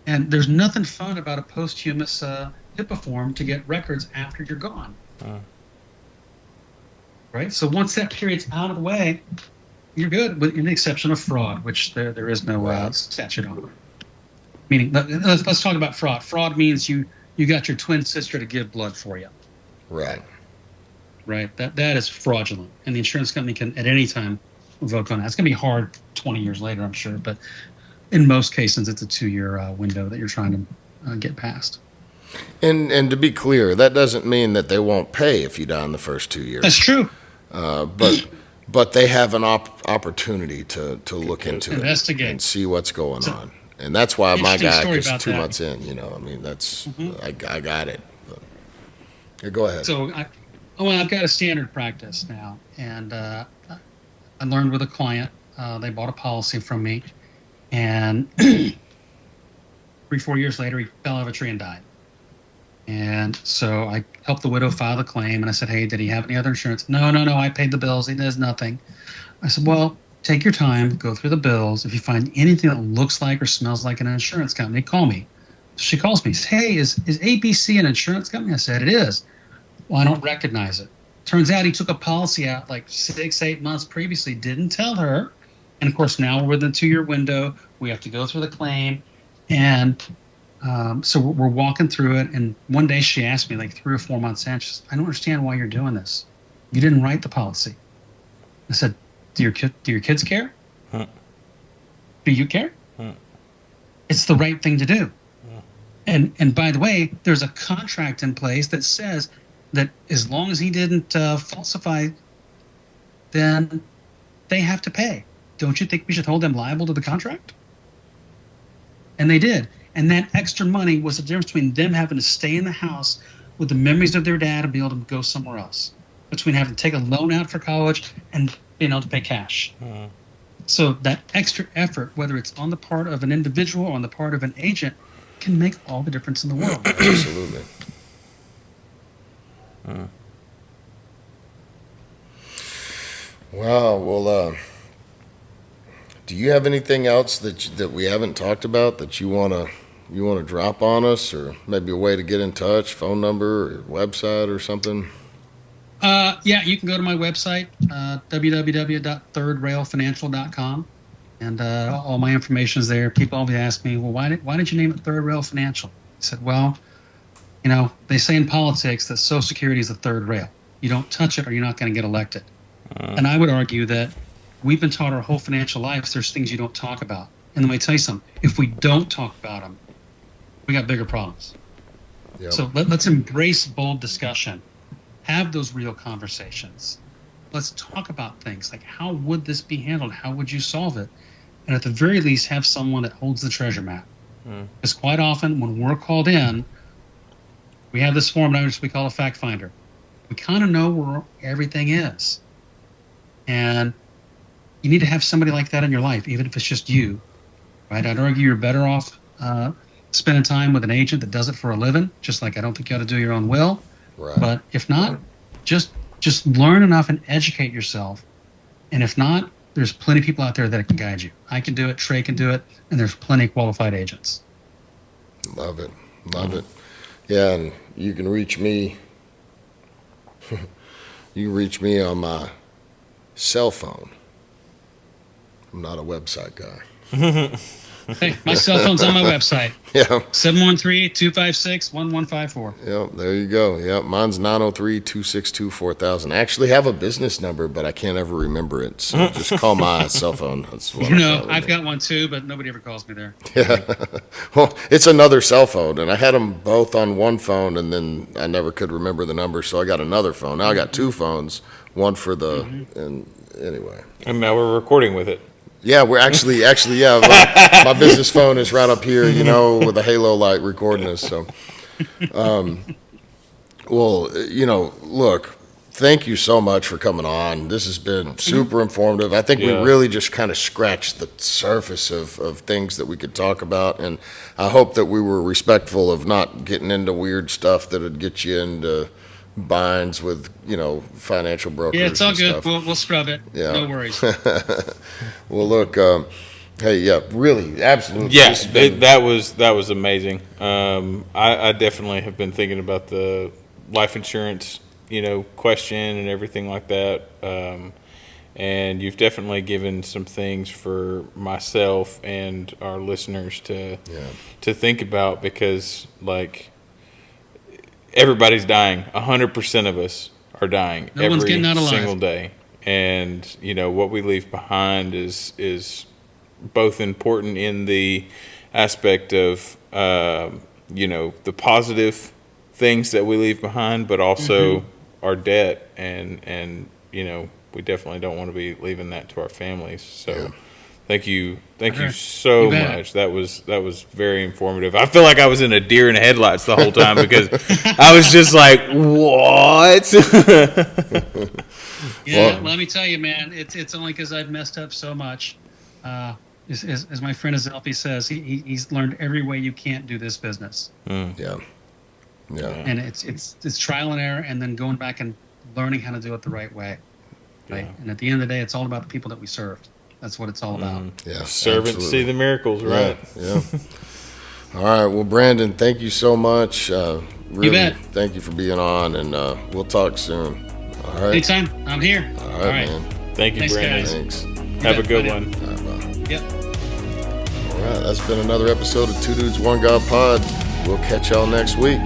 And there's nothing fun about a posthumous HIPAA form to get records after you're gone. Right? So once that period's out of the way, you're good, with the exception of fraud, which there is no statute on. Meaning, let's talk about fraud. Fraud means you got your twin sister to give blood for you. Right. Right? That is fraudulent. And the insurance company can, at any time, vote on that. It's going to be hard 20 years later, I'm sure. But in most cases, it's a 2-year window that you're trying to get past. And to be clear, that doesn't mean that they won't pay if you die in the first 2 years. That's true. But they have an opportunity to look into investigate it and see what's going on. And that's why my guy is 2 months in. I mean, that's I got it. But, yeah, go ahead. So I've got a standard practice now, and I learned with a client. They bought a policy from me, and 3-4 years later, he fell out of a tree and died. And so I helped the widow file the claim, and I said, hey, did he have any other insurance? No, I paid the bills. He has nothing. I said, well, take your time, go through the bills. If you find anything that looks like or smells like an insurance company, call me. She calls me, says, hey, is ABC an insurance company? I said, it is. Well, I don't recognize it. Turns out he took a policy out like 6-8 months previously, didn't tell her. And, of course, now we're within the 2-year window. We have to go through the claim. And so we're walking through it, and one day she asked me, like 3 or 4 months in, she says, I don't understand why you're doing this. You didn't write the policy. I said, do your kids care? Do you care? It's the right thing to do. And by the way, there's a contract in place that says that as long as he didn't falsify, then they have to pay. Don't you think we should hold them liable to the contract? And they did. And that extra money was the difference between them having to stay in the house with the memories of their dad and be able to go somewhere else. Between having to take a loan out for college and being able to pay cash. So that extra effort, whether it's on the part of an individual or on the part of an agent, can make all the difference in the world. Absolutely. Wow. Well, do you have anything else that we haven't talked about that you wanna drop on us, or maybe a way to get in touch, phone number or website or something? Yeah, you can go to my website, www.thirdrailfinancial.com, and all my information is there. People always ask me, well, why did you name it Third Rail Financial? I said, well, they say in politics that Social Security is the third rail. You don't touch it or you're not going to get elected. And I would argue that we've been taught our whole financial lives there's things you don't talk about. And let me tell you something. If we don't talk about them, we got bigger problems. Yep. So let's embrace bold discussion. Have those real conversations. Let's talk about things like, how would this be handled? How would you solve it? And at the very least, have someone that holds the treasure map. Because quite often when we're called in, we have this form which we call a fact finder. We kind of know where everything is. And you need to have somebody like that in your life, even if it's just you. Right? I'd argue you're better off spending time with an agent that does it for a living, just like I don't think you ought to do your own will. Right. But if not, just learn enough and educate yourself. And if not, there's plenty of people out there that can guide you. I can do it, Trey can do it, and there's plenty of qualified agents. Love it. Yeah, and you can reach me. You can reach me on my cell phone. I'm not a website guy. Hey, my cell phone's on my website. Yeah. 713-256-1154. Yep, there you go. Yep, mine's 903-262-4000. I actually have a business number, but I can't ever remember it. So just call my cell phone. That's what I've got one too, but nobody ever calls me there. Yeah. Well, it's another cell phone, and I had them both on one phone, and then I never could remember the number, so I got another phone. Now I got two phones, one for the, and anyway. And now we're recording with it. Yeah, we're actually, yeah. My business phone is right up here, with a halo light recording us. So, well, look, thank you so much for coming on. This has been super informative. I think we really just kind of scratched the surface of things that we could talk about, and I hope that we were respectful of not getting into weird stuff that would get you into binds with financial brokers. Yeah, it's all good. Stuff. We'll scrub it. Yeah. No worries. Well, look, hey, yeah, really, absolutely. Yes, that was amazing. I definitely have been thinking about the life insurance, question and everything like that. And you've definitely given some things for myself and our listeners to think about, because everybody's dying. 100% of us are dying every single day. And, what we leave behind is both important in the aspect of, the positive things that we leave behind, but also our debt. And we definitely don't want to be leaving that to our families. So thank you so much. That was very informative. I feel like I was in a deer in the headlights the whole time, because I was just like, what? Yeah, let me tell you, man, it's only because I've messed up so much. As my friend Azelfi says, he's learned every way you can't do this business. Yeah. And it's trial and error, and then going back and learning how to do it the right way. Right. Yeah. And at the end of the day, it's all about the people that we served. That's what it's all about. Yeah, servants see the miracles, right? Yeah. All right. Well, Brandon, thank you so much. Really, you bet. Thank you for being on, and we'll talk soon. All right. Anytime. I'm here. All right, man. Thank you, Thanks, Brandon. guys. Thanks. Have a good one. All right, bye. Yep. All right. That's been another episode of Two Dudes, One God Pod. We'll catch y'all next week.